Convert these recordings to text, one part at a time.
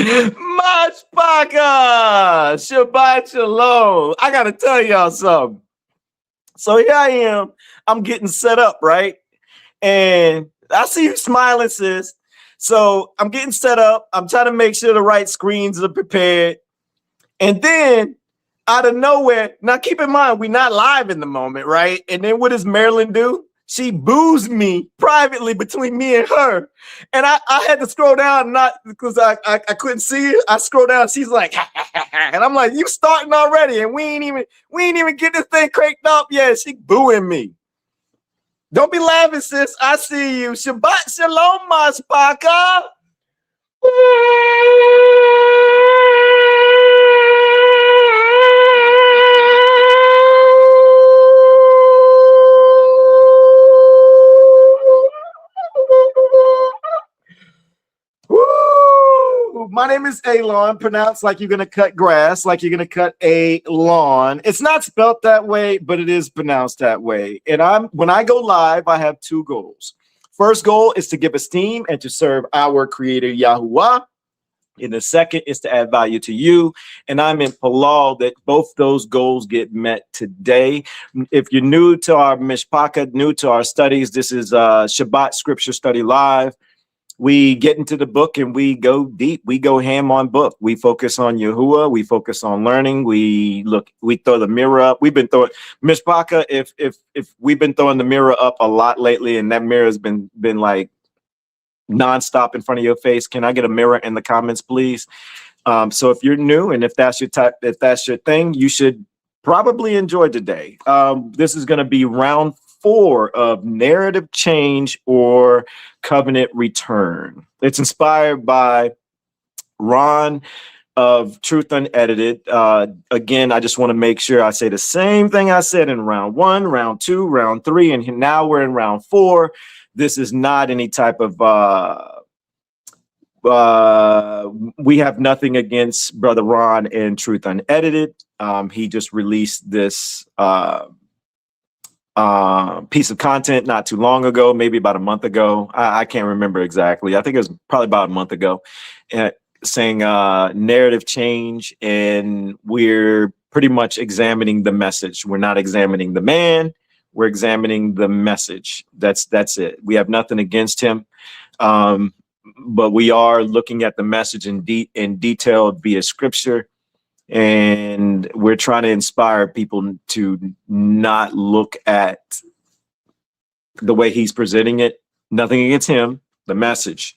Myshpaka! Shabbat Shalom. I gotta tell y'all something. So here I am. I'm getting set up, right? And I see you smiling, sis. So I'm getting set up. I'm trying to make sure the right screens are prepared. And then out of nowhere, now keep in mind, we're not live in the moment, right? And then what does Marilyn do? She boos me privately between me and her. And I had to scroll down, not because I couldn't see it. I scroll down, she's like, and I'm like, you starting already? And we ain't even get this thing cranked up yet. She booing me. Don't be laughing, sis. I see you. Shabbat Shalom, Myshpaka. My name is Elon, pronounced like you're going to cut grass, like you're going to cut a lawn. It's not spelt that way, but it is pronounced that way. And when I go live, I have two goals. First goal is to give esteem and to serve our creator, Yahuwah. And the second is to add value to you. And I'm in Palal that both those goals get met today. If you're new to our Myshpaka, new to our studies, this is Shabbat Scripture Study Live. We get into the book and we go deep. We go ham on book. We focus on Yahuwah. We focus on learning. We throw the mirror up. We've been throwing Myshpaka. If we've been throwing the mirror up a lot lately, and that mirror has been like nonstop in front of your face. Can I get a mirror in the comments, please? So if you're new and if that's your type, if that's your thing, you should probably enjoy today. This is going to be round 4 of narrative change or covenant return. It's inspired by Ron of Truth Unedited. Again, I just want to make sure I say the same thing I said in round 1, round 2, round 3, and now we're in round 4. This is not any type of we have nothing against Brother Ron and Truth Unedited. He just released this piece of content not too long ago, maybe about a month ago. I can't remember exactly. I think it was probably about a month ago, saying narrative change, and we're pretty much examining the message. We're not examining the man. We're examining the message. That's it. We have nothing against him, but we are looking at the message in detail via scripture. And we're trying to inspire people to not look at the way he's presenting it. Nothing against him. The message.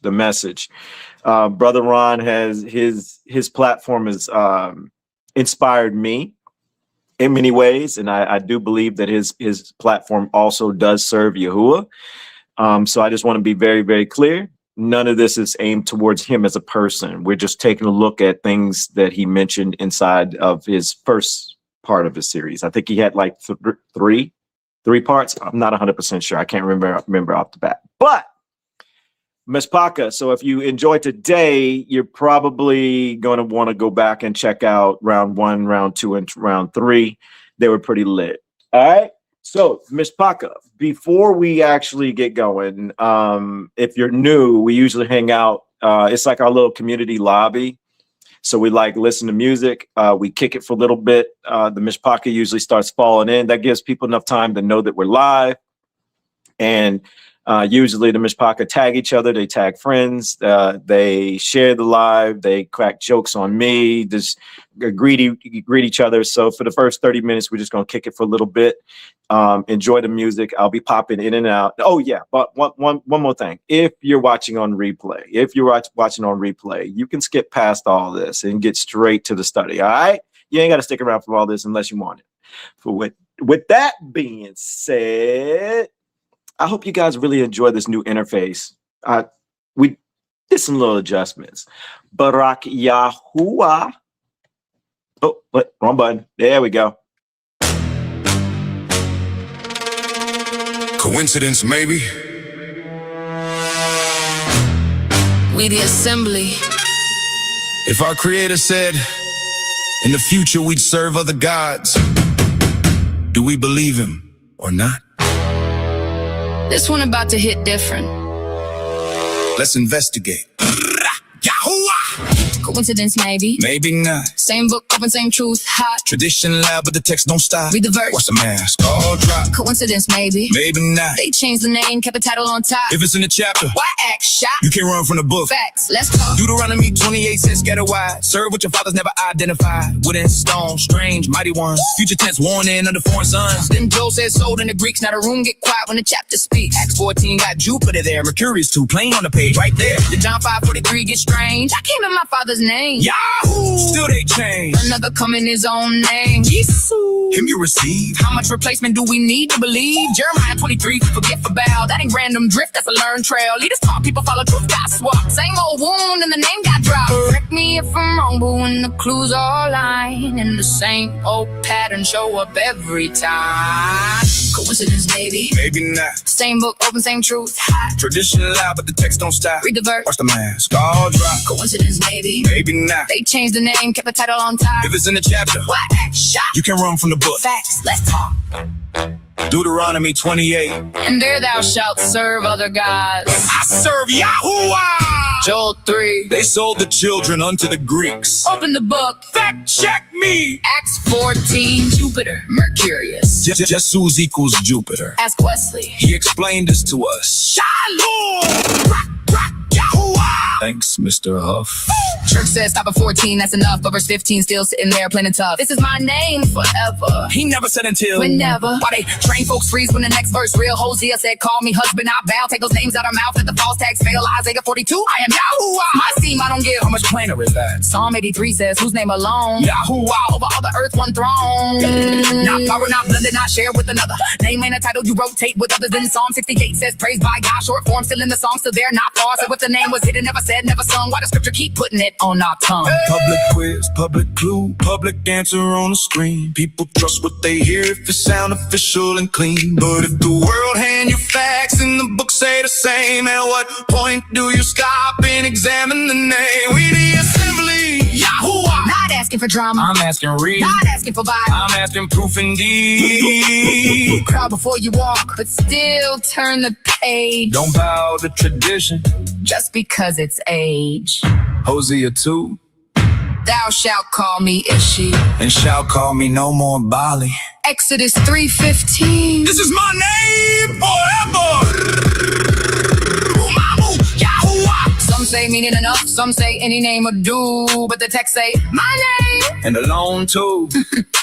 Brother Ron has his platform has inspired me in many ways, and I do believe that his platform also does serve Yahuwah. So I just want to be very, very clear. None of this is aimed towards him as a person. We're just taking a look at things that he mentioned inside of his first part of his series. I think he had like three parts. I'm not 100% sure. I can't remember off the bat. But Myshpaka, so if you enjoyed today, you're probably going to want to go back and check out round 1, round 2, and round 3. They were pretty lit. All right. So, Myshpaka, before we actually get going, if you're new, we usually hang out. It's like our little community lobby. So we like listen to music. We kick it for a little bit. The Myshpaka usually starts falling in. That gives people enough time to know that we're live. And usually the Myshpaka tag each other. They tag friends. They share the live. They crack jokes on me. Just greet each other. So for the first 30 minutes, we're just going to kick it for a little bit. Enjoy the music. I'll be popping in and out. Oh yeah, but one more thing. If you're watching on replay, you can skip past all this and get straight to the study. All right, you ain't got to stick around for all this unless you want it. With that being said, I hope you guys really enjoy this new interface. We did some little adjustments. Barak Yahuwah. Oh, wrong button. There we go. Coincidence, maybe? We the assembly. If our creator said, in the future we'd serve other gods, do we believe him or not? This one about to hit different. Let's investigate. Yahuwah! Coincidence, maybe. Maybe not. Same book, open, same truth, hot. Tradition loud, but the text don't stop. Read the verse. Watch the mask all drop. Coincidence, maybe. Maybe not. They changed the name, kept the title on top. If it's in the chapter, Why act shot? you can't run from the book. Facts, let's talk. Deuteronomy 28 says scatter wide. Serve what your fathers never identified. Wood and stone, strange, mighty ones. Future tense warning under foreign sons. Then Joe says sold in the Greeks. Now the room get quiet when the chapter speaks. Acts 14 got Jupiter there. Mercurius too, plain on the page right there. The John 5:43 get strange. I came in my father's name. Yahoo! Still they change. Another come in his own name. Jesus. Him you receive. How much replacement do we need to believe? Jeremiah 23, forget for Baal. That ain't random drift, that's a learned trail. Leaders talk, people follow truth, God swap. Same old wound and the name got dropped. Correct me if I'm wrong, but when the clues all line and the same old pattern show up every time. Coincidence, maybe. Maybe not. Same book, open, same truth. Tradition loud, but the text don't stop. Read the verse. Watch the mask all drop. Coincidence, maybe. Maybe not. They changed the name, kept the title on top. If it's in the chapter, Why act shot? you can run from the book. Facts, let's talk. Deuteronomy 28. And there thou shalt serve other gods. I serve Yahuwah. Joel 3. They sold the children unto the Greeks. Open the book. Fact check me. Acts 14. Jupiter, Mercurius. Jesus equals Jupiter. Ask Wesley. He explained this to us. Shalum. Rock, Yahuwah. Thanks, Mr. Huff. Church says stop at 14, that's enough. But verse 15 still sitting there playing tough. This is my name forever. He never said until. Whenever. Why they train folks freeze when the next verse real. Hosea said, call me husband, I bow. Take those names out of mouth, let the false tags fail. Isaiah 42, I am Yahuwah. My scheme, I don't give. How much plainer is that? Psalm 83 says, whose name alone? Yahuwah. Over all the earth, one throne. Not power, not blended, not shared with another. Name ain't a title you rotate with others. Then Psalm 68 says, praised by God. Short form, still in the song, still there, not far. So if the name was hidden, never said, never sung. Why the scripture keep putting it on our tongue? Public quiz, public clue, public answer on the screen. People trust what they hear if it sound official and clean. But if the world hand you facts and the books say the same, at what point do you stop and examine the name? We the assembly, Yahuwah. Not asking for drama. I'm asking read. Not asking for vibe. I'm asking proof indeed. Crowd before you walk, but still turn the page. Don't bow to tradition just because it's age. Hosea 2. Thou shalt call me Ishi. And shall call me no more Bali. Exodus 3:15. This is my name forever. Yahuwah. Some say meaning enough, some say any name will do, but the text say my name and alone too.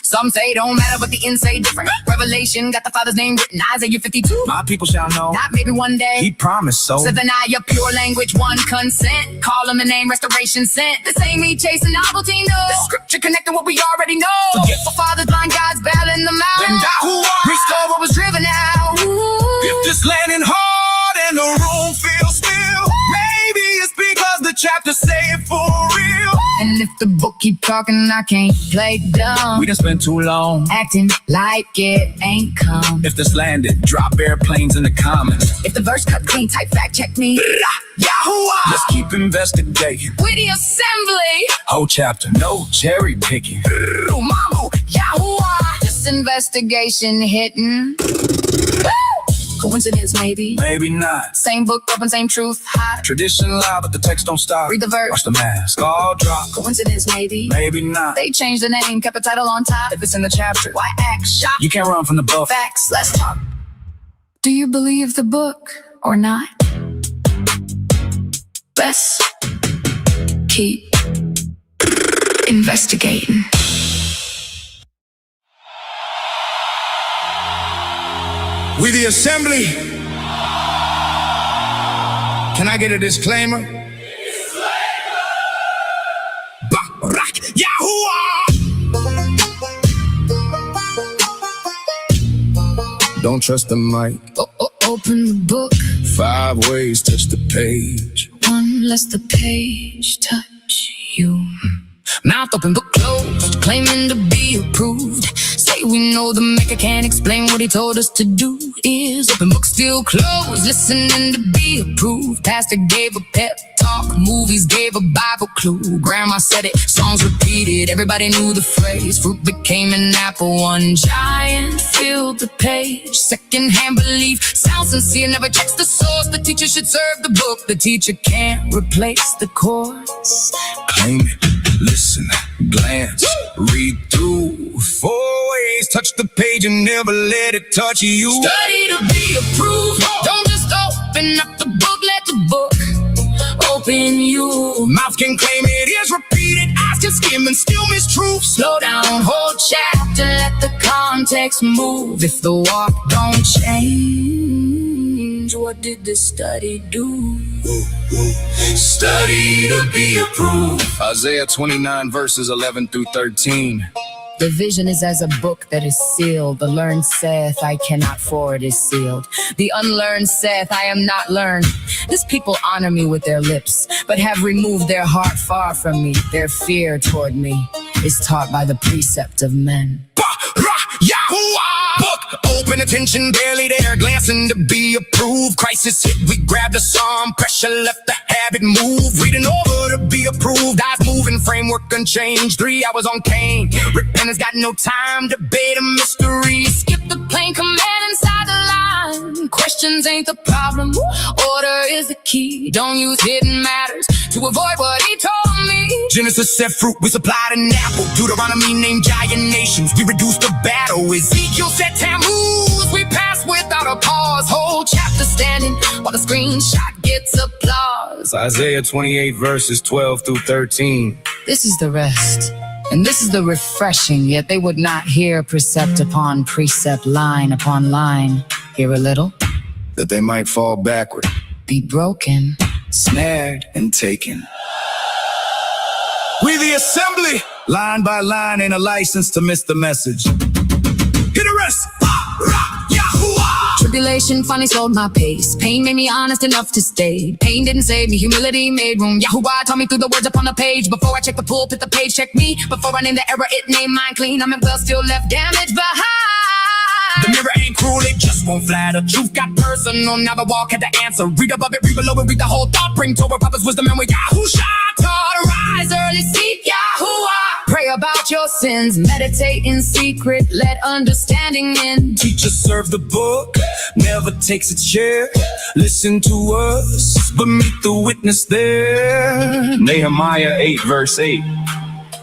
Some say don't matter, but the end say different. Revelation got the Father's name written. Isaiah 52. My people shall know. Not maybe one day. He promised so. Zephaniah, pure language, one consent. Call him the name, restoration sent. This ain't me chasing novelty, no. The scripture connecting what we already know. Forgetful fathers, blind guides, battling them out. And Yahuwah restore what was driven out. If this landing hard and the room feels still, maybe it's because the chapters say it for real. And if the book keep talking, I can't play dumb. We done spent too long acting like it ain't come. If this landed, drop airplanes in the comments. If the verse cut clean, type fact check me. Yahuwah. Let's keep investigating. We the assembly. Whole chapter, no cherry picking. Mama, Yahuwah. This investigation hitting. Coincidence, maybe. Maybe not. Same book, open, same truth. Hot. Tradition loud, but the text don't stop. Read the verse. Watch the mask all drop. Coincidence, maybe. Maybe not. They changed the name, kept the title on top. If it's in the chapter, why act shocked? You can't run from the book. Facts, let's talk. Do you believe the book or not? Let's keep investigating. We the assembly. Can I get a disclaimer? Barak Yahuwah. Don't trust the mic. Open the book. 5 ways, touch the page. One less the page touch you. Mouth open, book closed, claiming to be approved. Say we know the maker can't explain what he told us to do. Is open, book still closed, listening to be approved. Pastor gave a pep talk, movies gave a Bible clue. Grandma said it, songs repeated, everybody knew the phrase. Fruit became an apple, one giant filled the page. Second-hand belief, sounds sincere, never checks the source. The teacher should serve the book, the teacher can't replace the course. claim it, listen, glance, read through. 4 ways, touch the page and never let it touch you. Study to be approved. Don't just open up the book, let the book open you. Mouth can claim it, ears repeat it, eyes can skim and still miss truth. Slow down, hold chapter, let the context move. If the walk don't change, what did the study do? Study to be approved. Isaiah 29 verses 11 through 13. The vision is as a book that is sealed. The learned saith, I cannot, for it is sealed. The unlearned saith, I am not learned. This people honor me with their lips, but have removed their heart far from me. Their fear toward me is taught by the precept of men. YAHUAH! Book open, attention barely there, glancing to be approved. Crisis hit, we grabbed a psalm, pressure left the habit move. Reading over to be approved, eyes moving, framework unchanged. 3 hours on cane, repentance got no time, debate a mystery. Skip the plain command inside the line. Questions ain't the problem, order is the key. Don't use hidden matters to avoid what he told me. Genesis said fruit, we supplied an apple. Deuteronomy named giant nations, we reduced the battle. Ezekiel said Tammuz, we pass without a pause. Whole chapter standing while the screenshot gets applause. Isaiah 28 verses 12 through 13. This is the rest, and this is the refreshing, yet they would not hear precept upon precept, line upon line. Hear a little, That they might fall backward, be broken, snared, and taken. We the assembly, line by line, ain't a license to miss the message. Hit the rest. YAHUAH! Tribulation finally slowed my pace. Pain made me honest enough to stay. Pain didn't save me, humility made room. YAHUAH taught me through the words upon the page. Before I check the pulpit, the page checked me. Before I named the error, it named mine clean. I'm well, still left damage behind. The mirror ain't cruel, it just won't flatter. Truth got personal, now the walk had the answer. Read above it, read below it, read the whole thought. Bring Torah, prophets, wisdom, and we Yahushua taught. Rise early, seek Yahuwah. Pray about your sins, meditate in secret, let understanding in. Teacher serve the book, never takes its share. Listen to us, but meet the witness there. Nehemiah 8 verse 8.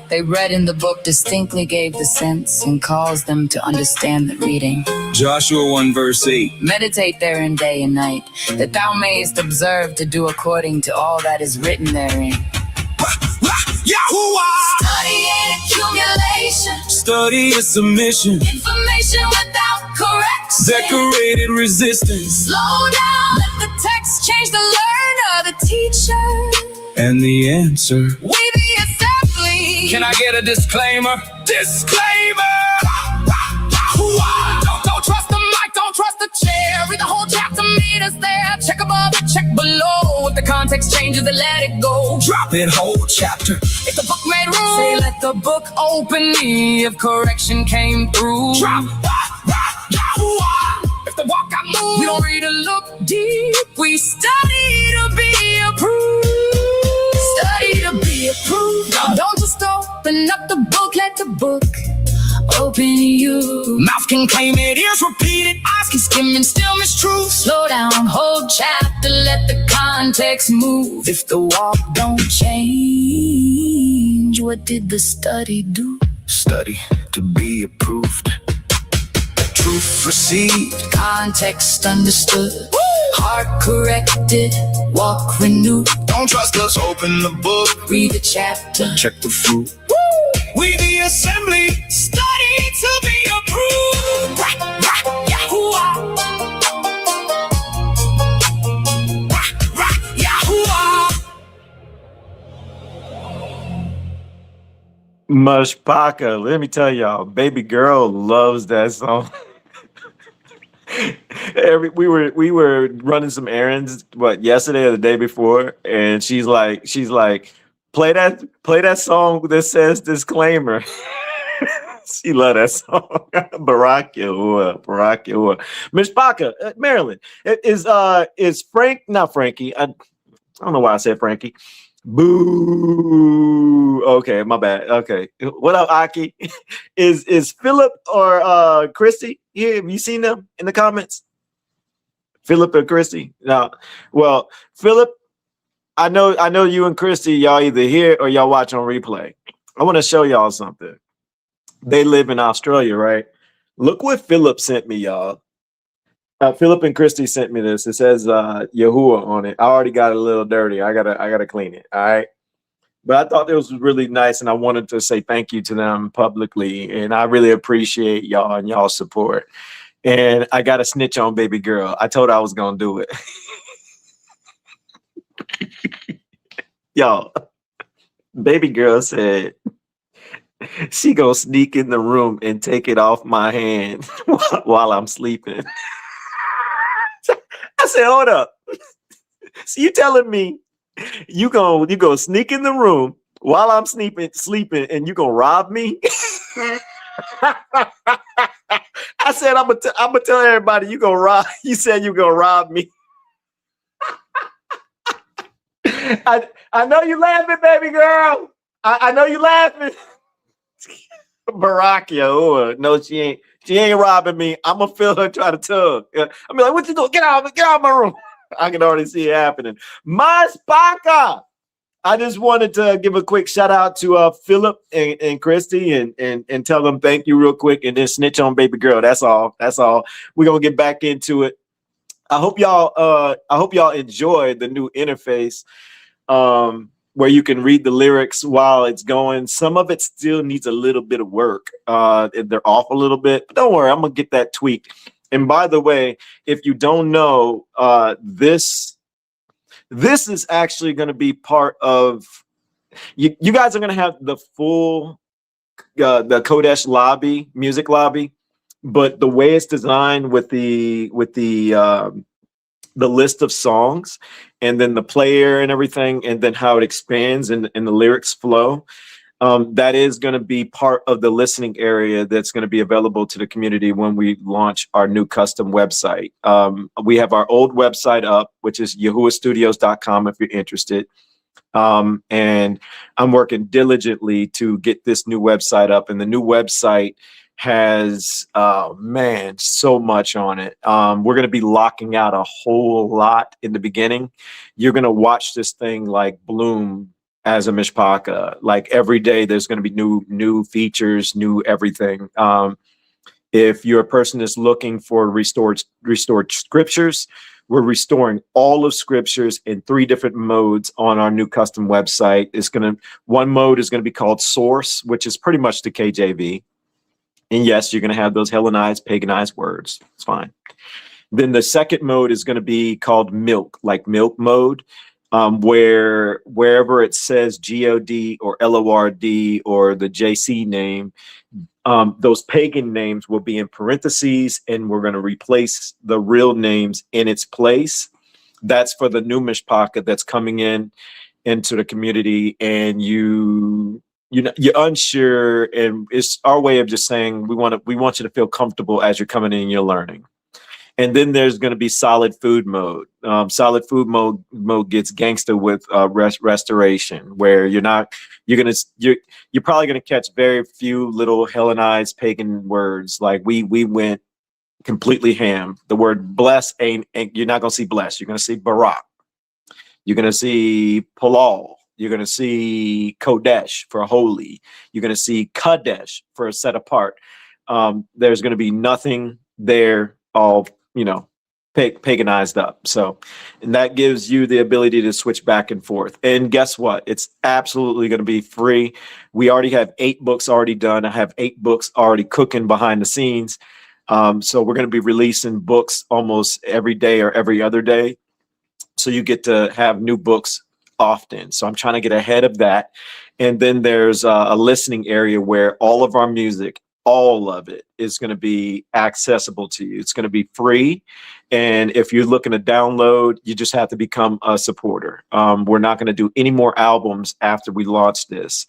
They read in the book, distinctly gave the sense, and caused them to understand the reading. Joshua 1 verse 8. Meditate therein day and night, that thou mayest observe to do according to all that is written therein. YAHUAH! Study and accumulation, Study is submission, information without correction. decorated resistance, Slow down, let the text change the learner, the teacher. and the answer. We the assembly. Can I get a disclaimer? Disclaimer! YAHUAH! Don't trust the mic, don't trust the chair. Read the whole chapter, meet us there. Check above and check below. If the context changes, then let it go. Drop it, whole chapter. If the book made room, say let the book open me. If correction came through, Drop YAHUAH! if the walk got moved, we don't read or look deep. We study to be approved. Study to be approved. Don't just open up the book, let the book open you. Mouth can claim it, ears repeat it, eyes can skim and still miss truth. Slow down, hold chapter, let the context move. If the walk don't change, what did the study do? Study to be approved. Truth received. Context understood, heart corrected, walk renewed. Don't trust us, open the book, Read the chapter, check the fruit. We the assembly, study to be approved. YAHUAH! YAHUAH! Myshpaka, let me tell y'all, baby girl loves that song. We were running some errands, yesterday or the day before, and she's like, play that song that says disclaimer. She love that song. Barak Yahuwah. Myshpaka, Maryland. Is Frank, not Frankie. I don't know why I said Frankie. Boo. Okay, my bad. Okay. What up, Aki? Is Philip or Christy here? Have you seen them in the comments? Philip or Christy? No. Well, Philip I know you and Christy, y'all either here or y'all watch on replay. I want to show y'all something. They live in Australia, right? Look what Philip sent me, y'all. Philip and Christy sent me this. It says YAHUAH on it. I already got it a little dirty. I gotta clean it. All right. But I thought it was really nice, and I wanted to say thank you to them publicly. And I really appreciate y'all and y'all support. And I got a snitch on baby girl. I told her I was gonna do it. Y'all, baby girl said she gonna sneak in the room and take it off my hand while I'm sleeping. I said, hold up. So you telling me you gonna sneak in the room while I'm sleeping, and you gonna rob me? I said, I'm gonna tell everybody you gonna rob. You said you gonna rob me. I know you laughing, baby girl. I know you laughing. Barack, yo, no, she ain't. She ain't robbing me. I'm gonna feel her try to tug. I'm like, what you doing? Get out of my room. I can already see it happening. Myshpaka. I just wanted to give a quick shout out to Philip and Christy and tell them thank you real quick, and then snitch on baby girl. That's all. That's all. We're gonna get back into it. I hope y'all enjoy the new interface. Where you can read the lyrics while it's going. Some of it still needs a little bit of work. They're off a little bit, but don't worry, I'm gonna get that tweaked. And by the way, if you don't know, this is actually going to be part of you guys are going to have the full the Kodesh lobby, music lobby, but the way it's designed with the list of songs and then the player and everything, and then how it expands and the lyrics flow, that is going to be part of the listening area that's going to be available to the community when we launch our new custom website. We have our old website up, which is yahuahstudios.com if you're interested. And I'm working diligently to get this new website up, and the new website has man, so much on it. We're going to be locking out a whole lot in the beginning. You're going to watch this thing like bloom as a Myshpaka. Like every day there's going to be new features, new everything. If you're a person that's looking for restored scriptures, we're restoring all of scriptures in 3 different modes on our new custom website. One mode is going to be called Source, which is pretty much the KJV. And yes, you're going to have those Hellenized, paganized words. It's fine. Then the second mode is going to be called Milk, like milk mode, where wherever it says God or LORD or the JC name, those pagan names will be in parentheses, and we're going to replace the real names in its place. That's for the new Myshpaka that's coming into the community, and you're unsure, and it's our way of just saying we want you to feel comfortable as you're coming in and you're learning. And then there's going to be solid food mode. Solid food mode gets gangster with restoration, where you're probably going to catch very few little Hellenized pagan words. Like we went completely ham. The word bless ain't you're not going to see bless. You're going to see Barak. You're going to see Palal. You're going to see Kodesh for holy. You're going to see Kadesh for set apart. There's going to be nothing there all, paganized up. So, and that gives you the ability to switch back and forth. And guess what? It's absolutely going to be free. We already have 8 books already done. I have 8 books already cooking behind the scenes. So we're going to be releasing books almost every day or every other day. So you get to have new books often. So I'm trying to get ahead of that. And then there's a listening area where all of our music, all of it, is going to be accessible to you. It's going to be free. And if you're looking to download, you just have to become a supporter. We're not going to do any more albums after we launch this.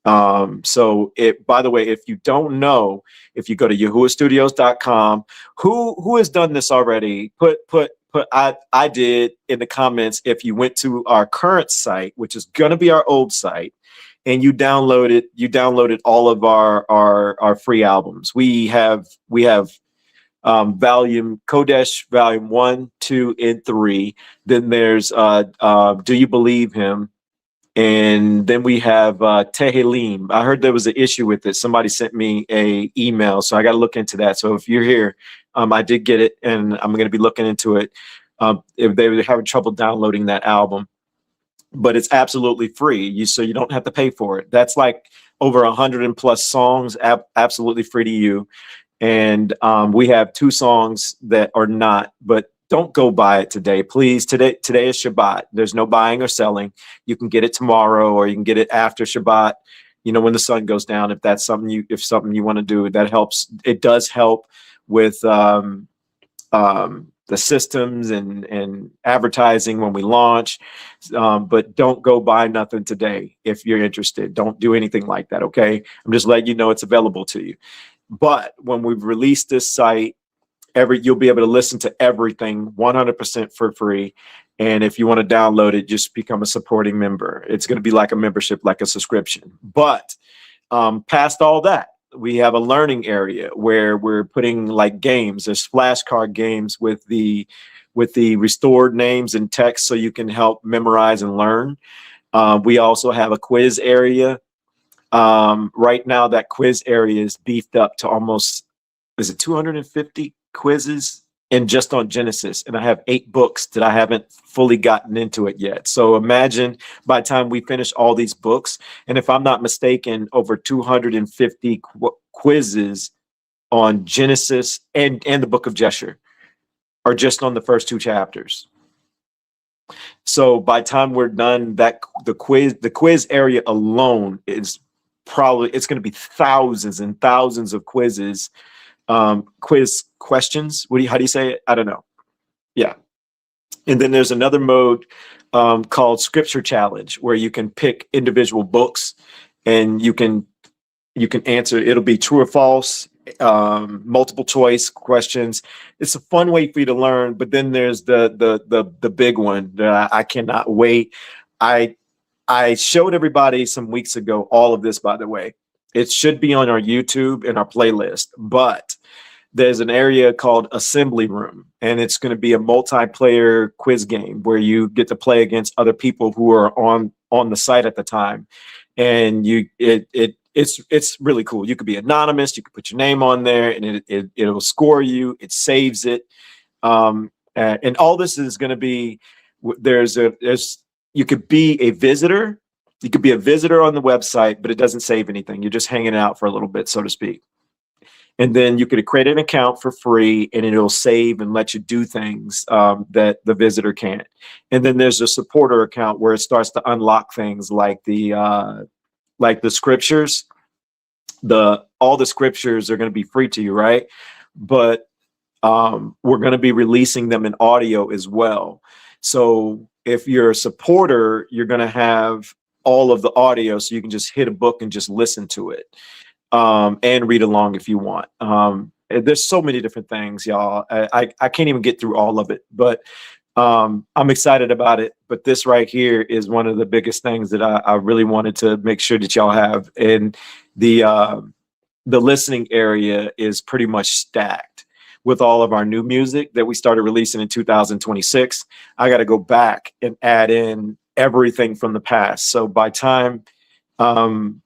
So by the way, if you don't know, if you go to yahuahstudios.com, who has done this already? I did in the comments. If you went to our current site, which is going to be our old site, and you downloaded all of our free albums. We have Kodesh Volume 1, 2, and 3. Then there's Do You Believe Him? And then we have Tehillim. I heard there was an issue with it. Somebody sent me a email, so I got to look into that. So if you're here, I did get it, and I'm going to be looking into it. If they were having trouble downloading that album, but it's absolutely free. So you don't have to pay for it. That's like over 100+ songs, absolutely free to you. And we have 2 songs that are not, but don't go buy it today, please. Today is Shabbat. There's no buying or selling. You can get it tomorrow, or you can get it after Shabbat, when the sun goes down. If that's something you want to do, that helps. It does help with the systems and advertising when we launch. But don't go buy nothing today. If you're interested, don't do anything like that. Okay. I'm just letting you know it's available to you. But when we've released this site, you'll be able to listen to everything 100% for free. And if you want to download it, just become a supporting member. It's going to be like a membership, like a subscription. But past all that, we have a learning area where we're putting like games. There's flashcard games with the restored names and text, so you can help memorize and learn. We also have a quiz area. Right now, that quiz area is beefed up to almost, is it 250 quizzes, and just on Genesis. And I have 8 books that I haven't fully gotten into it yet. So imagine by the time we finish all these books, and if I'm not mistaken, over 250 quizzes on Genesis and the book of Jeshurun are just on the first 2 chapters. So by the time we're done, the quiz area alone is probably, it's going to be thousands and thousands of quizzes. Quiz questions. How do you say it? I don't know. Yeah. And then there's another mode called Scripture Challenge, where you can pick individual books and you can answer. It'll be true or false, multiple choice questions. It's a fun way for you to learn. But then there's the big one that I cannot wait. I showed everybody some weeks ago all of this, by the way. It should be on our YouTube and our playlist, but there's an area called Assembly Room, and it's going to be a multiplayer quiz game where you get to play against other people who are on the site at the time. And it's really cool. You could be anonymous. You could put your name on there, and it'll score you. It saves it. And all this is going to be, you could be a visitor. You could be a visitor on the website, but it doesn't save anything. You're just hanging out for a little bit, so to speak. And then you could create an account for free, and it'll save and let you do things that the visitor can't. And then there's a supporter account where it starts to unlock things like the scriptures. All the scriptures are going to be free to you, right? But we're going to be releasing them in audio as well. So if you're a supporter, you're going to have all of the audio, so you can just hit a book and just listen to it, and read along if you want. There's so many different things, y'all. I can't even get through all of it, but I'm excited about it. But this right here is one of the biggest things that I really wanted to make sure that y'all have. And the listening area is pretty much stacked with all of our new music that we started releasing in 2026. I got to go back and add in everything from the past. So by time we'll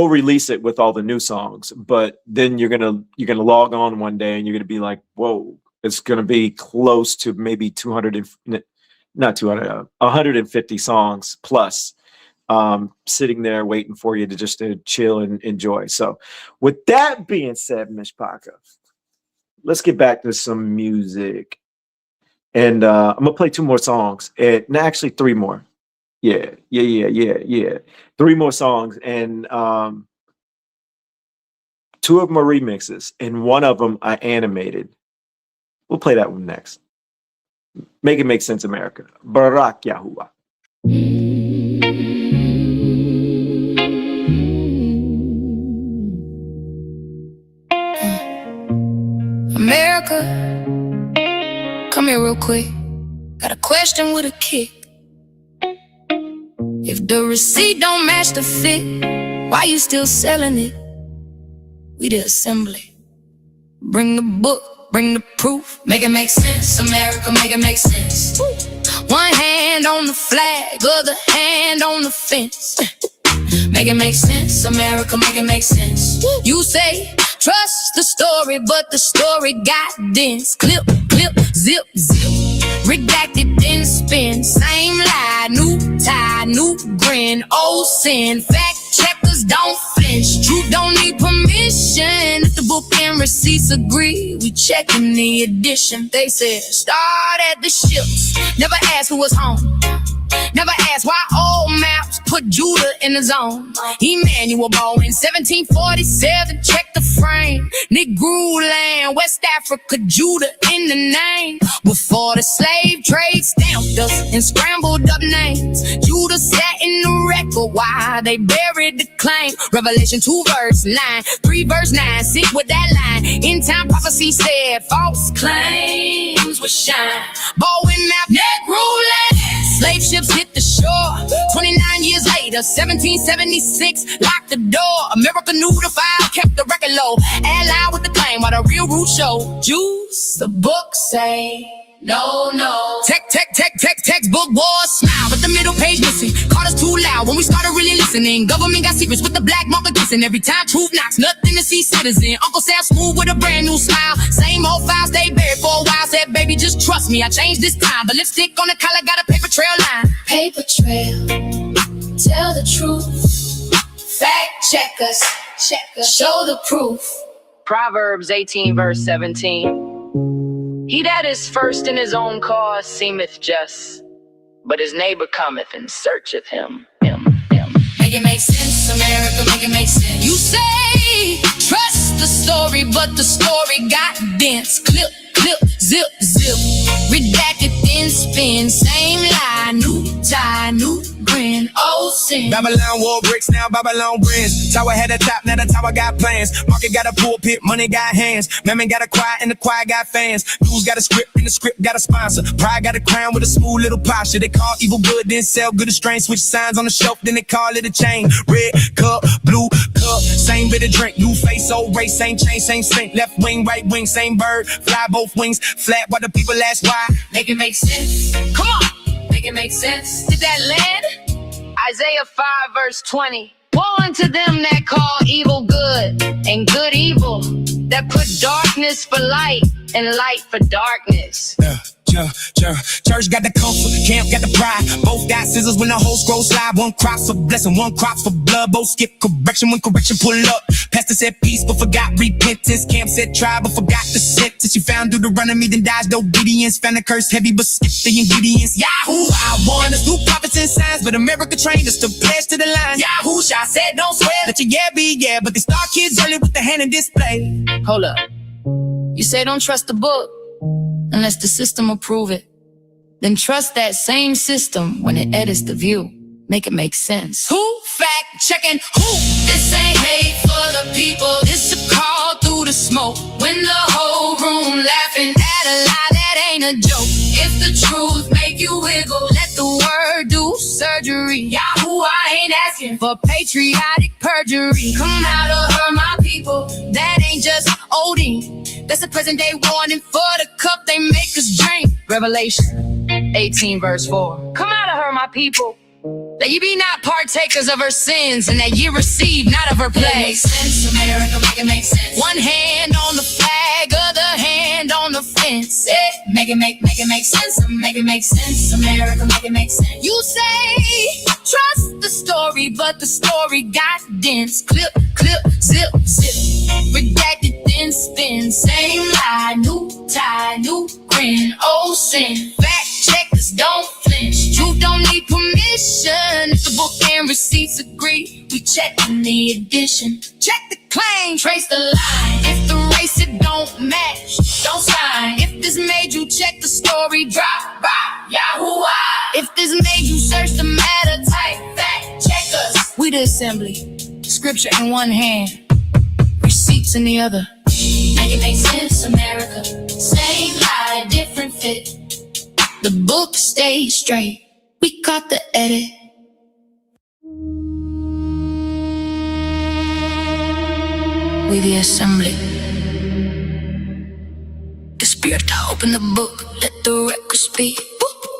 release it with all the new songs, but then you're gonna log on one day and you're gonna be like, whoa, it's gonna be close to maybe 150 songs plus, sitting there waiting for you to chill and enjoy. So with that being said, Myshpaka, let's get back to some music. And I'm gonna play 2 more songs, and actually 3 more. Yeah. 3 more songs, and 2 of them are remixes, and 1 of them I animated. We'll play that one next. Make it make sense, America. Barak Yahuwah. America, come here real quick. Got a question with a kick. If the receipt don't match the fit, why you still selling it? We the assembly. Bring the book, bring the proof. Make it make sense, America, make it make sense. One hand on the flag, other hand on the fence. Make it make sense, America, make it make sense. You say, trust the story, but the story got dense. Clip, clip, zip, zip. Redacted, then spin. Same lie, new tie, new grin. Old sin, fact checkers don't flinch. Truth don't need permission. If the book and receipts agree, we checking the edition. They said, start at the ships. Never ask who was home. Never asked why old maps put Judah in the zone. Emmanuel born in 1747, check the frame. Negro land, West Africa, Judah in the name. Before the slave trade stamped us and scrambled up names. Judah sat in the record, why they buried the claim. Revelation 2 verse 9, 3 verse 9, sync with that line. In time prophecy said false claims would shine. Bowen map, Negro land. Slave ships hit the shore. 29 years later, 1776, locked the door. America knew the file, kept the record low. Allied with the claim while the real roots show. Jews, the book say, no, no. Textbook boys smile, but the middle page missing. Caught us too loud when we started really listening. Government got secrets with the black market kissing. Every time truth knocks, nothing to see citizen. Uncle Sam smooth with a brand new smile. Same old files stay buried for a while. Said, baby, just trust me, I changed this time. But lipstick on the collar, got a paper trail line. Paper trail, tell the truth. Fact checkers, show the proof. Proverbs 18 verse 17. He that is first in his own cause seemeth just, but his neighbor cometh and searcheth him. Make it make sense, America, make it make sense. You say, trust the story, but the story got dense. Clip, clip, zip, zip. Redacted, then spin. Same lie, new tie, new grin. Old sin. Babylon wore bricks, now Babylon brands. Tower had a top, now the tower got plans. Market got a pulpit, money got hands. Mammon got a choir, and the choir got fans. News got a script, and the script got a sponsor. Pride got a crown with a smooth little posture. They call evil good, then sell good as strange. Switch signs on the shelf, then they call it a chain. Red cup, blue cup, same bit of drink. New face, old race, same chain, same stink. Left wing, right wing, same bird. Fly both wings, flat while the people ask why. Make it make sense. Come on, make it make sense. Did that land? Isaiah 5 verse 20. Woe unto them that call evil good and good evil, that put darkness for light and light for darkness. Church got the comfort, camp got the pride. Both got scissors when the whole scroll slide. One cross for blessing, one cross for blood. Both skip correction when correction pull up. Pastor said peace but forgot repentance. Camp said try but forgot the sentence. She found Deuteronomy then dodged obedience. Found a curse heavy but skipped the ingredients. YAHUAH warned us through prophets and signs, but America trained us to pledge to the line. Yahushua said don't swear, let your yeah be yeah, but they start kids early with the hand in display. Hold up. You say don't trust the book unless the system approve it. Then trust that same system when it edits the view. Make it make sense. Who fact checking who? This ain't hate for the people. This a call through the smoke. When the whole room laughing at a lie that ain't a joke. If the truth make you wiggle, let the word do surgery. YAHUAH ain't asking for patriotic perjury. Come out of her, my people. That ain't just olding. That's a present day warning for the cup they make us drink. Revelation 18 verse 4. Come out of her, my people, that ye be not partakers of her sins, and that ye receive not of her Make it make plagues. sense, America, make it make sense. One hand on the flag, other hand on the fence. Make it make sense, make it make sense, America, make it make sense. You say, trust the story, but the story got dense. Clip, clip, zip, zip. Redacted, then spin. Same lie, new tie, new grin. Old sin, fact checkers don't flinch. Truth don't need permission. If the book and receipts agree, we checking the edition. Check the claim, trace the line. If the race it don't match, don't sign. If this made you check the story, drop by YAHUAH. If this made you search the matter, type fact checkers. We the assembly, scripture in one hand, receipts in the other. Make it make sense, America. Same lie, different fit. The book stays straight, we caught the edit. We the assembly. open the book, let the record speak.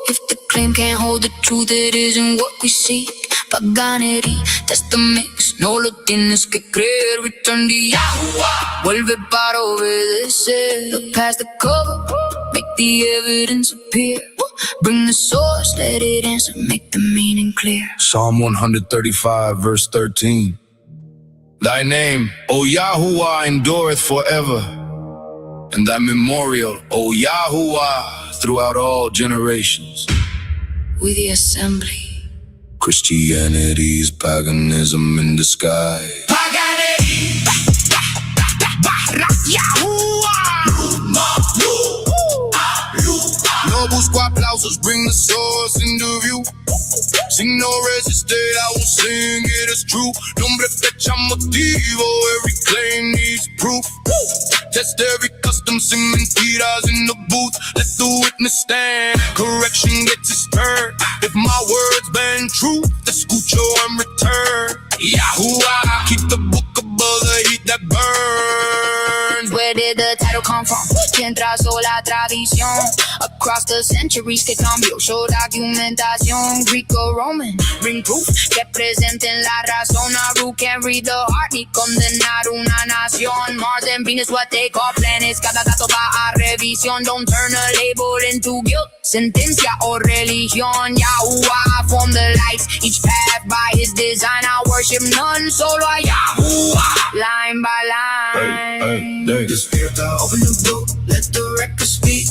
If the claim can't hold the truth, it isn't what we seek. Paganity, that's the mix. No lo tienes que creer. Return to Yahuwah. Vuelve para obedecer. Look past the cover, make the evidence appear. Bring the source, let it answer, make the meaning clear. Psalm 135, verse 13. Thy name, O Yahuwah, endureth forever, and thy memorial, O Yahuwah, throughout all generations. We the assembly. Christianity is paganism in disguise. Paganity! No busco aplausos, bring the source into view. Sin no resisted, I will sing it as true. Nombre, fecha, motivo, every claim needs proof. Test every custom, sing mentiras in the booth. Let the witness stand, correction gets its turn. If my words been true, escucho and return. Yahuwah, keep the book above the heat that burns. Where did the title come from? ¿Quién trazó la tradición? Across the centuries que cambió su documentación. Greco-Roman, bring proof que presenten la razón. A who can't read the heart ni condenar una nación. Mars and Venus, what they call planets. Cada dato va a revisión. Don't turn a label into guilt, sentencia o religión. Yahuwah formed the lights, each path by his design. I worship none, solo a Yahuwah, line by line. Despierta, Open the book, let the record speak.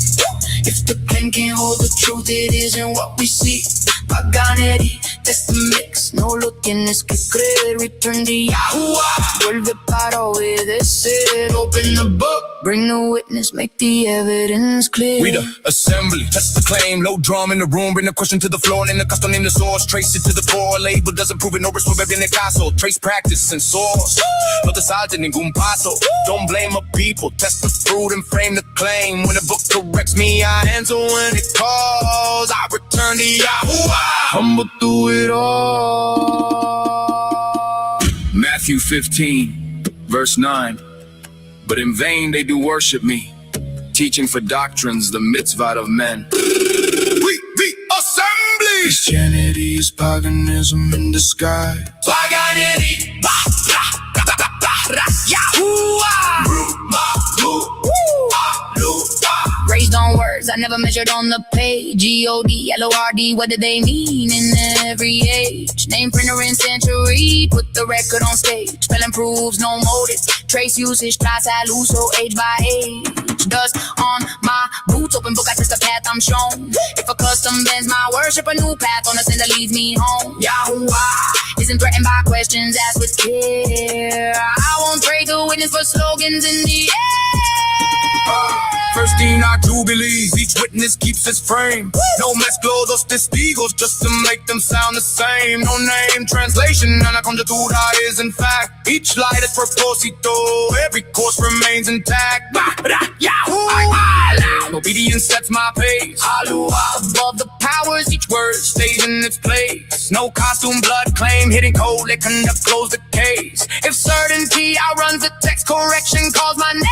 If the pen can't hold the truth, it isn't what we see. Paganity, that's the mix. No lo tienes que creer. Return to Yahuwah. Vuelve para obedecer. open the book. Bring the witness, make the evidence clear. We the assembly, that's the claim. Low drum in the room, bring the question to the floor. And then the custom name the source, trace it to the core. Label doesn't prove it, no response, in the caso. Trace practice and source. No te salte ningún paso. Don't blame a people, test the fruit and frame the claim. When the book corrects me, I answer. When it calls, I return to Yahuwah. Humble through it all. Matthew 15, verse 9. But in vain they do worship me, teaching for doctrines the mitzvah of men. We the assembly. Christianity is paganism in disguise. Paganity. Yahuwah. Raised on words I never measured on the page. G-O-D, L-O-R-D, what do they mean in every age? Name, printer, and century, put the record on stage. Spelling proves no motive. Trace usage, class al uso, age by age. Dust on my boots, open book, I test the path I'm shown. If a custom bends my worship, a new path on the sin that leads me home. Yahuwah isn't threatened by questions asked with care. I won't trade the witness for slogans in the air. First thing I do believe, each witness keeps his frame. No mezclo dos testigos just to make them sound the same. No name translation, and la conjetura is in fact. Each light is propósito, every course remains intact. Yahuwah, obedience sets my pace. Above the powers, each word stays in its place. No costume, blood claim, hidden code, they conduct, close the case. If certainty outruns the text, correction calls my name.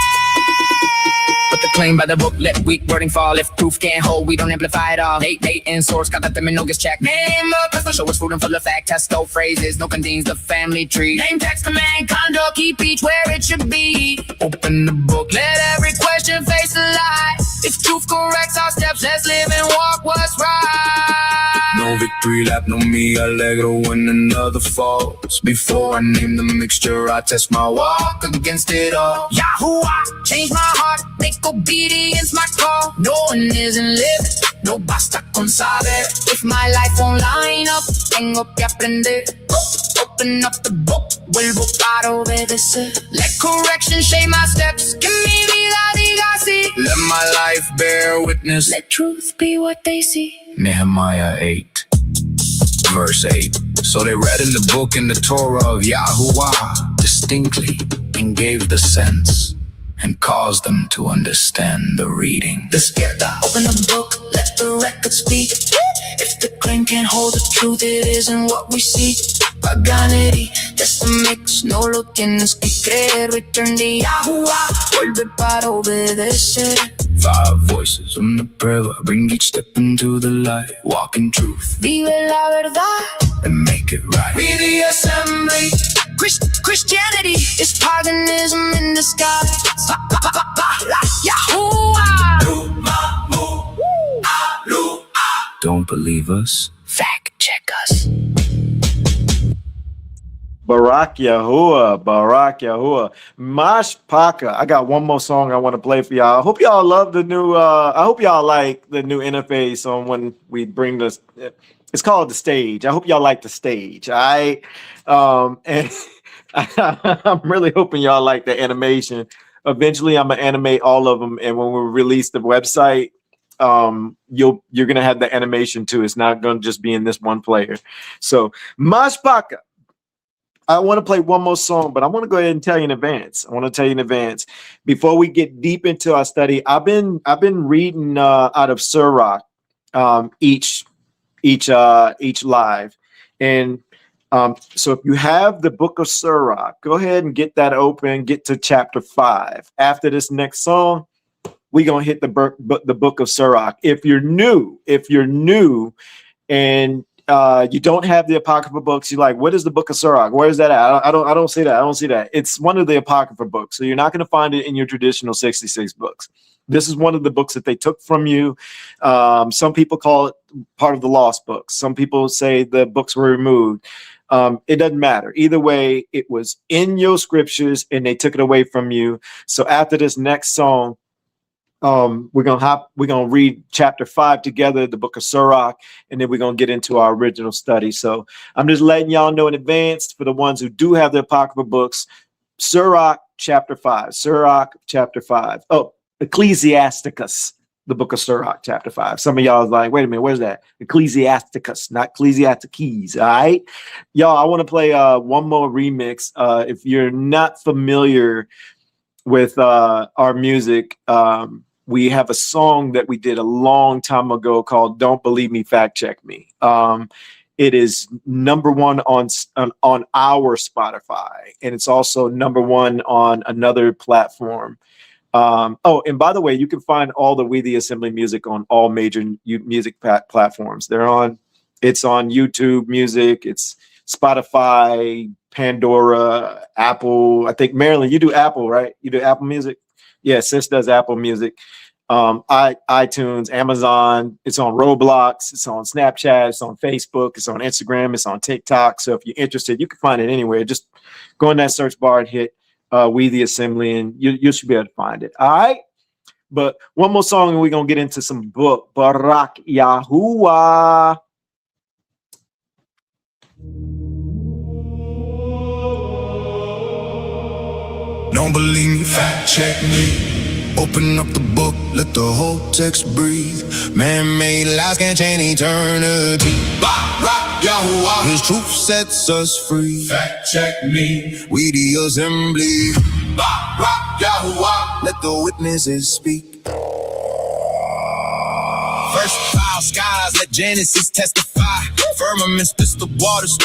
Put the claim by the book, let weak wording fall. If proof can't hold, we don't amplify it all. Date and source, got that them no gets checked. Name the person, show us fruit and full of fact. Test no phrases, no contains the family tree. Name, text, command, conduct, keep each where it should be. Open the book, Let every question face the light. If truth corrects our steps, let's live and walk what's right. no victory lap, no me alegro when another falls. Before I name the mixture, I test my walk against it all. Yahuwah, change my heart, make obedience my call. No one isn't living, no basta con saber. If my life won't line up, tengo que aprender. Open up the book, vuelvo para obedecer. Let correction shape my steps, que mi vida diga así. Let my life bear witness. Let truth be what they see. Nehemiah 8, verse 8. So they read in the book in the Torah of Yahuwah distinctly and gave the sense and caused them to understand the reading. Despierta, open the book, let the record speak. If the claim can't hold the truth, it isn't what we see. Paganity, just a mix, no lo tienes que creer. Return to Yahuwah, vuelve para obedecer. 5 voices from the prayer, bring each step into the light. Walk in truth, Vive la verdad. and make it right. We the assembly. Christianity is paganism in disguise. Yahuwah. Don't believe us? Fact check us. Barak Yahuwah, Barak Yahuwah. Myshpaka. I got one more song I want to play for y'all. I hope y'all love the new, I hope y'all like the new interface on when we bring this. It's called the stage. I hope y'all like the stage. All right. And I'm really hoping y'all like the animation. Eventually, I'm gonna animate all of them, and when we release the website, you're gonna have the animation too. It's not gonna just be in this one player. So, Myshpaka. I want to play one more song, but I want to go ahead and tell you in advance. I want to tell you in advance before we get deep into our study. I've been reading out of Sirach each live, and so if you have the book of Sirach, go ahead and get that open. Get to chapter 5. After this next song, we're gonna hit the book of Sirach. If you're new, and you don't have the apocryphal books, you're like, what is the book of Sirach? Where is that at? I don't see that. I don't see that. It's one of the apocryphal books, so you're not going to find it in your traditional 66 books. This is one of the books that they took from you. Some people call it part of the lost books. Some people say the books were removed. It doesn't matter. Either way, it was in your scriptures and they took it away from you. So after this next song, we're gonna read chapter 5 together, the book of Sirach, and then we're gonna get into our original study. So I'm just letting y'all know in advance for the ones who do have the apocryphal books, Sirach chapter 5. Sirach chapter 5. Oh, Ecclesiasticus, the book of Sirach chapter 5. Some of y'all is like, wait a minute, where's that? Ecclesiasticus, not Ecclesiastes. All right, y'all. I want to play one more remix. If you're not familiar with our music, we have a song that we did a long time ago called "Don't Believe Me, Fact Check Me." It is #1 on our Spotify, and it's also #1 on another platform. Oh, and by the way, you can find all the We the Assembly music on all major music platforms. It's on YouTube Music, it's Spotify, Pandora, Apple. I think Marilyn, you do Apple, right? You do Apple Music? Yeah, sis does Apple Music. iTunes, Amazon. It's on Roblox. It's on Snapchat. It's on Facebook. It's on Instagram. It's on TikTok. So if you're interested, you can find it anywhere. Just go in that search bar and hit We the Assembly, and you should be able to find it. All right. But one more song, and we're gonna get into some book. Barak Yahuwah. Don't believe me, fact check me. Open up the book, let the whole text breathe. Man-made lies can't change eternity. Barak Yahuwah, His truth sets us free. Fact check me. We the assembly. Barak Yahuwah, let the witnesses speak. First foul skies, let Genesis testify. Firmament splits the waters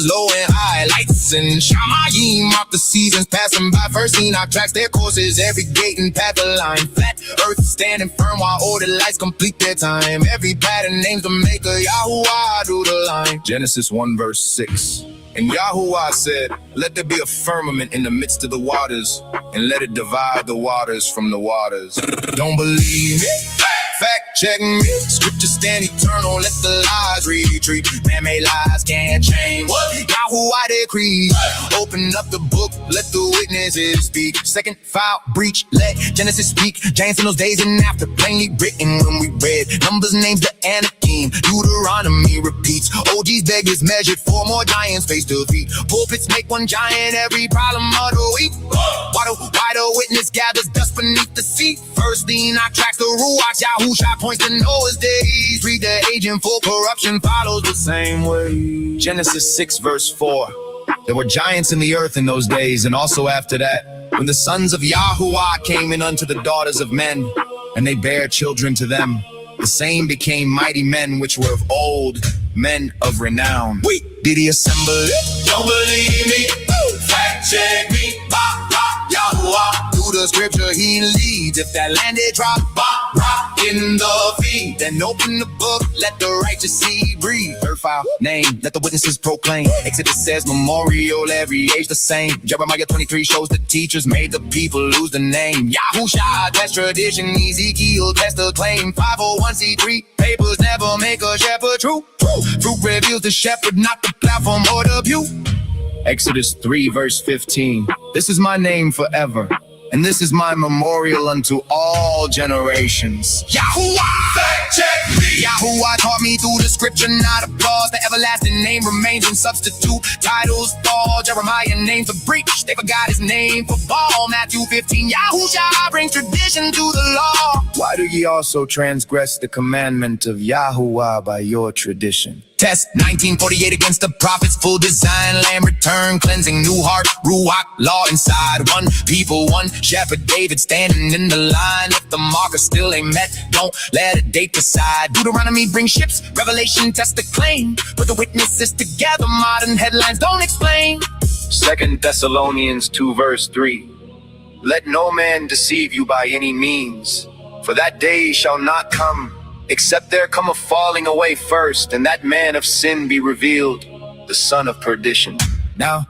low and high. Lights and Shamayim mark the seasons passing by. First Enoch tracks their courses, every gate and path align. Flat earth standing firm while ordered lights complete their time. Every pattern names the maker, Yahuwah do the line. Genesis 1 verse 6. And Yahuwah said, let there be a firmament in the midst of the waters, and let it divide the waters from the waters. Don't believe me? Fact check me. Scripture stand eternal, let the lies retreat. Man-made lies can't change what Yahuwah decree. Open up the book, let the witnesses speak. Second foul breach, let Genesis speak. James in those days and after, plainly written when we read. Numbers names the Anakim, Deuteronomy repeats. OG's beggars measured 4 more giants face to feet. Pulpits make one giant every problem of the week. Why the witness gathers dust beneath the seat. First Enoch tracks the Ruach, Yahusha points to Noah's days. Read the agent for corruption follows the same way. Genesis 6 verse 4. There were giants in the earth in those days, and also after that, when the sons of Yahuwah came in unto the daughters of men, and they bare children to them. The same became mighty men which were of old, men of renown. We did the assembly. Don't believe me, fact check me. Yahuwah, do the the scripture he leads. If that landed drop, bop, rock in the feed, then open the book, let the righteous see breathe. Third file, name, let the witnesses proclaim. Exodus says memorial, every age the same. Jeremiah 23 shows the teachers made the people lose the name. YAHUAH, that's tradition. Ezekiel, that's the claim. 501c3, papers never make a shepherd true. Fruit reveals the shepherd, not the platform or the pew. Exodus 3 verse 15. This is my name forever, and this is my memorial unto all generations. YAHUAH! Fact check me! YAHUAH taught me through the scripture, not applause. The everlasting name remains in substitute. Titles fall, Jeremiah named for breach. They forgot his name for ball. Matthew 15, YAHUAH brings tradition to the law. Why do ye also transgress the commandment of YAHUAH by your tradition? Test 1948 against the prophets, full design, lamb return, cleansing new heart, ruach, law inside, one people, one shepherd, David standing in the line. If the marker still ain't met, don't let a date decide. Deuteronomy brings ships, Revelation test the claim. Put the witnesses together, modern headlines don't explain. 2 Thessalonians 2 verse 3. Let no man deceive you by any means, for that day shall not come, except there come a falling away first, and that man of sin be revealed, the son of perdition. Now,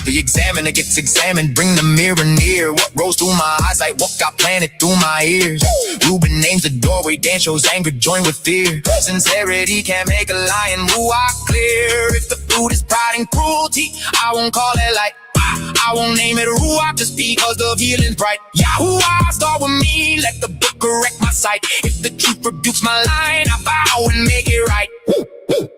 the examiner gets examined, bring the mirror near. What rose through my eyesight, what got planted through my ears? Reuben names the doorway, Dan shows anger joined with fear. Sincerity can't make a lion ruach clear. If the fruit is pride and cruelty, I won't call it light. I won't name it ruach just because the feeling's bright. YAHUAH, start with me, let the book correct my sight. If the truth rebukes my line, I bow and make it right.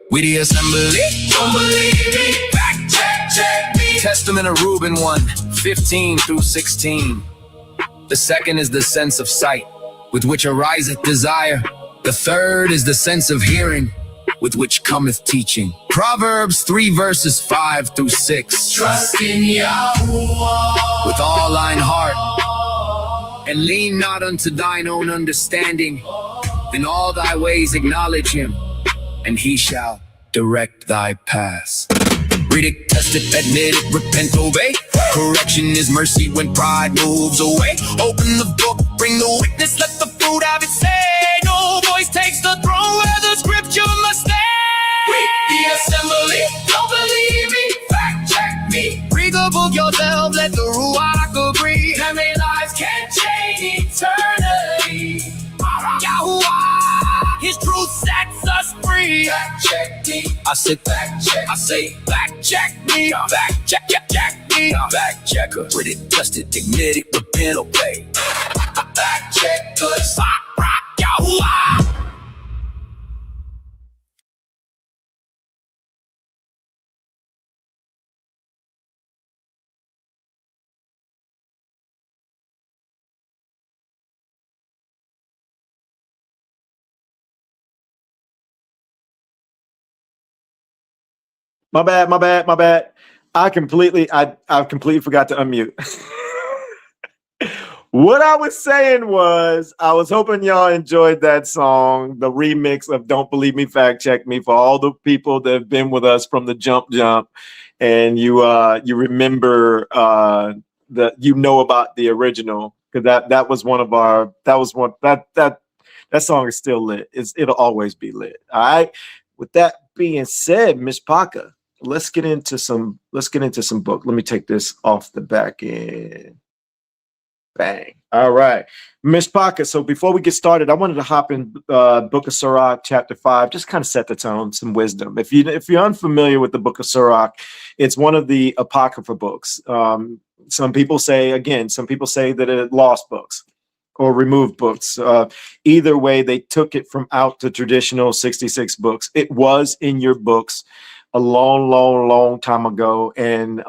We the assembly, don't believe me, fact check me. Testament of Reuben 1, 15 through 16. The second is the sense of sight, with which ariseth desire. The third is the sense of hearing, with which cometh teaching. Proverbs 3 verses 5 through 6. Trust in YAHUAH with all thine heart, and lean not unto thine own understanding. In all thy ways acknowledge him, and he shall direct thy paths. Read it, test it, admit it, repent, obey. Correction is mercy when pride moves away. Open the book, bring the witness, let the fruit have its say. No voice takes the throne where the scripture must stay. We the assembly, don't believe me, fact check me. Read the book yourself, let the ruach agree. Family lives can't change eternity. YAHUAH, his truth sets us free. Fact check me. I say fact check. I say fact check me. Fact check me. Fact checker. Read it, test it, admit it, repent, obey. Fact check, cause I rock YAHUAH. My bad. I completely forgot to unmute. What I was saying was, I was hoping y'all enjoyed that song, the remix of Don't Believe Me, Fact Check Me, for all the people that have been with us from the jump. And you remember that, you know, about the original, because that was one of our, that song is still lit. It'll always be lit. All right. With that being said, Myshpaka, let's get into some book. Let me take this off the back end. Bang. All right, Myshpaka. So before we get started, I wanted to hop in Book of Sirach, chapter 5, just kind of set the tone, some wisdom. If you're unfamiliar with the Book of Sirach, it's one of the apocrypha books. Some people say that it lost books or removed books. Either way, they took it from out the traditional 66 books. It was in your books a long time ago, and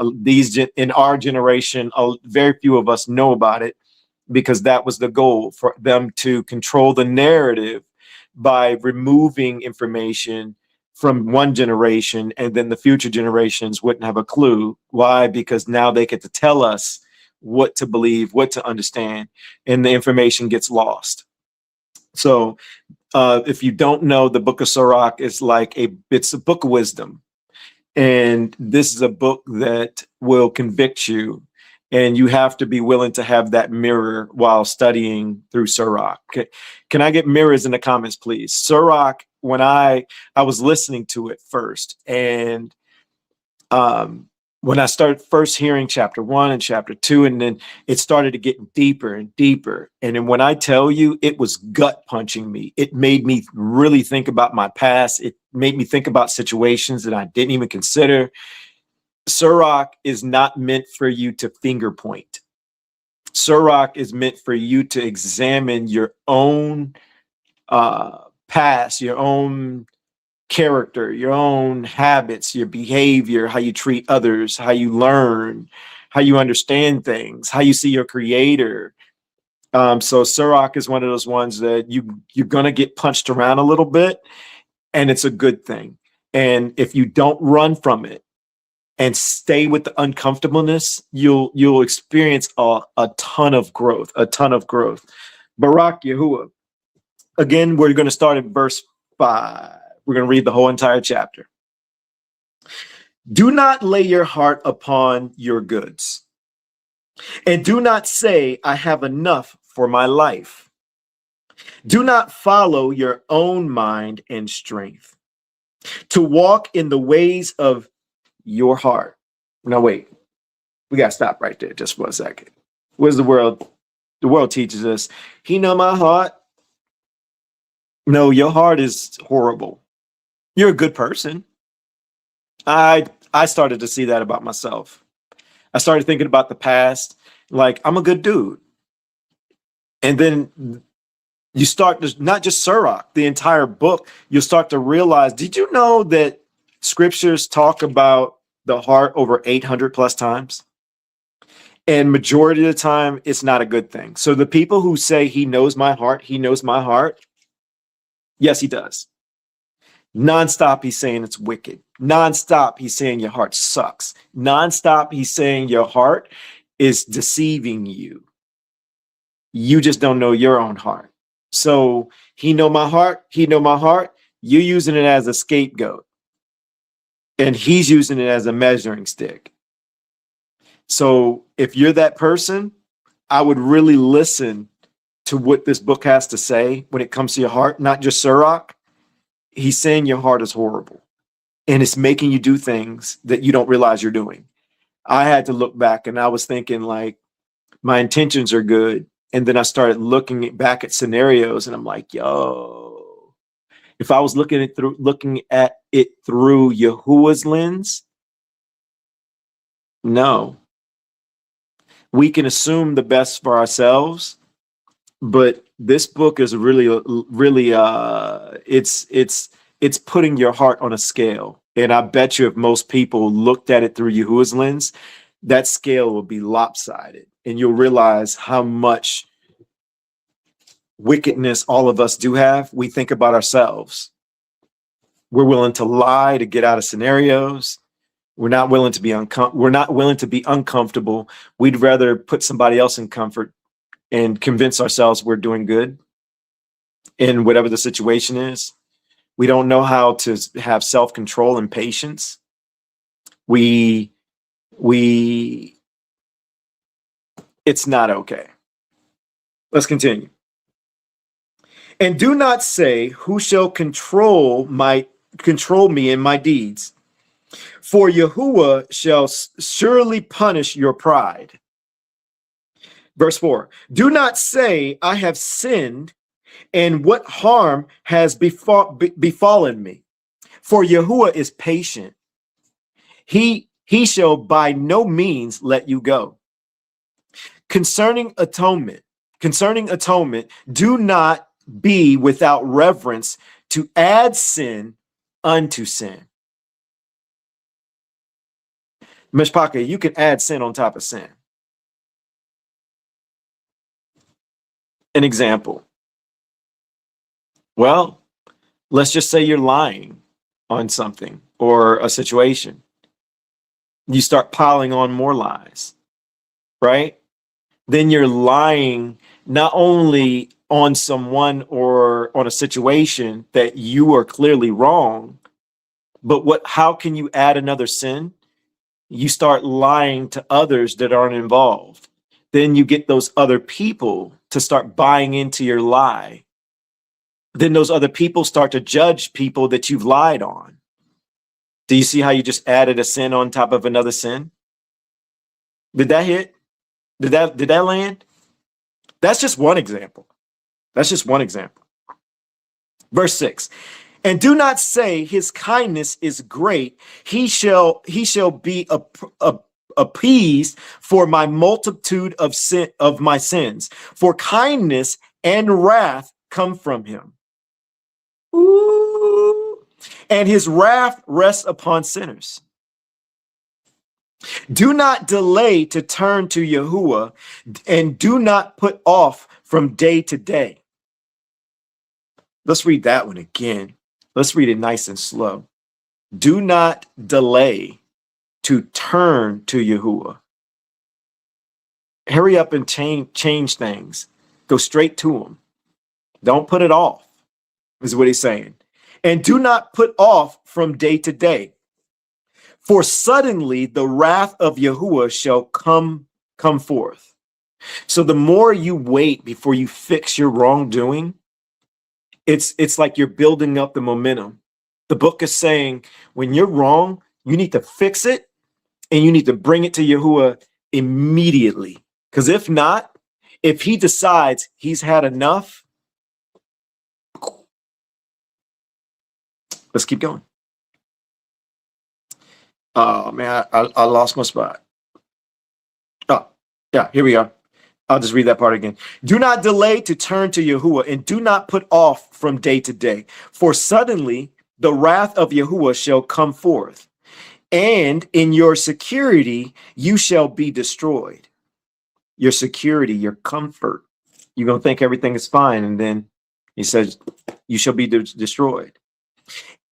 in our generation, very few of us know about it, because that was the goal, for them to control the narrative by removing information from one generation, and then the future generations wouldn't have a clue. Why? Because now they get to tell us what to believe, what to understand, and the information gets lost. So if you don't know, the Book of Sirach is it's a book of wisdom. And this is a book that will convict you And you have to be willing to have that mirror while studying through Sirach. Can I get mirrors in the comments, please? Sirach, when I was listening to it first, and when I started first hearing chapter 1 and chapter 2, and then it started to get deeper and deeper. And then when I tell you, it was gut punching me. It made me really think about my past. It made me think about situations that I didn't even consider. Sirach is not meant for you to finger point. Sirach is meant for you to examine your own past, your own character, your own habits, your behavior, how you treat others, how you learn, how you understand things, how you see your creator. So Sirach is one of those ones that you're going to get punched around a little bit, and it's a good thing. And if you don't run from it and stay with the uncomfortableness, you'll experience a ton of growth, Barak Yahuwah. Again, we're going to start at verse 5. We're going to read the whole entire chapter. Do not lay your heart upon your goods, and do not say, I have enough for my life. Do not follow your own mind and strength, to walk in the ways of your heart. Now, wait, we got to stop right there just for a second. What does the world? The world teaches us, he know my heart. No, your heart is horrible. You're a good person. I started to see that about myself. I started thinking about the past, like I'm a good dude. And then you start to, not just Sirach, the entire book, you'll start to realize, did you know that scriptures talk about the heart over 800 plus times? And majority of the time, it's not a good thing. So the people who say he knows my heart, yes, he does. Nonstop, he's saying it's wicked. Nonstop, he's saying your heart sucks. Nonstop, he's saying your heart is deceiving you. You just don't know your own heart. So he know my heart. You're using it as a scapegoat. And he's using it as a measuring stick. So if you're that person, I would really listen to what this book has to say when it comes to your heart, not just Sirach. He's saying your heart is horrible and it's making you do things that you don't realize you're doing. I had to look back and I was thinking like my intentions are good. And then I started looking back at scenarios and I'm like, yo, if I was looking at it through Yahuwah's lens, no. We can assume the best for ourselves, but this book is really it's putting your heart on a scale. And I bet you if most people looked at it through Yahuwah's lens, that scale will be lopsided. And you'll realize how much wickedness all of us do have. We think about ourselves. We're willing to lie to get out of scenarios. We're not willing to be uncomfortable. We'd rather put somebody else in comfort and convince ourselves we're doing good in whatever the situation is. We don't know how to have self-control and patience. It's not okay. Let's continue. And do not say, who shall control me in my deeds? For Yahuwah shall surely punish your pride. Verse 4, do not say, I have sinned, and what harm has befallen me? For Yahuwah is patient. He shall by no means let you go. Concerning atonement, do not be without reverence to add sin unto sin. Myshpaka, you can add sin on top of sin. An example. Well, let's just say you're lying on something or a situation. You start piling on more lies, right? Then you're lying not only on someone or on a situation that you are clearly wrong, but how can you add another sin? you start lying to others that aren't involved. Then you get those other people to start buying into your lie. Then those other people start to judge people that you've lied on. Do you see how you just added a sin on top of another sin? Did that hit? Did that land? That's just one example. That's just one example. Verse 6. And do not say his kindness is great. He shall be appeased for my multitude of my sins. For kindness and wrath come from him. Ooh. And his wrath rests upon sinners. Do not delay to turn to Yahuwah, and do not put off from day to day. Let's read that one again. Let's read it nice and slow. Do not delay to turn to Yahuwah. Hurry up and change things. Go straight to him. Don't put it off, is what he's saying. And do not put off from day to day. For suddenly the wrath of Yahuwah shall come forth. So the more you wait before you fix your wrongdoing, it's like you're building up the momentum. The book is saying when you're wrong, you need to fix it and you need to bring it to Yahuwah immediately. Because if not, if he decides he's had enough, let's keep going. Oh man, I lost my spot. Oh, yeah, here we are. I'll just read that part again. Do not delay to turn to Yahuwah, and do not put off from day to day. For suddenly the wrath of Yahuwah shall come forth, and in your security you shall be destroyed. Your security, your comfort. You're going to think everything is fine, and then he says, you shall be destroyed.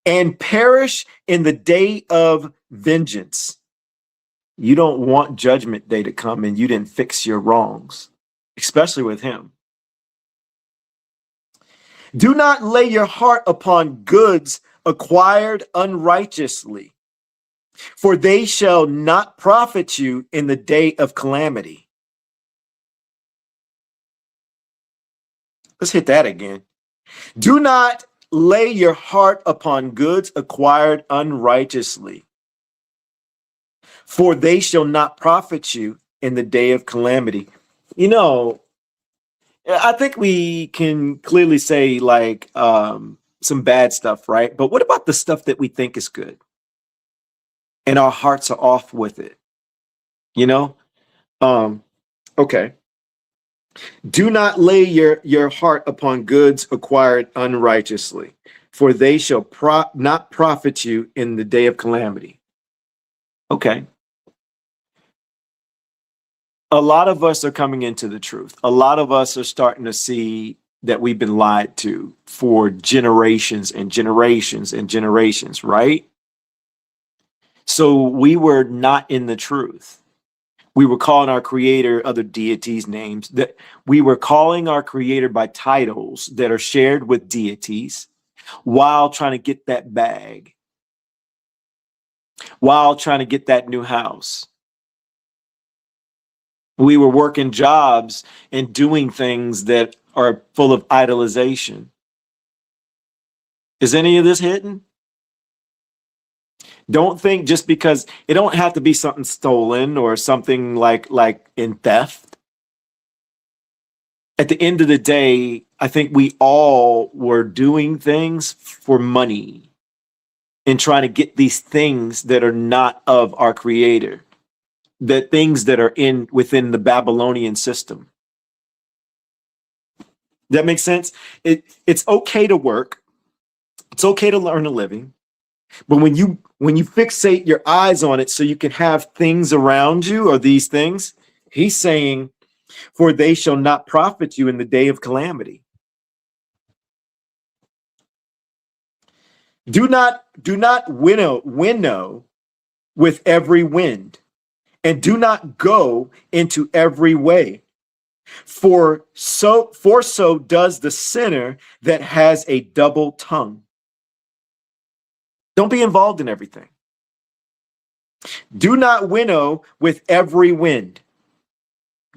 And perish in the day of vengeance. You don't want judgment day to come and you didn't fix your wrongs, especially with him. Do not lay your heart upon goods acquired unrighteously, for they shall not profit you in the day of calamity. Let's hit that again. Do not lay your heart upon goods acquired unrighteously, for they shall not profit you in the day of calamity. You know, I think we can clearly say like some bad stuff, right? But what about the stuff that we think is good and our hearts are off with it? You know? Okay. Do not lay your heart upon goods acquired unrighteously, for they shall not profit you in the day of calamity. Okay. A lot of us are coming into the truth. A lot of us are starting to see that we've been lied to for generations and generations and generations, right? So we were not in the truth. We were calling our creator other deities' names. That we were calling our creator by titles that are shared with deities while trying to get that bag, while trying to get that new house. We were working jobs and doing things that are full of idolization. Is any of this hitting? Don't think just because it don't have to be something stolen or something like in theft. At the end of the day, I think we all were doing things for money and trying to get these things that are not of our creator, the things that are within the Babylonian system. That makes sense? It's okay to work. It's okay to earn a living. But when you fixate your eyes on it so you can have things around you or these things, he's saying, for they shall not profit you in the day of calamity. Do not winnow with every wind, and do not go into every way. For so does the sinner that has a double tongue. Don't be involved in everything. Do not winnow with every wind.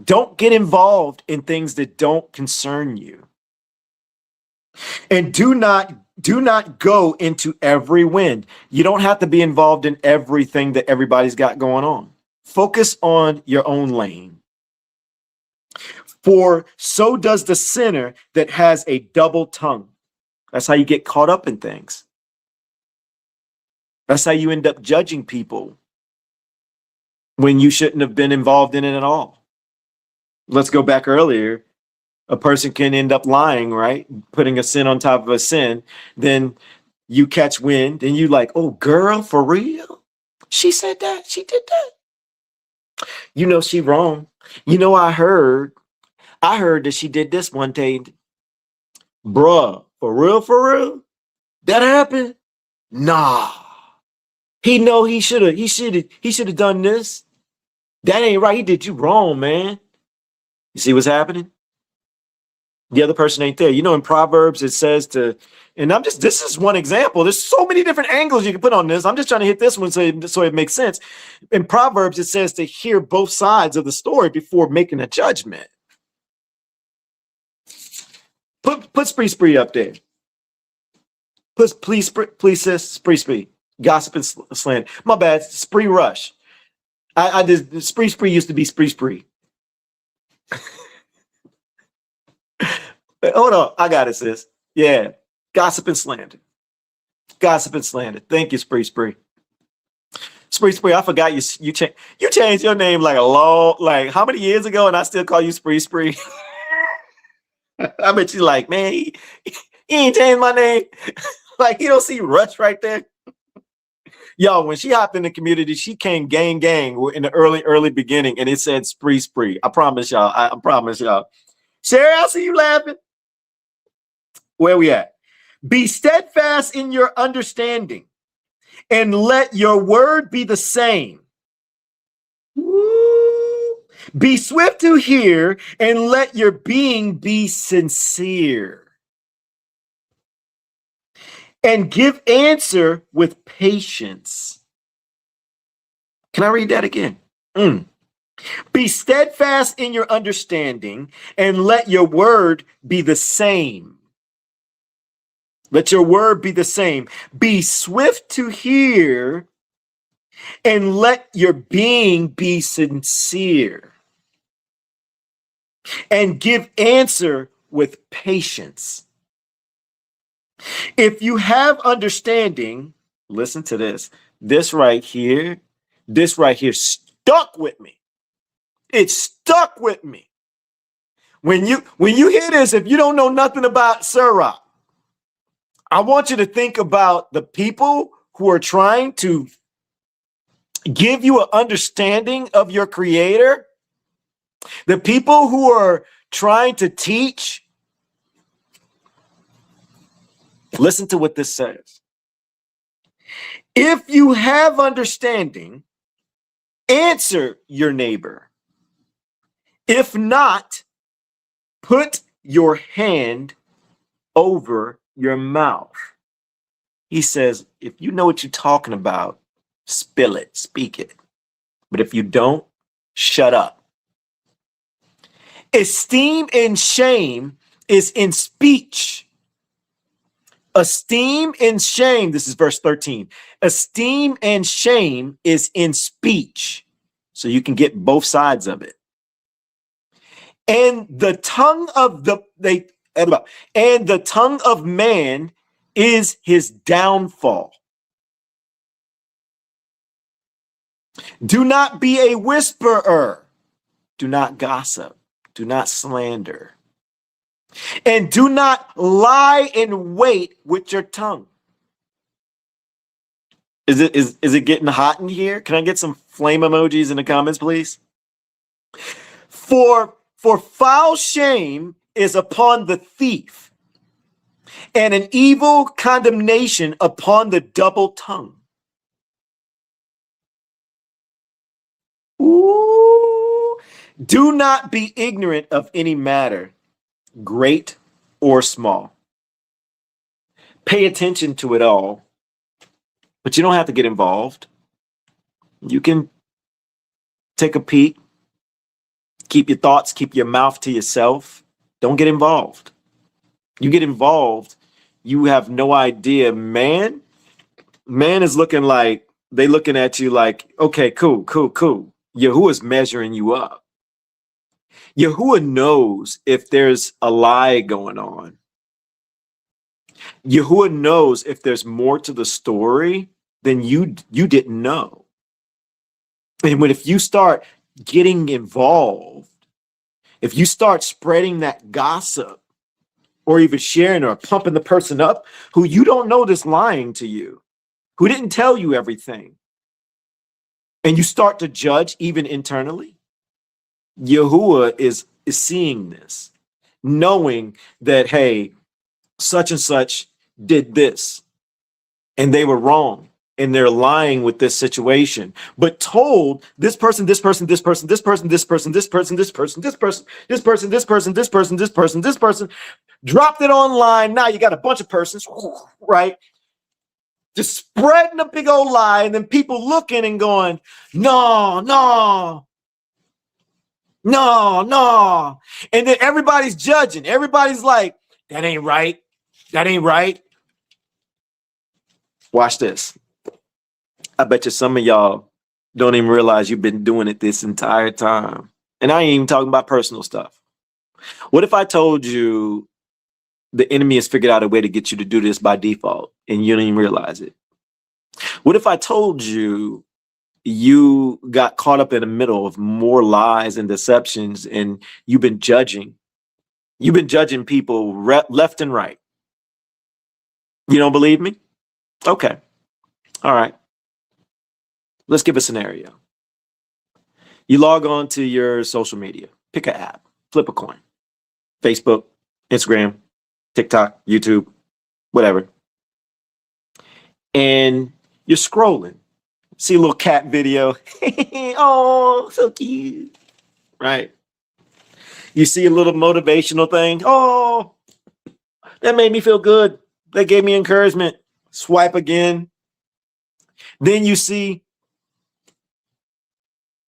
Don't get involved in things that don't concern you. And do not go into every wind. You don't have to be involved in everything that everybody's got going on. Focus on your own lane. For so does the sinner that has a double tongue. That's how you get caught up in things. That's how you end up judging people when you shouldn't have been involved in it at all. Let's go back earlier. A person can end up lying, right? Putting a sin on top of a sin. Then you catch wind and you like, oh, girl, for real? She said that. She did that. You know, she wrong. You know, I heard that she did this one day. Bruh, for real? That happened? Nah. He know he should have done this. That ain't right. He did you wrong, man. You see what's happening? The other person ain't there. You know, in Proverbs, it says to, and this is one example. There's so many different angles you can put on this. I'm just trying to hit this one so it makes sense. In Proverbs, it says to hear both sides of the story before making a judgment. Put spree up there. Please, sis, spree. Gossip and slander. My bad, spree rush. I did spree used to be spree. Hold on, I got it, sis. Yeah, gossip and slander. Thank you, spree. Spree. I forgot you changed your name like how many years ago, and I still call you spree. I bet you like, man, he ain't changed my name. Like, you don't see Rush right there. Yo, when she hopped in the community, she came gang in the early beginning, and it said spree. I promise y'all. Sherry, I see you laughing. Where we at? Be steadfast in your understanding, and let your word be the same. Woo. Be swift to hear, and let your being be sincere. And give answer with patience. Can I read that again? Be steadfast in your understanding, and let your word be the same. Let your word be the same. Be swift to hear, and let your being be sincere. And give answer with patience. If you have understanding, listen to this. This right here stuck with me. It stuck with me. When you hear this, if you don't know nothing about Surah, I want you to think about the people who are trying to give you an understanding of your creator, the people who are trying to teach. Listen to what this says. If you have understanding, answer your neighbor. If not, put your hand over your mouth. He says, if you know what you're talking about, spill it, speak it. But if you don't, shut up. Esteem and shame is in speech. Esteem and shame, this is verse 13. Esteem and shame is in speech. So you can get both sides of it. And the tongue of man is his downfall. Do not be a whisperer. Do not gossip. Do not slander. And do not lie in wait with your tongue. Is it getting hot in here? Can I get some flame emojis in the comments, please? For foul shame is upon the thief, and an evil condemnation upon the double tongue. Ooh. Do not be ignorant of any matter, great or small. Pay attention to it all, but you don't have to get involved. You can take a peek, keep your thoughts, keep your mouth to yourself. Don't get involved. You get involved, you have no idea. Man is looking like, they looking at you like, okay, cool. Yahuwah's measuring you up. Yahuwah knows if there's a lie going on. Yahuwah knows if there's more to the story than you didn't know. And if you start getting involved, if you start spreading that gossip or even sharing or pumping the person up who you don't know that's lying to you, who didn't tell you everything, and you start to judge even internally, Yahuwah is seeing this, knowing that, hey, such and such did this and they were wrong and they're lying with this situation, but told this person, this person, this person, this person, this person, this person, this person, this person, this person, this person, this person, this person, this person, dropped it online. Now you got a bunch of persons, right? Just spreading a big old lie, and then people looking and going, no. And then everybody's judging. Everybody's like, that ain't right. That ain't right. Watch this. I bet you some of y'all don't even realize you've been doing it this entire time. And I ain't even talking about personal stuff. What if I told you the enemy has figured out a way to get you to do this by default and you don't even realize it? What if I told you you got caught up in the middle of more lies and deceptions and you've been judging people left and right? You don't believe me? Okay. All right. Let's give a scenario. You log on to your social media, pick an app, flip a coin, Facebook, Instagram, TikTok, YouTube, whatever. And you're scrolling, see a little cat video. Oh, so cute, right? You see a little motivational thing. Oh, that made me feel good. That gave me encouragement. Swipe again. Then you see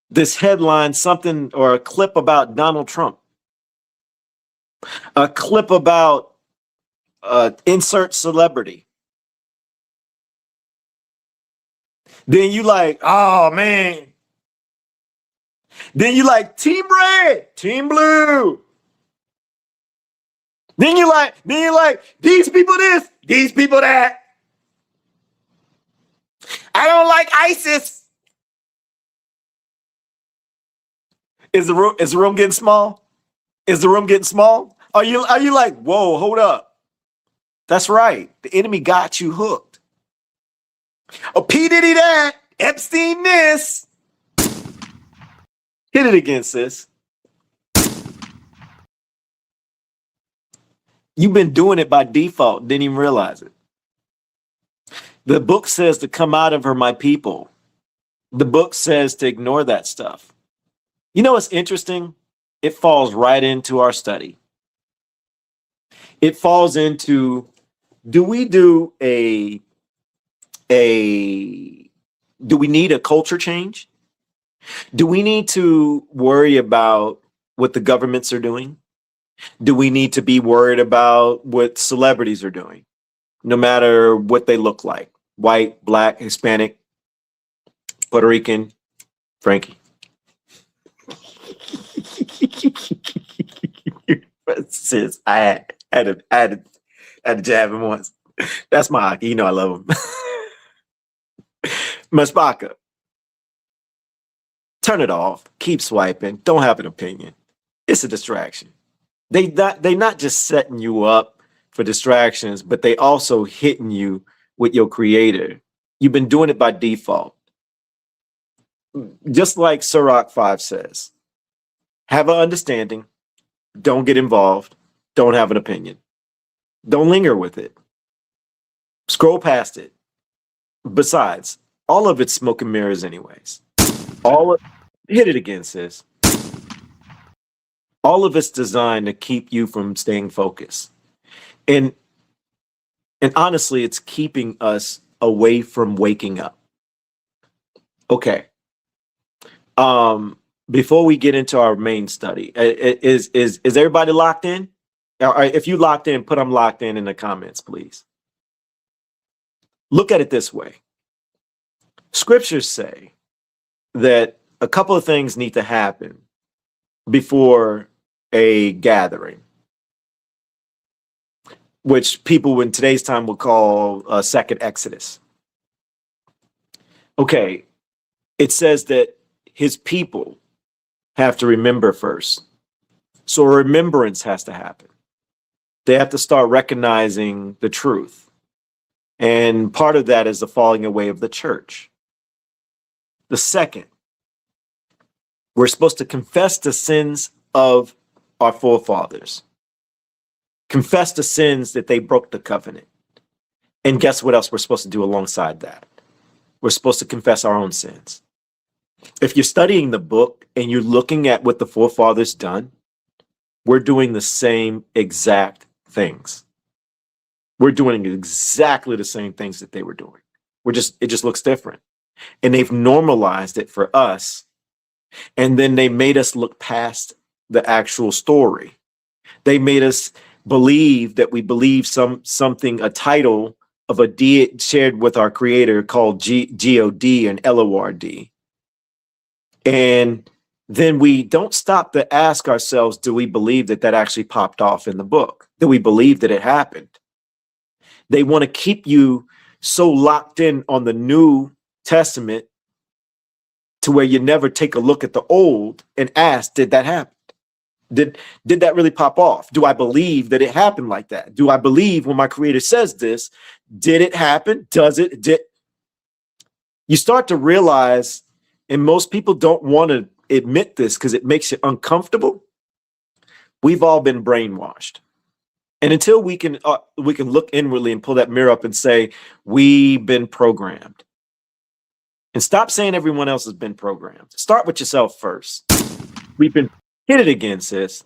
this headline, something or a clip about Donald Trump, a clip about insert celebrity. Then you like, oh man. Then you like team red, team blue. Then you like these people this, these people that. I don't like ISIS. Is the room getting small? Is the room getting small? Are you like, whoa, hold up? That's right. The enemy got you hooked. Oh, P. Diddy that, Epstein this. Hit it again, sis. You've been doing it by default, didn't even realize it. The book says to come out of her, my people. The book says to ignore that stuff. You know what's interesting? It falls right into our study. It falls into, do we need a culture change? Do we need to worry about what the governments are doing? Do we need to be worried about what celebrities are doing, no matter what they look like? White, black, Hispanic, Puerto Rican, Frankie. Sis, I had to jab him once. That's my hockey. You know I love him. Myshpaka. Turn it off. Keep swiping. Don't have an opinion. It's a distraction. They not just setting you up for distractions, but they also hitting you with your creator. You've been doing it by default. Just like Sirach 5 says, have an understanding. Don't get involved. Don't have an opinion. Don't linger with it. Scroll past it. Besides, all of it's smoke and mirrors anyways. Hit it again, sis. All of it's designed to keep you from staying focused. And honestly, it's keeping us away from waking up. Okay, Before we get into our main study, is everybody locked in? All right, if you locked in, put I'm locked in the comments, please. Look at it this way. Scriptures say that a couple of things need to happen before a gathering, which people in today's time will call a second Exodus. Okay, it says that his people have to remember first. So a remembrance has to happen. They have to start recognizing the truth. And part of that is the falling away of the church. The second, we're supposed to confess the sins of our forefathers. Confess the sins that they broke the covenant. And guess what else we're supposed to do alongside that? We're supposed to confess our own sins. If you're studying the book and you're looking at what the forefathers done, we're doing the same exact things. We're doing exactly the same things that they were doing. It just looks different. And they've normalized it for us. And then they made us look past the actual story. They made us believe that we believe something, a title of a deity shared with our creator called G-O-D and L-O-R-D. And then we don't stop to ask ourselves, do we believe that that actually popped off in the book? Do we believe that it happened? They want to keep you so locked in on the New Testament to where you never take a look at the Old and ask, did that happen? Did that really pop off? Do I believe that it happened like that? Do I believe when my creator says this, did it happen? Does it? You start to realize, and most people don't want to admit this because it makes you uncomfortable. We've all been brainwashed. And until we can look inwardly and pull that mirror up and say, we've been programmed. And stop saying everyone else has been programmed. Start with yourself first. We've been hit it again, sis.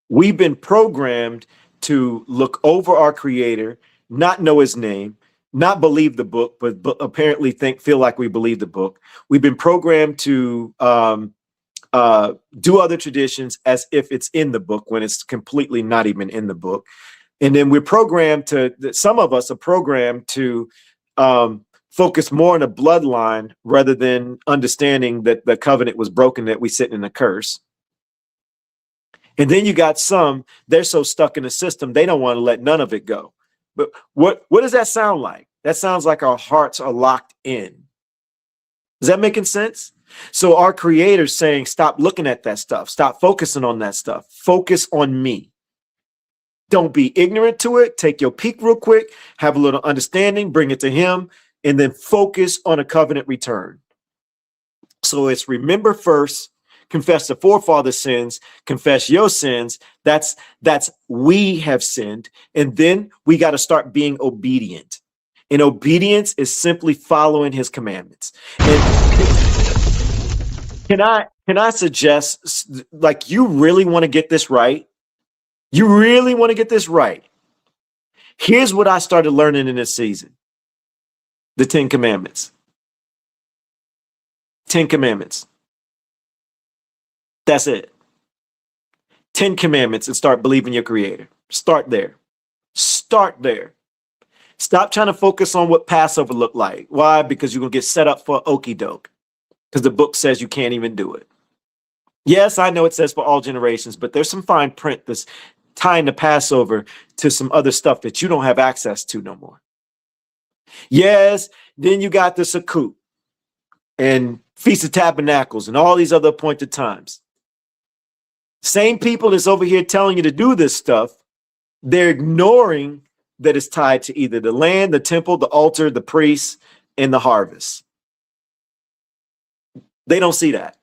We've been programmed to look over our creator, not know his name, not believe the book, but apparently feel like we believe the book. We've been programmed to do other traditions as if it's in the book when it's completely not even in the book. And then we're programmed some of us are programmed to focus more on a bloodline rather than understanding that the covenant was broken, that we sit in a curse. And then you got some, they're so stuck in the system, they don't want to let none of it go. But what does that sound like? That sounds like our hearts are locked in. Is that making sense? So our creator's saying, stop looking at that stuff. Stop focusing on that stuff. Focus on me. Don't be ignorant to it. Take your peek real quick, have a little understanding, bring it to him, and then focus on a covenant return. So it's remember first, confess the forefathers' sins, confess your sins. That's we have sinned. And then we got to start being obedient. And obedience is simply following his commandments. And can I suggest, like, you really want to get this right? You really want to get this right? Here's what I started learning in this season. The 10 Commandments. 10 Commandments. That's it. 10 Commandments and start believing your creator. Start there. Start there. Stop trying to focus on what Passover looked like. Why? Because you're going to get set up for okie doke. Because the book says you can't even do it. Yes, I know it says for all generations, but there's some fine print that's tying the Passover to some other stuff that you don't have access to no more. Yes, then you got the Sukkot and Feast of Tabernacles and all these other appointed times. Same people that's over here telling you to do this stuff, they're ignoring that it's tied to either the land, the temple, the altar, the priests, and the harvest. They don't see that.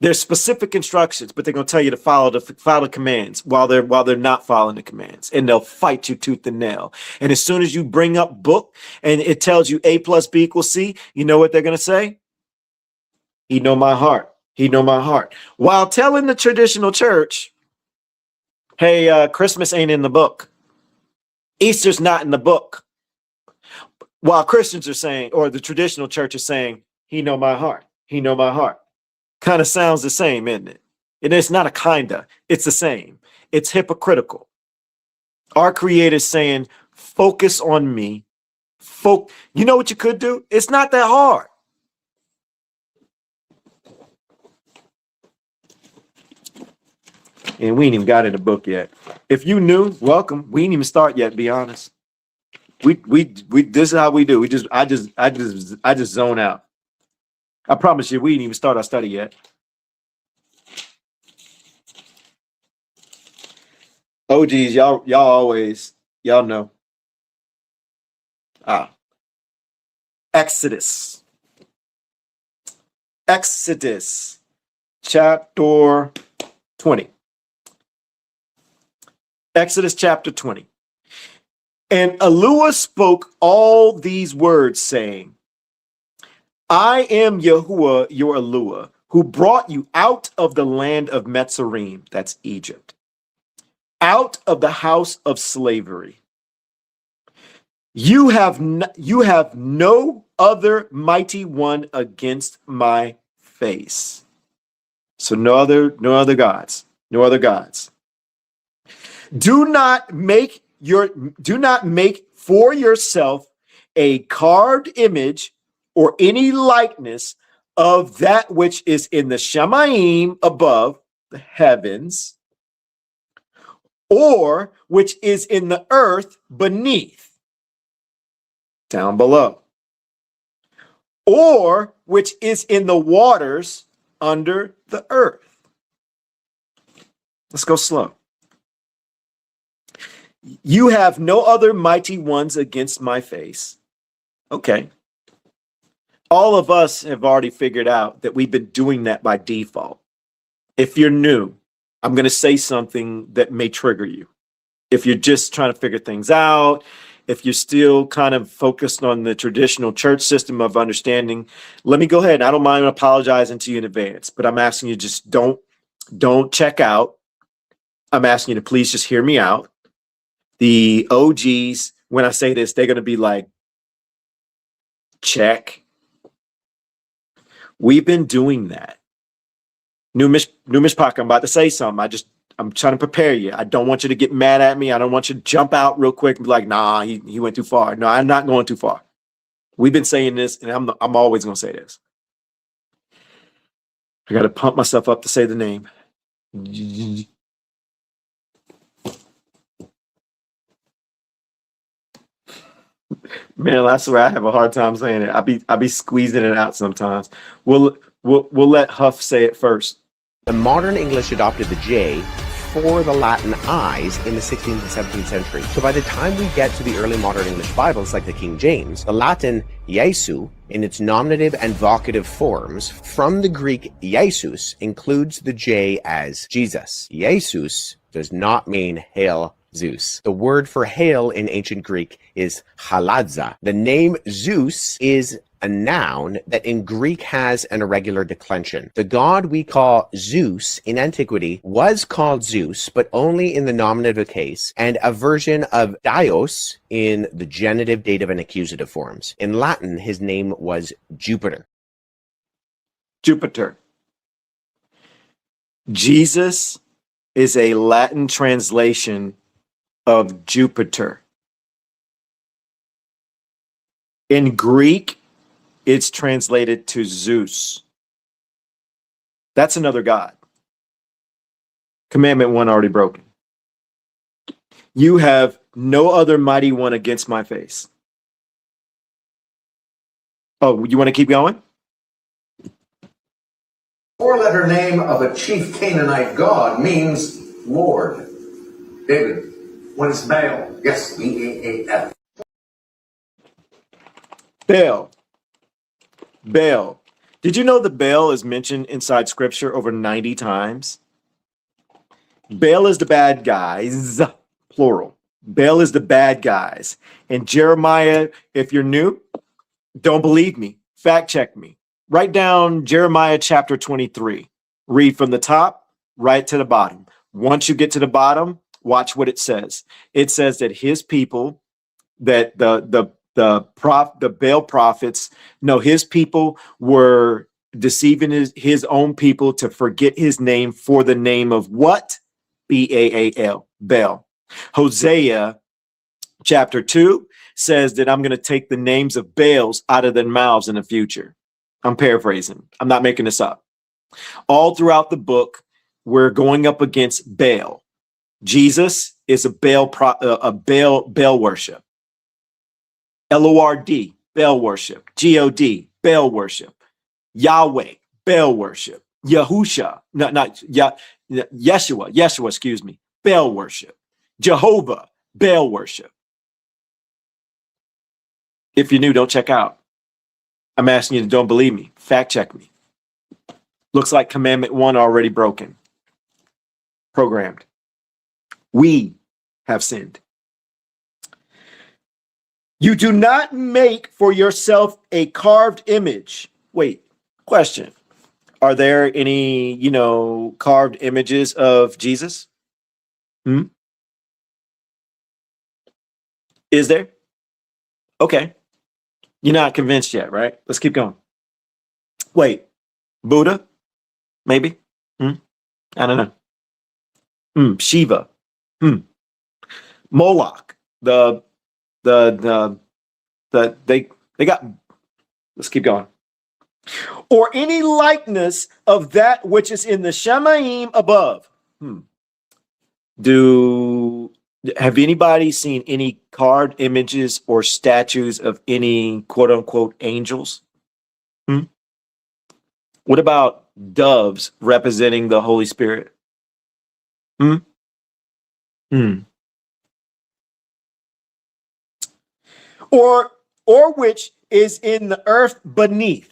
There's specific instructions, but they're going to tell you to follow the commands while they're not following the commands, and they'll fight you tooth and nail. And as soon as you bring up book and it tells you A plus B equals C, you know what they're going to say? He know my heart. He know my heart. While telling the traditional church, hey, Christmas ain't in the book. Easter's not in the book. While Christians are saying, or the traditional church is saying, he know my heart. He know my heart. Kind of sounds the same, isn't it? And it's not a kinda, it's the same. It's hypocritical. Our Creator's saying, focus on me. You know what you could do? It's not that hard. And we ain't even got in the book yet. If you knew, welcome. We ain't even start yet, be honest. We this is how we do. I just zone out. I promise you, we didn't even start our study yet. Oh geez, y'all always, y'all know. Exodus chapter 20. Exodus chapter 20. And Yahuwah spoke all these words, saying, I am Yahuwah, your Yahuwah, who brought you out of the land of Mitzrayim, that's Egypt, out of the house of slavery. You have no other mighty one against my face. So no other gods. Do not make for yourself a carved image or any likeness of that which is in the Shamayim above the heavens, or which is in the earth beneath, down below, or which is in the waters under the earth. Let's go slow. You have no other mighty ones against my face. Okay. All of us have already figured out that we've been doing that by default. If you're new, I'm going to say something that may trigger you. If you're just trying to figure things out, if you're still kind of focused on the traditional church system of understanding, let me go ahead. I don't mind apologizing to you in advance, but I'm asking you just don't check out. I'm asking you to please just hear me out. The OGs, when I say this, they're going to be like, check. We've been doing that. New Myshpaka, I'm about to say something. I'm trying to prepare you. I don't want you to get mad at me. I don't want you to jump out real quick and be like, nah, he went too far. No, I'm not going too far. We've been saying this, and I'm always going to say this. I got to pump myself up to say the name. Man, I swear I have a hard time saying it. I be squeezing it out sometimes. We'll let Huff say it first. The modern English adopted the J for the Latin I's in the 16th and 17th century. So by the time we get to the early modern English Bibles, like the King James, the Latin Jesu in its nominative and vocative forms from the Greek Jesus includes the J as Jesus. Jesus does not mean hail Zeus. The word for hail in ancient Greek is haladza. The name Zeus is a noun that in Greek has an irregular declension. The god we call Zeus in antiquity was called Zeus, but only in the nominative case, and a version of Dios in the genitive, dative, and accusative forms. In Latin, his name was Jupiter. Jupiter. Jesus is a Latin translation of Jupiter. In Greek, it's translated to Zeus. That's another god. Commandment 1 already broken. You have no other mighty one against my face. Oh, you want to keep going? Four-letter name of a chief Canaanite god means Lord. David, when it's Baal, yes, B-A-A-L. Baal. Baal. Did you know that Baal is mentioned inside scripture over 90 times? Baal is the bad guys, plural. Baal is the bad guys. And Jeremiah, if you're new, don't believe me, fact check me. Write down Jeremiah chapter 23. Read from the top right to the bottom. Once you get to the bottom, watch what it says. It says that his people, that the Baal prophets, no, his people were deceiving his own people to forget his name for the name of what? B-A-A-L, Baal. Hosea chapter 2 says that I'm going to take the names of Baals out of their mouths in the future. I'm paraphrasing. I'm not making this up. All throughout the book, we're going up against Baal. Jesus is a Baal worship. Lord, Baal worship. God, Baal worship. Yahweh, Baal worship. Yahusha, Yeshua, excuse me, Baal worship. Jehovah, Baal worship. If you're new, don't check out. I'm asking you to don't believe me. Fact check me. Looks like commandment 1 already broken. Programmed. We have sinned. You do not make for yourself a carved image. Wait, question. Are there any, carved images of Jesus? Is there? Okay. You're not convinced yet, right? Let's keep going. Wait, Buddha? Maybe? I don't know. Shiva. Moloch. They got, let's keep going. Or any likeness of that which is in the Shemaim above. Have anybody seen any carved images or statues of any quote unquote angels? What about doves representing the Holy Spirit? Or which is in the earth beneath.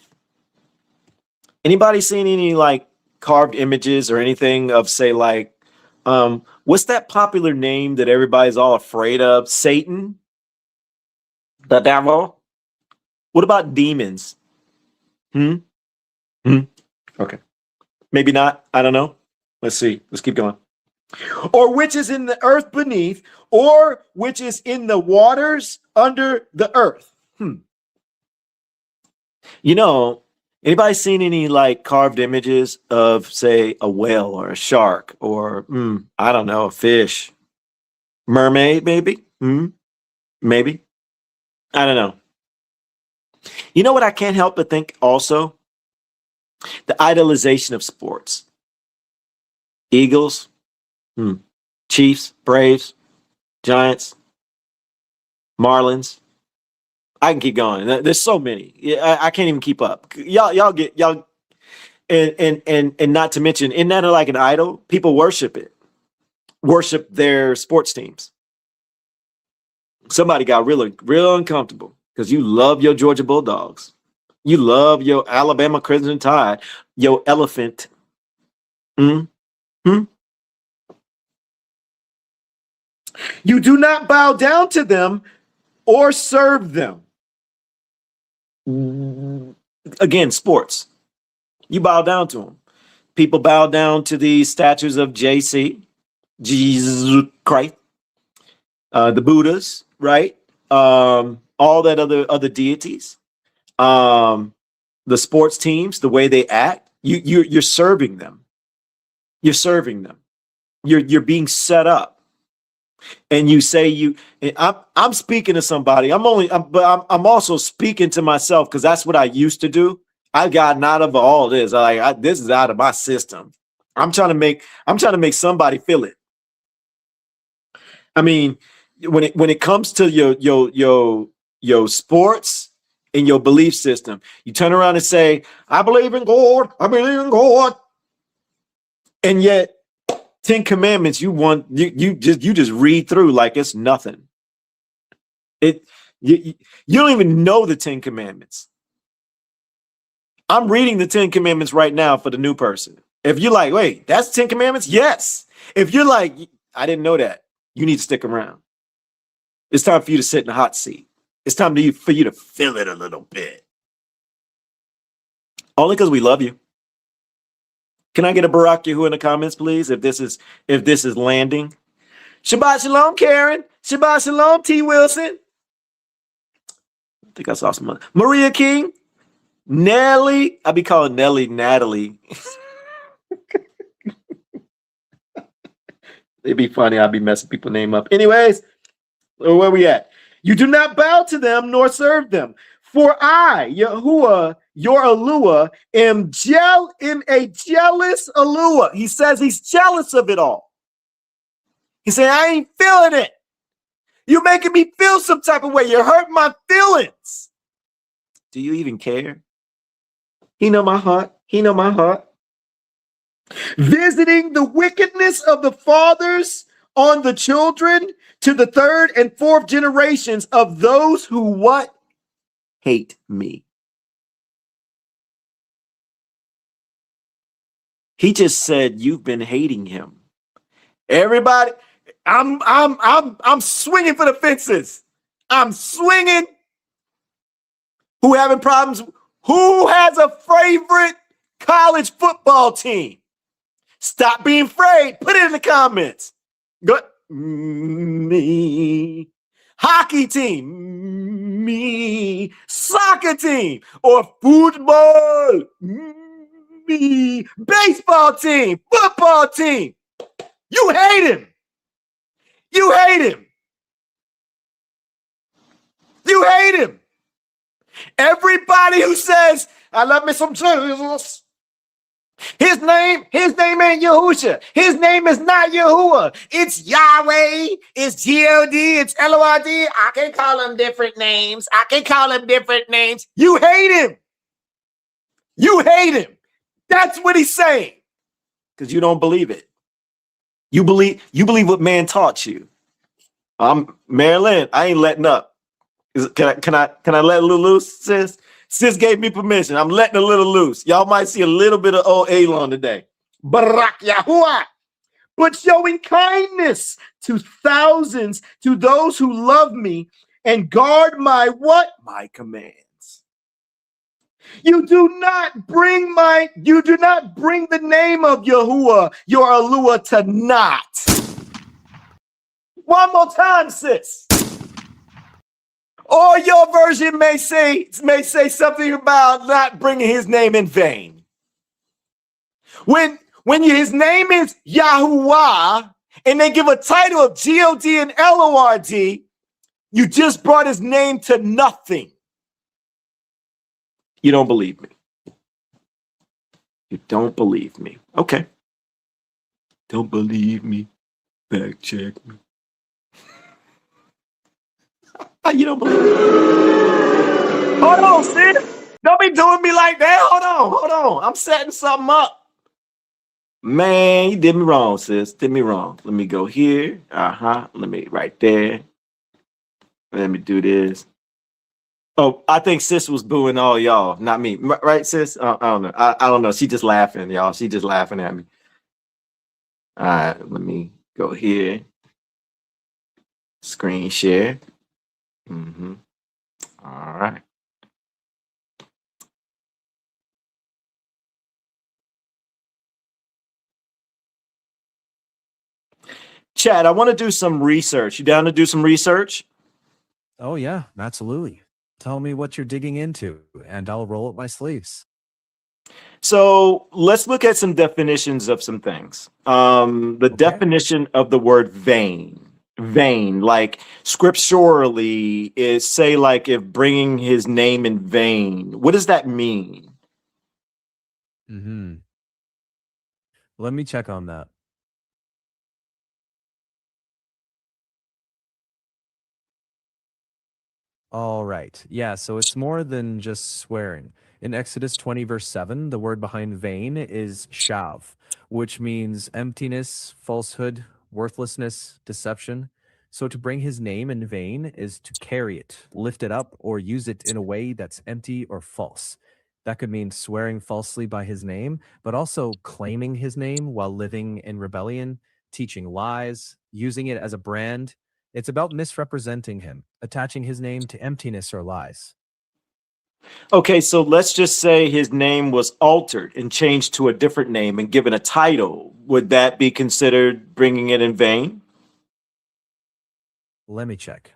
Anybody seen any like carved images or anything of, say, like, what's that popular name that everybody's all afraid of? Satan? The devil? What about demons? Okay. Maybe not. I don't know. Let's see. Let's keep going. Or which is in the earth beneath, or which is in the waters under the earth. Anybody seen any like carved images of, say, a whale or a shark or, I don't know, a fish? Mermaid, maybe? Maybe. I don't know. You know what I can't help but think also? The idolization of sports. Eagles, Chiefs, Braves, Giants, Marlins. I can keep going. There's so many. I can't even keep up. Y'all, and not to mention, isn't that like an idol? People worship it, worship their sports teams. Somebody got real uncomfortable because you love your Georgia Bulldogs, you love your Alabama Crimson Tide, your elephant. You do not bow down to them or serve them. Again, sports. You bow down to them. People bow down to the statues of JC, Jesus Christ, the Buddhas, right? All that other deities, the sports teams, the way they act. You're serving them. You're serving them. You're being set up. And you say I'm speaking to somebody. I'm also speaking to myself because that's what I used to do. I've gotten out of all this. This is out of my system. I'm trying to make somebody feel it. I mean, when it comes to your sports and your belief system, you turn around and say, I believe in God. I believe in God. And yet 10 commandments you just read through like it's nothing. You don't even know the 10 commandments. I'm reading the 10 commandments right now for the new person. If you're like, wait, that's 10 commandments? Yes. If you're like, I didn't know that, you need to stick around. It's time for you to sit in the hot seat. It's time for you to feel it a little bit. Only because we love you. Can I get a Barak Yahuwah in the comments, please? If this is landing. Shabbat Shalom, Karen. Shabbat Shalom, T. Wilson. I think I saw some other. Maria King. Nelly. I be calling Nelly Natalie. It'd be funny. I'd be messing people's name up. Anyways, where we at? You do not bow to them nor serve them. For I, Yahuwah, your Alua, am a jealous Alua. He says he's jealous of it all. He said, I ain't feeling it. You're making me feel some type of way. You're hurting my feelings. Do you even care? He know my heart. He know my heart. Visiting the wickedness of the fathers on the children to the third and fourth generations of those who what? Hate me. He just said you've been hating him. Everybody, I'm swinging for the fences. I'm swinging. Who having problems? Who has a favorite college football team? Stop being afraid. Put it in the comments. Go. Me. Hockey team. Me. Soccer team. Or football. Me. Baseball team. Football team. You hate him. You hate him. You hate him. Everybody who says, I love me some Jesus. His name ain't Yahusha. His name is not Yahuwah. It's Yahweh. It's G-O-D. It's L-O-R-D. I can call him different names. You hate him. You hate him. That's what he's saying. Because you don't believe it. You believe what man taught you. I'm Marilyn. I ain't letting up. Can I let a little loose, sis? Sis gave me permission. I'm letting a little loose. Y'all might see a little bit of old Elon today. Barak Yahuwah. But showing kindness to thousands, to those who love me and guard my what? My commands. You do not bring the name of Yahuwah, your Alua, to naught. One more time, sis. Or your version may say something about not bringing his name in vain. When his name is Yahuwah and they give a title of G-O-D and L-O-R-D, you just brought his name to nothing. You don't believe me. You don't believe me. Okay. Don't believe me. Fact check me. You don't believe me. Hold on, sis. Don't be doing me like that. Hold on. I'm setting something up. Man, you did me wrong, sis. Did me wrong. Let me go here. Let me right there. Let me do this. Oh, I think sis was booing all y'all, not me. Right, sis? I don't know. I don't know. She just laughing, y'all. She just laughing at me. All right, let me go here. Screen share. All right. Chad, I want to do some research. You down to do some research? Oh, yeah, absolutely. Tell me what you're digging into, and I'll roll up my sleeves. So let's look at some definitions of some things. The definition of the word vain, like scripturally, is say like if bringing his name in vain. What does that mean? Let me check on that. All right. Yeah, so it's more than just swearing. In Exodus 20, verse 7, the word behind vain is shav, which means emptiness, falsehood, worthlessness, deception. So to bring his name in vain is to carry it, lift it up, or use it in a way that's empty or false. That could mean swearing falsely by his name, but also claiming his name while living in rebellion, teaching lies, using it as a brand. It's about misrepresenting him, attaching his name to emptiness or lies. Okay, so let's just say his name was altered and changed to a different name and given a title. Would that be considered bringing it in vain? Let me check.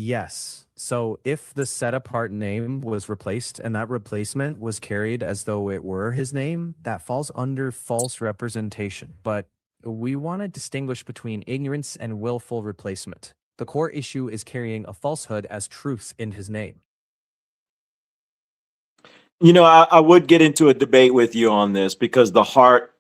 Yes. So if the set apart name was replaced and that replacement was carried as though it were his name, that falls under false representation. But we want to distinguish between ignorance and willful replacement. The core issue is carrying a falsehood as truth in his name. You know, I would get into a debate with you on this because the heart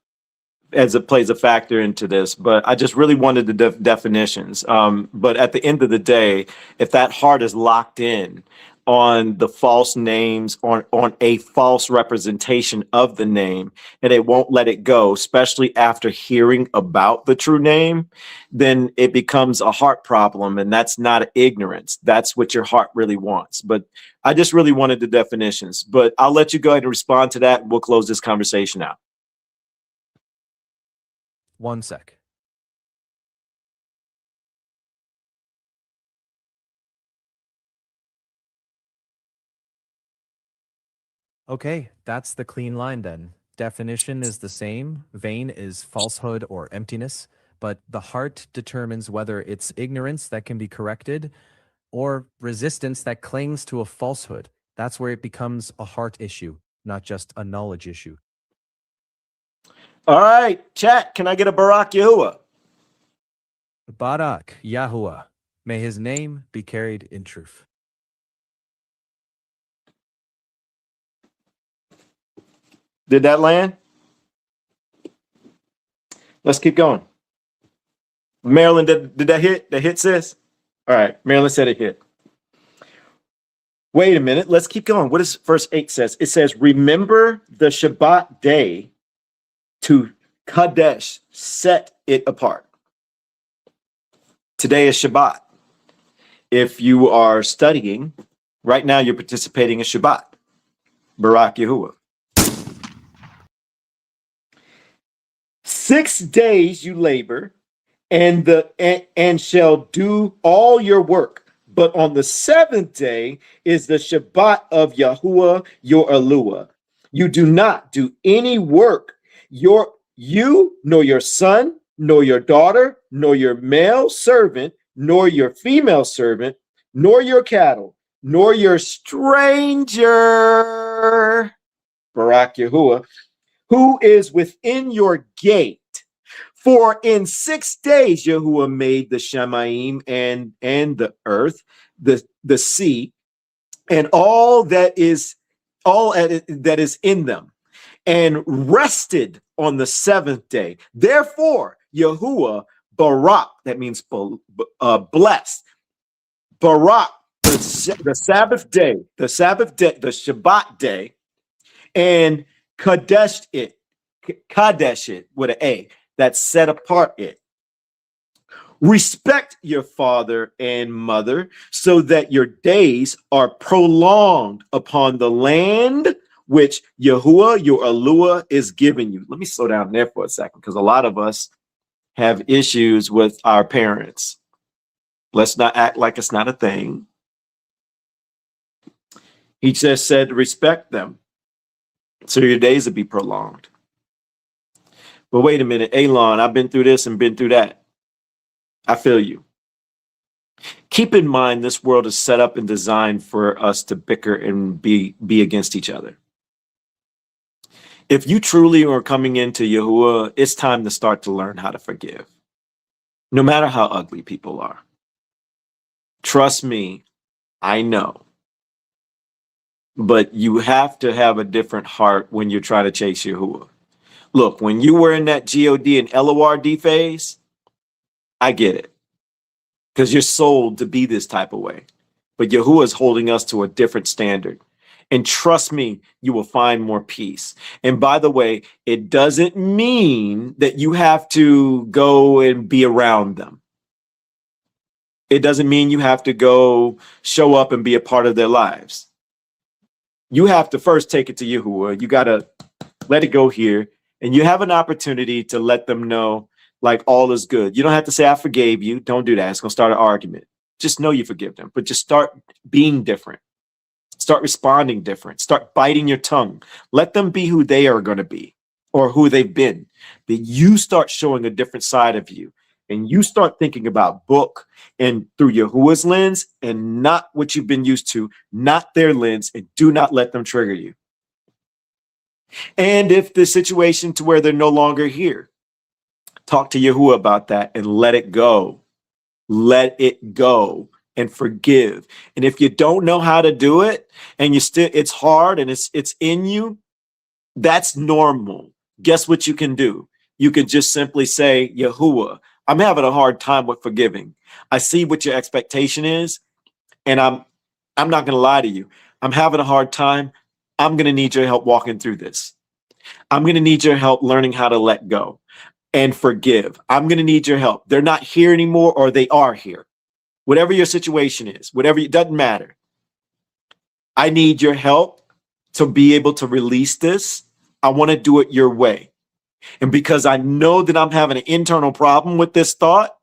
as it plays a factor into this, but I just really wanted the definitions. But at the end of the day, if that heart is locked in on the false names, on a false representation of the name, and it won't let it go, especially after hearing about the true name, then it becomes a heart problem. And that's not ignorance. That's what your heart really wants. But I just really wanted the definitions, but I'll let you go ahead and respond to that. We'll close this conversation out. 1 sec. Okay, that's the clean line then. Definition is the same. Vain is falsehood or emptiness, but the heart determines whether it's ignorance that can be corrected or resistance that clings to a falsehood. That's where it becomes a heart issue, not just a knowledge issue. All right, chat, can I get a Barak Yahuwah? Barak Yahuwah. May his name be carried in truth. Did that land? Let's keep going. Maryland, did that hit? That hit, sis? All right, Maryland said it hit. Wait a minute, let's keep going. What does verse 8 says? It says, remember the Shabbat day to Kadesh, set it apart. Today is Shabbat. If you are studying, right now you're participating in Shabbat. Barak Yahuwah. 6 days you labor and shall do all your work. But on the 7th day is the Shabbat of Yahuwah your Eluah. You do not do any work. You, nor your son, nor your daughter, nor your male servant, nor your female servant, nor your cattle, nor your stranger, Barak Yahuwah, who is within your gate. For in 6 days Yahuwah made the Shamayim and the earth, the sea, and all that is in them, and rested on the 7th day. Therefore, Yahuwah Barak, that means blessed. Barak, the Sabbath day, the Shabbat day, and Kadesh it with an A, that set apart it. Respect your father and mother so that your days are prolonged upon the land which Yahuwah, your Eluah, is giving you. Let me slow down there for a second, because a lot of us have issues with our parents. Let's not act like it's not a thing. He just said, respect them so your days will be prolonged. But wait a minute, Elon, I've been through this and been through that. I feel you. Keep in mind, this world is set up and designed for us to bicker and be against each other. If you truly are coming into Yahuwah, it's time to start to learn how to forgive, no matter how ugly people are. Trust me, I know. But you have to have a different heart when you're trying to chase Yahuwah. Look, when you were in that G-O-D and L-O-R-D phase, I get it, because you're sold to be this type of way. But Yahuwah is holding us to a different standard. And trust me, you will find more peace. And by the way, it doesn't mean that you have to go and be around them. It doesn't mean you have to go show up and be a part of their lives. You have to first take it to Yahuwah. You got to let it go here. And you have an opportunity to let them know, like, all is good. You don't have to say, I forgave you. Don't do that. It's going to start an argument. Just know you forgive them. But just start being different. Start responding different. Start biting your tongue. Let them be who they are going to be or who they've been. But you start showing a different side of you. and you start thinking about book and through Yahuwah's lens and not what you've been used to, not their lens, and do not let them trigger you. And if the situation to where they're no longer here, talk to Yahuwah about that and let it go. Let it go and forgive. And if you don't know how to do it and you still, it's hard and it's in you, that's normal. Guess what you can do? You can just simply say, Yahuwah, I'm having a hard time with forgiving. I see what your expectation is, and I'm not going to lie to you. I'm having a hard time. I'm going to need your help walking through this. I'm going to need your help learning how to let go and forgive. I'm going to need your help. They're not here anymore, or they are here. Whatever your situation is, whatever, it doesn't matter. I need your help to be able to release this. I want to do it your way. And because I know that I'm having an internal problem with this thought,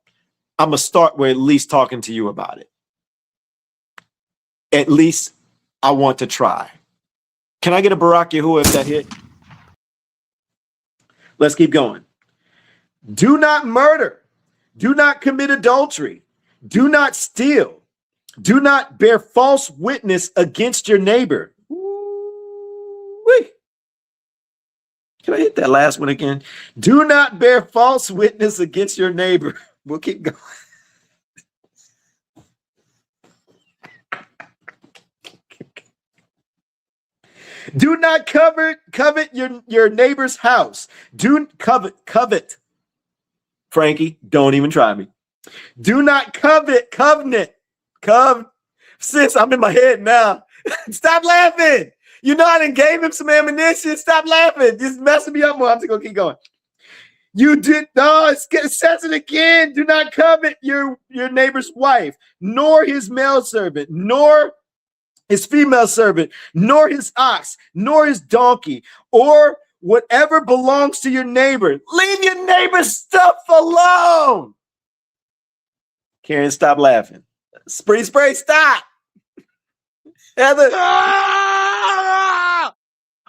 I'm going to start with at least talking to you about it. At least I want to try. Can I get a Barak Yahuwah if that hit? Let's keep going. Do not murder. Do not commit adultery. Do not steal. Do not bear false witness against your neighbor. Woo-wee. Can I hit that last one again? Do not bear false witness against your neighbor. We'll keep going. Do not covet your neighbor's house. Do covet. Frankie, don't even try me. Do not covenant. Sis, I'm in my head now. Stop laughing. You know I done gave him some ammunition. Stop laughing. Just messing me up more. I'm just gonna keep going. You did it says it again. Do not covet your neighbor's wife, nor his male servant, nor his female servant, nor his ox, nor his donkey, or whatever belongs to your neighbor. Leave your neighbor's stuff alone. Karen, stop laughing. Spray, stop. Heather.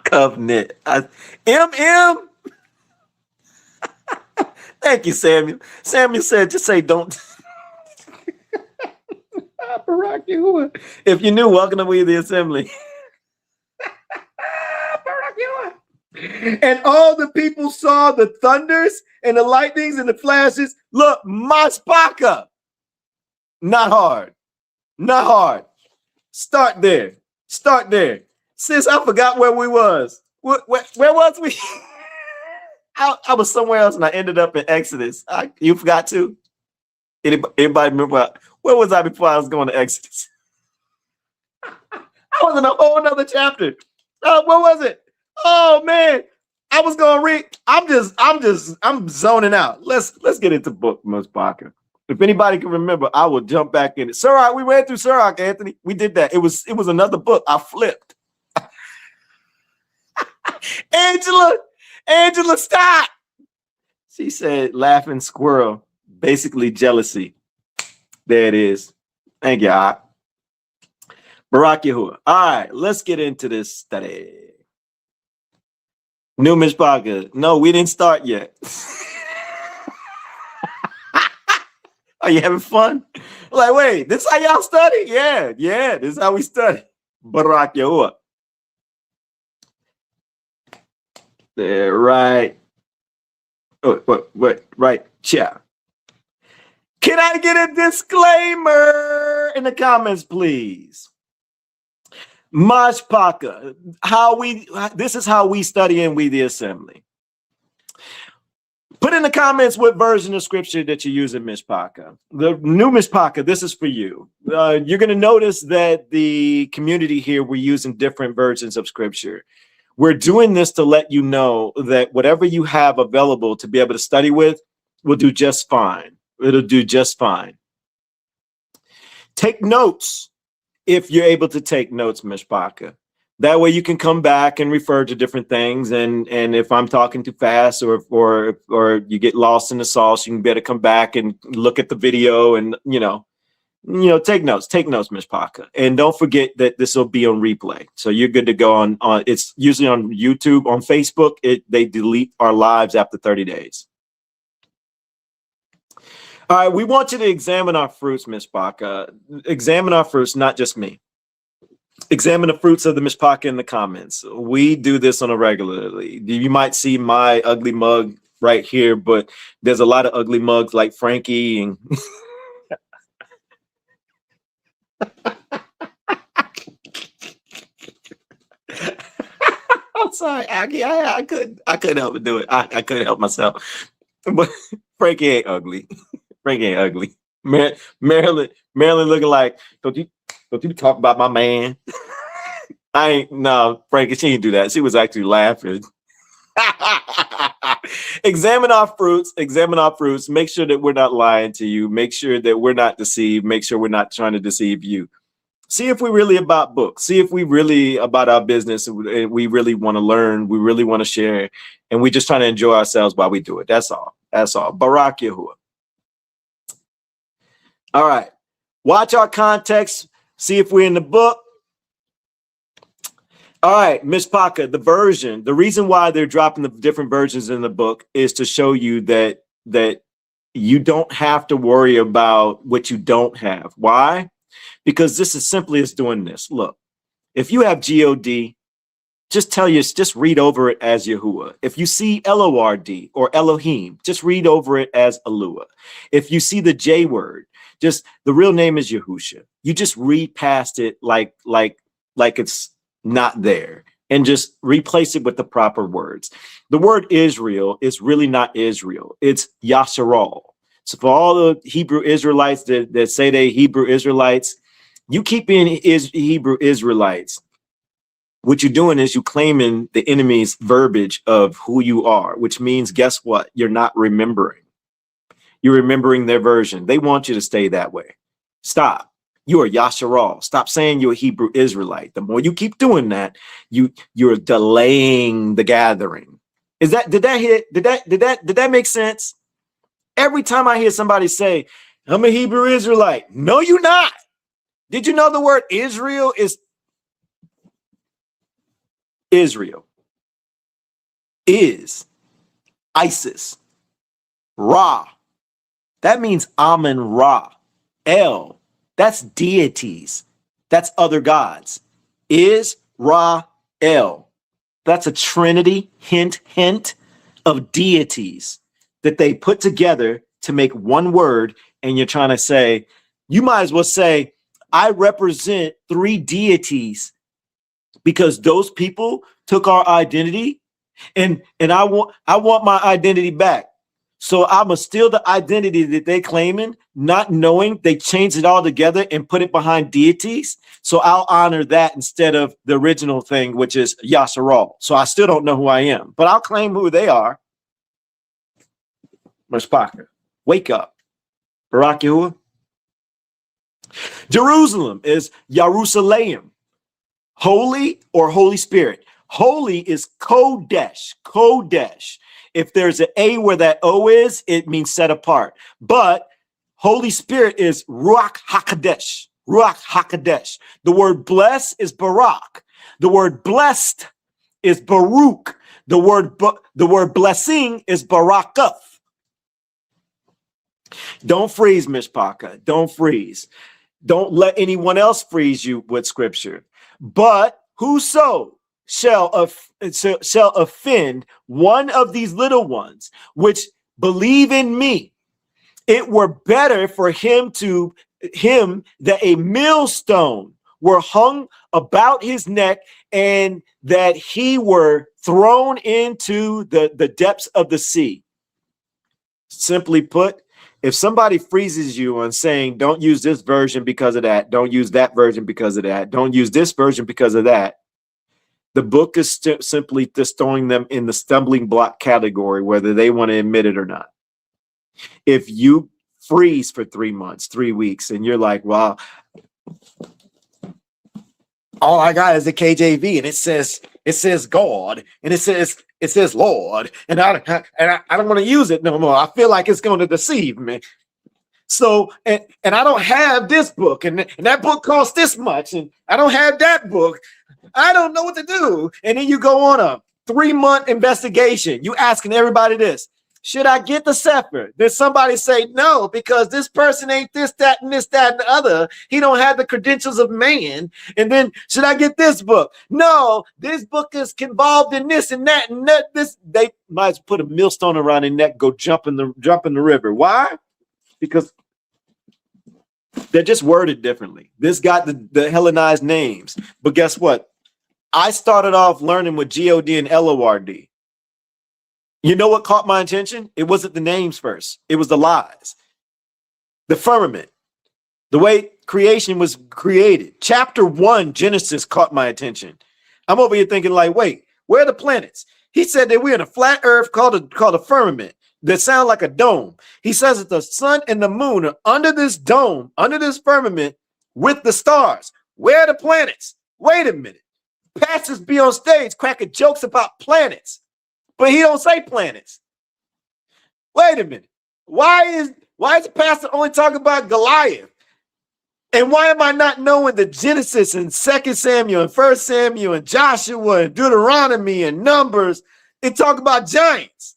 Covenant. M. Thank you, Samuel. Samuel said, just say don't. Barak Yahuwah. If you're new, welcome to We the Assembly. Barak Yahuwah. And all the people saw the thunders and the lightnings and the flashes. Look, Myshpaka. Not hard. Not hard. Start there. Sis, I forgot where we was. Where was we? I was somewhere else and I ended up in Exodus. You forgot to? Anybody remember? Where was I before I was going to Exodus? I was in a whole nother chapter. What was it? Oh man, I was gonna read. I'm zoning out. Let's get into book Myshpaka. If anybody can remember, I will jump back in it. Sirach, we read through Sirach, Anthony. We did that. It was another book. I flipped. Angela, stop. She said, laughing squirrel, basically jealousy. There it is. Thank you, Barak Yahuwah. All right, let's get into this study. New Myshpaka. No, we didn't start yet. Are you having fun? Like, wait, this is how y'all study? Yeah, this is how we study. Barak Yahuwah. There, right. What? Right, yeah. Can I get a disclaimer in the comments, please? Myshpaka. This is how we study in We the Assembly. Put in the comments what version of scripture that you use in Myshpaka. The new Myshpaka, this is for you. You're going to notice that the community here, we're using different versions of scripture. We're doing this to let you know that whatever you have available to be able to study with will do just fine. It'll do just fine. Take notes if you're able to take notes, Myshpaka. That way you can come back and refer to different things. And if I'm talking too fast or you get lost in the sauce, you can better come back and look at the video and, take notes, Myshpaka. And don't forget that this will be on replay. So you're good to go on it's usually on YouTube. On Facebook, they delete our lives after 30 days. All right, we want you to examine our fruits, Myshpaka. Examine our fruits, not just me. Examine the fruits of the Myshpaka in the comments. We do this on a regularly. You might see my ugly mug right here, but there's a lot of ugly mugs like Frankie and I'm sorry, Aggie. I couldn't help but do it. I couldn't help myself. But Frankie ain't ugly. Frankie ain't ugly. Marilyn looking like, don't you talk about my man? I ain't no Frankie, she didn't do that. She was actually laughing. Examine our fruits, make sure that we're not lying to you, make sure that we're not deceived, make sure we're not trying to deceive you. See if we're really about books. See if we really about our business and we really want to learn. We really want to share. And we're just trying to enjoy ourselves while we do it. That's all. That's all. Barak Yahuwah. All right. Watch our context. See if we're in the book. All right. Myshpaka, the version. The reason why they're dropping the different versions in the book is to show you that you don't have to worry about what you don't have. Why? Because this is simply as doing this. Look, if you have God, just read over it as Yahuwah. If you see Lord or Elohim, just read over it as Alua. If you see the J word, just the real name is Yahusha. You just read past it like it's not there and just replace it with the proper words. The word Israel is really not Israel. It's Yasharal. So for all the Hebrew Israelites that say they Hebrew Israelites, you keep being Hebrew Israelites. What you're doing is you claiming the enemy's verbiage of who you are, which means, guess what? You're not remembering. You're remembering their version. They want you to stay that way. Stop. You are Yasharal. Stop saying you're a Hebrew Israelite. The more you keep doing that, you're delaying the gathering. Did that make sense? Every time I hear somebody say, I'm a Hebrew Israelite. No, you're not. Did you know the word Israel is Israel? Is Isis. Ra. That means Amen Ra. El. That's deities. That's other gods. Is Ra El. That's a trinity, hint, of deities that they put together to make one word. And you're trying to say, you might as well say, I represent three deities because those people took our identity and I want my identity back. So I'm gonna steal the identity that they claiming, not knowing they changed it all together and put it behind deities. So I'll honor that instead of the original thing, which is Yasharal. So I still don't know who I am, but I'll claim who they are. Myshpaka, wake up. Barak Yahuwah. Jerusalem is Jerusalem. Holy or Holy Spirit. Holy is Kodesh. Kodesh. If there's an A where that O is, it means set apart. But Holy Spirit is Ruach HaKodesh. Ruach HaKodesh. The word bless is Barak. The word blessed is Baruch. The word blessing is Barakah. Don't freeze, Myshpaka. Don't freeze. Don't let anyone else freeze you with scripture. But whoso shall offend one of these little ones, which believe in me, it were better for him that a millstone were hung about his neck and that he were thrown into the depths of the sea. Simply put, if somebody freezes you on saying, don't use this version because of that, don't use that version because of that, don't use this version because of that, the book is simply just throwing them in the stumbling block category, whether they want to admit it or not. If you freeze for 3 months, 3 weeks, and you're like, well, all I got is the KJV, and it says God, and it says Lord, and I don't want to use it no more. I feel like it's going to deceive me. So, and I don't have this book, and that book costs this much, and I don't have that book. I don't know what to do. And then you go on a 3-month investigation. You asking everybody this. should I get the Sefer? Did somebody say no, because this person ain't this, that, and this, that, and the other. He don't have the credentials of man. And then should I get this book? No, this book is involved in this and that and that. This, they might as well put a millstone around their neck, go jump in the river. Why? Because they're just worded differently. This got the Hellenized names. But guess what? I started off learning with G-O-D and L-O-R-D. You know what caught my attention? It wasn't the names first. It was the lies. The firmament. The way creation was created. Chapter 1, Genesis, caught my attention. I'm over here thinking like, wait, where are the planets? He said that we're in a flat earth called a firmament that sounds like a dome. He says that the sun and the moon are under this dome, under this firmament with the stars. Where are the planets? Wait a minute. Pastors be on stage cracking jokes about planets, but he don't say planets. Wait a minute. Why is the pastor only talking about Goliath? And why am I not knowing the Genesis and 2 Samuel and 1 Samuel and Joshua and Deuteronomy and Numbers? It talk about giants,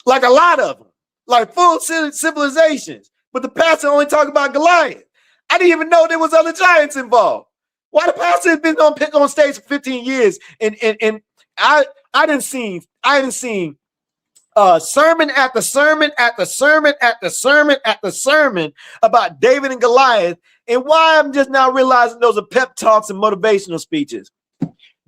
like a lot of them, like full civilizations. But the pastor only talk about Goliath. I didn't even know there was other giants involved. Why the pastor has been on stage for 15 years and I didn't see sermon after sermon after sermon after sermon after sermon about David and Goliath, and why I'm just now realizing those are pep talks and motivational speeches.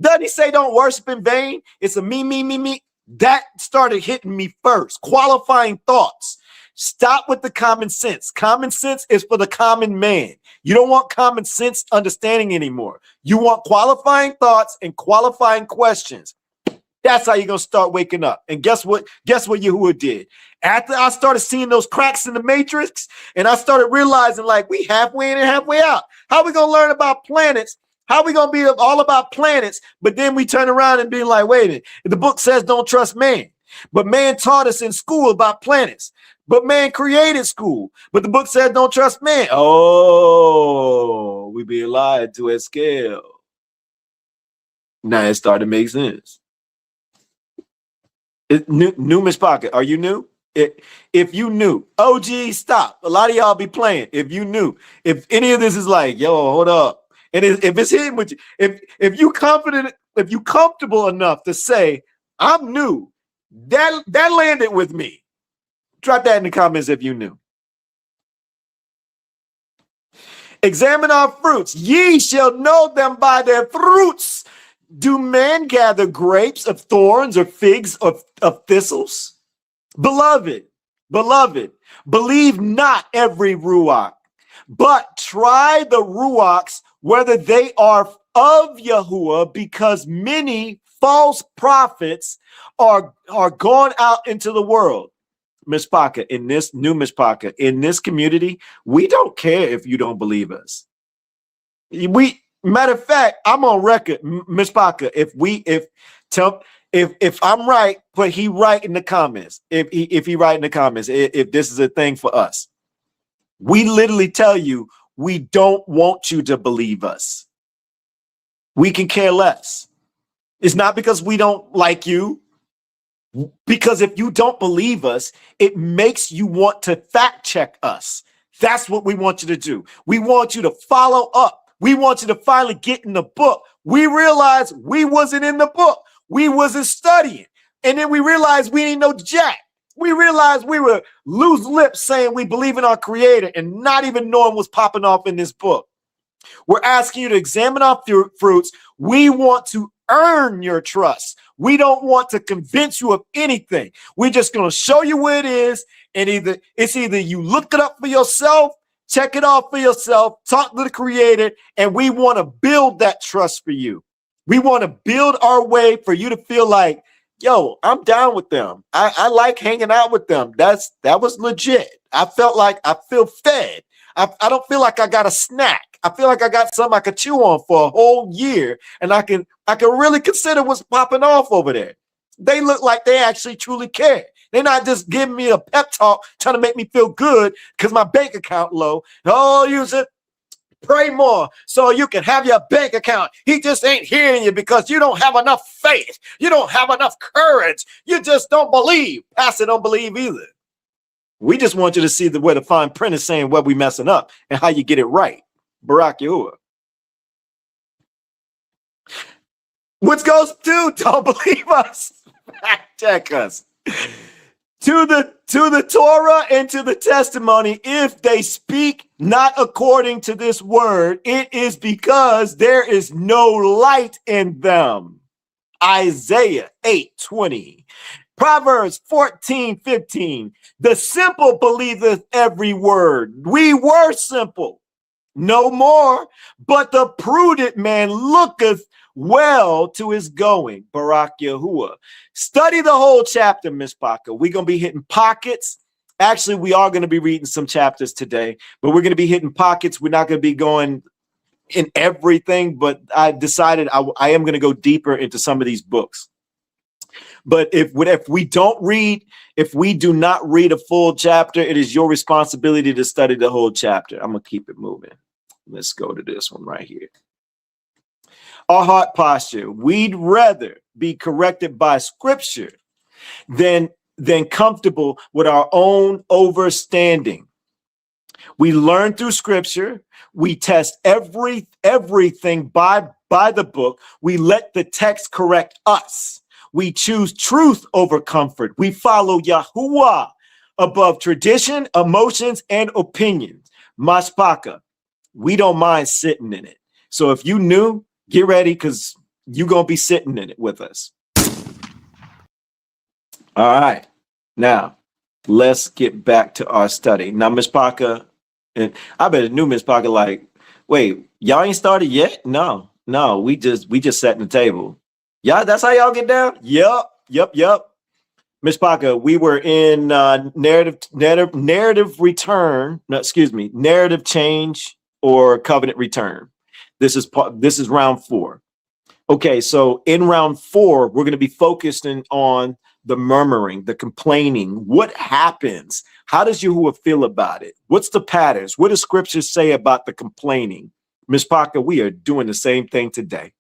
Doesn't he say don't worship in vain? It's a me. That started hitting me first. Qualifying thoughts. Stop with the common sense. Common sense is for the common man. You don't want common sense understanding anymore. You want qualifying thoughts and qualifying questions. That's how you're going to start waking up. And guess what? Guess what Yahuwah did? After I started seeing those cracks in the matrix, and I started realizing like we halfway in and halfway out. How are we going to learn about planets? How are we going to be all about planets? But then we turn around and be like, wait a minute. The book says don't trust man. But man taught us in school about planets. But man created school. But the book says don't trust man. Oh, we be lied to at scale. Now it started to make sense. New Myshpaka, are you new? If you knew, OG, stop. A lot of y'all be playing. If you knew, if any of this is like, yo, hold up, and if it's hitting with you, if you confident, if you comfortable enough to say I'm new, that landed with me. Drop that in the comments if you knew. Examine our fruits. Ye shall know them by their fruits. Do men gather grapes of thorns or figs of thistles? Beloved, believe not every ruach, but try the ruachs whether they are of Yahuwah, because many false prophets are gone out into the world. Myshpaka, in this new Myshpaka, in this community, we don't care if you don't believe us. Matter of fact, I'm on record, Myshpaka. If I'm right, put he right in the comments. If he right in the comments, if this is a thing for us, we literally tell you we don't want you to believe us. We can care less. It's not because we don't like you. Because if you don't believe us, it makes you want to fact check us. That's what we want you to do. We want you to follow up. We want you to finally get in the book. We realized we wasn't in the book. We wasn't studying. And then we realized we didn't know jack. We realized we were loose lips saying we believe in our creator and not even knowing what's popping off in this book. We're asking you to examine our fruits. We want to earn your trust. We don't want to convince you of anything. We're just going to show you where it is. And it's either you look it up for yourself, check it out for yourself, talk to the creator, and we want to build that trust for you. We want to build our way for you to feel like, yo, I'm down with them. I like hanging out with them. That was legit. I felt like I feel fed. I don't feel like I got a snack. I feel like I got something I could chew on for a whole year, and I can really consider what's popping off over there. They look like they actually truly care. They're not just giving me a pep talk, trying to make me feel good because my bank account low. Oh, use it. Pray more so you can have your bank account. He just ain't hearing you because you don't have enough faith. You don't have enough courage. You just don't believe. Pastor don't believe either. We just want you to see where the fine print is saying where we messing up and how you get it right. Barak Yahuwah. Which goes to don't believe us. Fact check us. To the Torah and to the testimony, if they speak not according to this word, it is because there is no light in them. Isaiah 8:20. Proverbs 14:15. The simple believeth every word. We were simple, no more, but the prudent man looketh well to his going. Barak Yahuwah. Study the whole chapter, Myshpaka. We're going to be hitting pockets. Actually, we are going to be reading some chapters today, but we're going to be hitting pockets. We're not going to be going in everything, but I decided I am going to go deeper into some of these books. But if we do not read a full chapter, it is your responsibility to study the whole chapter. I'm going to keep it moving. Let's go to this one right here. Our heart posture. We'd rather be corrected by scripture than comfortable with our own overstanding. We learn through scripture. We test everything by the book. We let the text correct us. We choose truth over comfort. We follow Yahuwah above tradition, emotions, and opinions. Myshpaka. We don't mind sitting in it. So if you new, get ready because you're going to be sitting in it with us. All right. Now, let's get back to our study. Now, Myshpaka, and I bet a new Myshpaka like, wait, y'all ain't started yet? No, we just sat in the table. Yeah, that's how y'all get down? Yep. Myshpaka, we were in narrative change or covenant return. This is round 4. Okay, so in round 4, we're going to be focusing on the murmuring, the complaining. What happens? How does Yahuwah feel about it? What's the patterns? What does scripture say about the complaining? Myshpaka, we are doing the same thing today.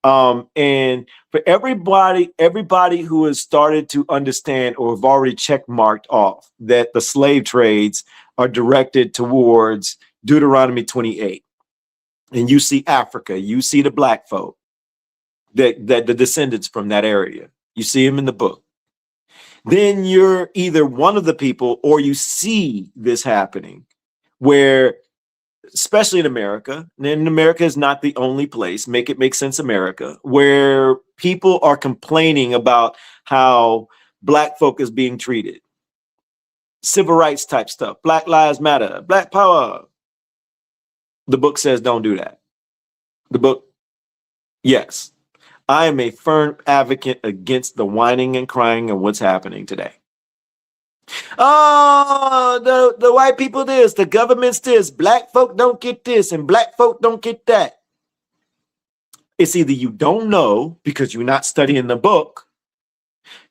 And for everybody who has started to understand or have already check marked off that the slave trades are directed towards Deuteronomy 28. And you see Africa, you see the black folk, that the descendants from that area. You see them in the book. Then you're either one of the people or you see this happening where, especially in America, and America is not the only place, make sense America, where people are complaining about how black folk is being treated. Civil rights type stuff, Black Lives Matter, Black Power. The book says don't do that. The book, yes. I am a firm advocate against the whining and crying and what's happening today. Oh, the white people this, the government's this, black folk don't get this, and black folk don't get that. It's either you don't know because you're not studying the book.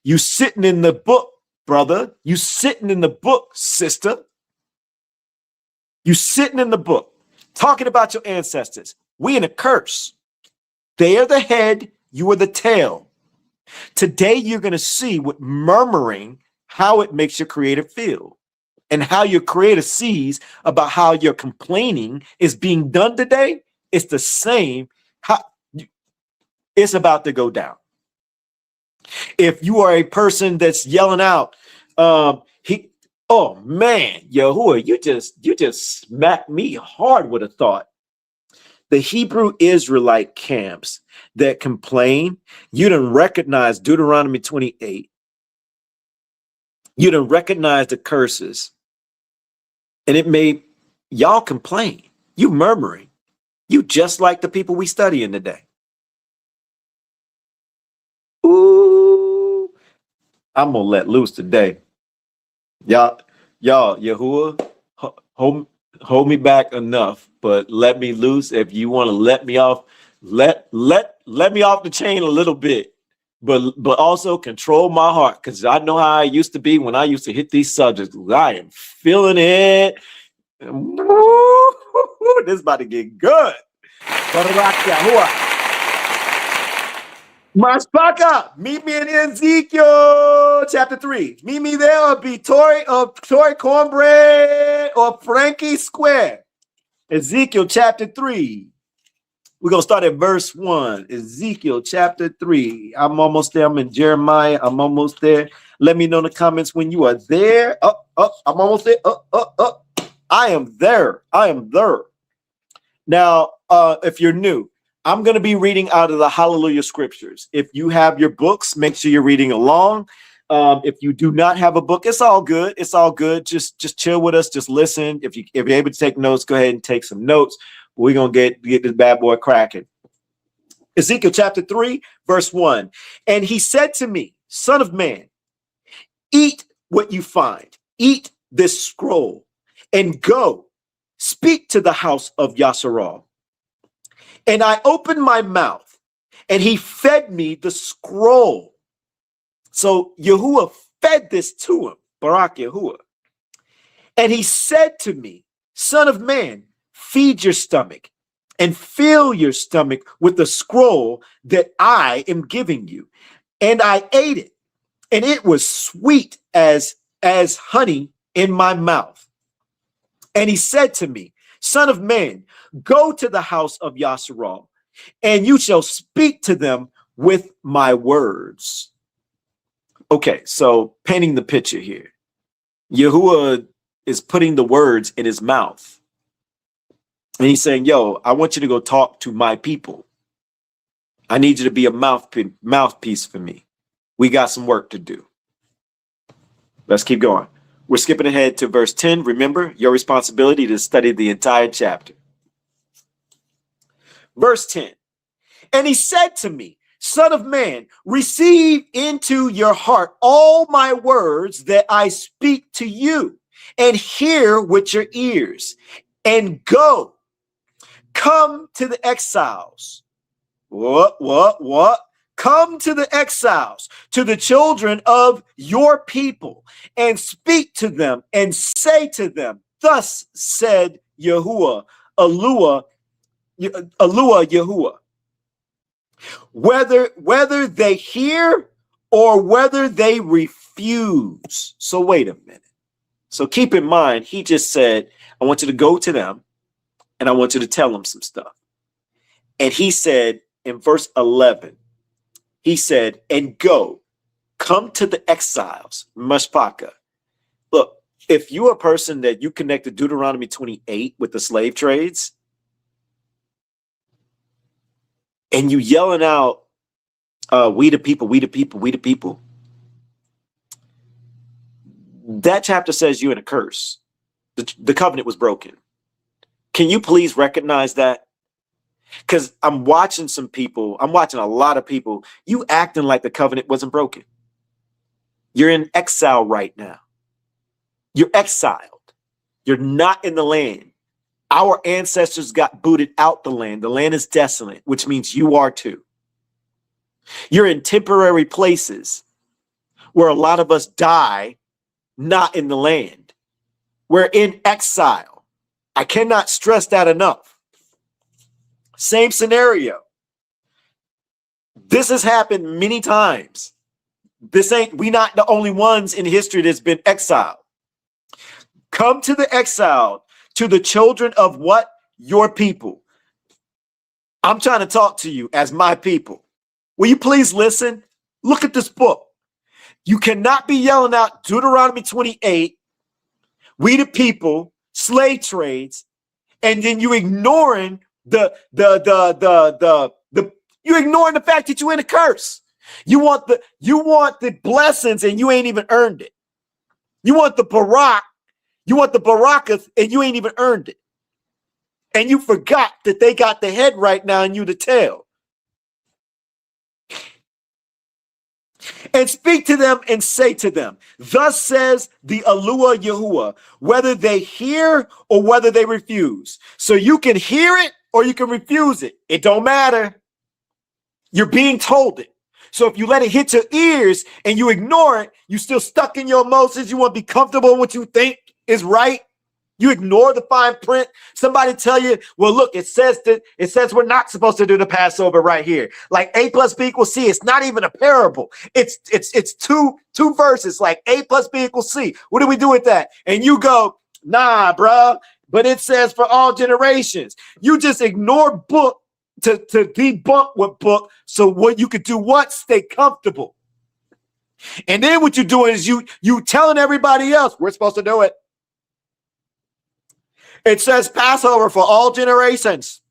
You sitting in the book, brother. You sitting in the book, sister. You sitting in the book, talking about your ancestors. We in a curse. They are the head, you are the tail. Today, you're going to see what murmuring, how it makes your creator feel, and how your creator sees about how your complaining is being done today. It's the same. It's about to go down. If you are a person that's yelling out, oh man, Yahuwah, you just smacked me hard with a thought. The Hebrew Israelite camps that complain, you didn't recognize Deuteronomy 28. You didn't recognize the curses. And it made y'all complain. You murmuring. You just like the people we studying today. Ooh, I'm gonna let loose today. Y'all, Yahuwah, hold me back enough, but let me loose. If you want to let me off, let me off the chain a little bit, but also control my heart, because I know how I used to be when I used to hit these subjects. I am feeling it. Woo, this is about to get good. Barak Yahuwah. Myshpaka, meet me in Ezekiel chapter 3. Meet me there or be Tory Cornbread or Frankie Square. Ezekiel chapter 3. We're going to start at verse 1. Ezekiel chapter 3. I'm almost there. I'm in Jeremiah. I'm almost there. Let me know in the comments when you are there. I'm almost there. I am there. I am there. Now, if you're new, I'm going to be reading out of the Hallelujah scriptures. If you have your books, make sure you're reading along. If you do not have a book, it's all good. It's all good. Just chill with us. Just listen. If you're able to take notes, go ahead and take some notes. We're going to get this bad boy cracking. Ezekiel chapter 3, verse 1. And he said to me, Son of man, eat what you find. Eat this scroll and go speak to the house of Yasharal. And I opened my mouth, and he fed me the scroll. So Yahuwah fed this to him, Barak Yahuwah. And he said to me, Son of man, feed your stomach and fill your stomach with the scroll that I am giving you. And I ate it, and it was sweet as honey in my mouth. And he said to me, Son of man, go to the house of Yasharal, and you shall speak to them with my words. Okay, so painting the picture here. Yahuwah is putting the words in his mouth. And he's saying, yo, I want you to go talk to my people. I need you to be a mouthpiece for me. We got some work to do. Let's keep going. We're skipping ahead to verse 10. Remember, your responsibility to study the entire chapter. Verse 10. And he said to me, Son of man, receive into your heart all my words that I speak to you, and hear with your ears, and go. Come to the exiles. What? Come to the exiles, to the children of your people, and speak to them and say to them, thus said Yahuwah, Yahuwah, whether they hear or whether they refuse. So wait a minute. So keep in mind, he just said, I want you to go to them and I want you to tell them some stuff. And he said in verse 11, he said, and go, come to the exiles, Myshpaka. Look, if you're a person that you connected Deuteronomy 28 with the slave trades, and you yelling out, we the people, we the people, we the people. That chapter says you're in a curse. The covenant was broken. Can you please recognize that? Because I'm watching some people, I'm watching a lot of people, you acting like the covenant wasn't broken. You're in exile right now. You're exiled. You're not in the land. Our ancestors got booted out the land. The land is desolate, which means you are too. You're in temporary places where a lot of us die, not in the land. We're in exile. I cannot stress that enough. Same scenario. This has happened many times. We not the only ones in history that's been exiled. Come to the exile, to the children of what? Your people. I'm trying to talk to you as my people. Will you please listen? Look at this book. You cannot be yelling out Deuteronomy 28, we the people, slave trades, and then you ignoring you're ignoring the fact that you're in a curse. You want the blessings and you ain't even earned it. You want the barakah and you ain't even earned it. And you forgot that they got the head right now and you the tail. And speak to them and say to them, thus says the Alua Yahuwah, whether they hear or whether they refuse. So you can hear it or you can refuse it. It don't matter. You're being told it. So if you let it hit your ears and you ignore it, you still stuck in your emotions. You want to be comfortable in what you think is right. You ignore the fine print. Somebody tell you, well, look, it says we're not supposed to do the Passover right here. Like A plus B equals C. It's not even a parable. It's two verses, like A plus B equals C. What do we do with that? And you go, nah, bruh. But it says for all generations. You just ignore book to debunk what book. So what you could do what? Stay comfortable. And then what you're doing is you telling everybody else we're supposed to do it. It says Passover for all generations.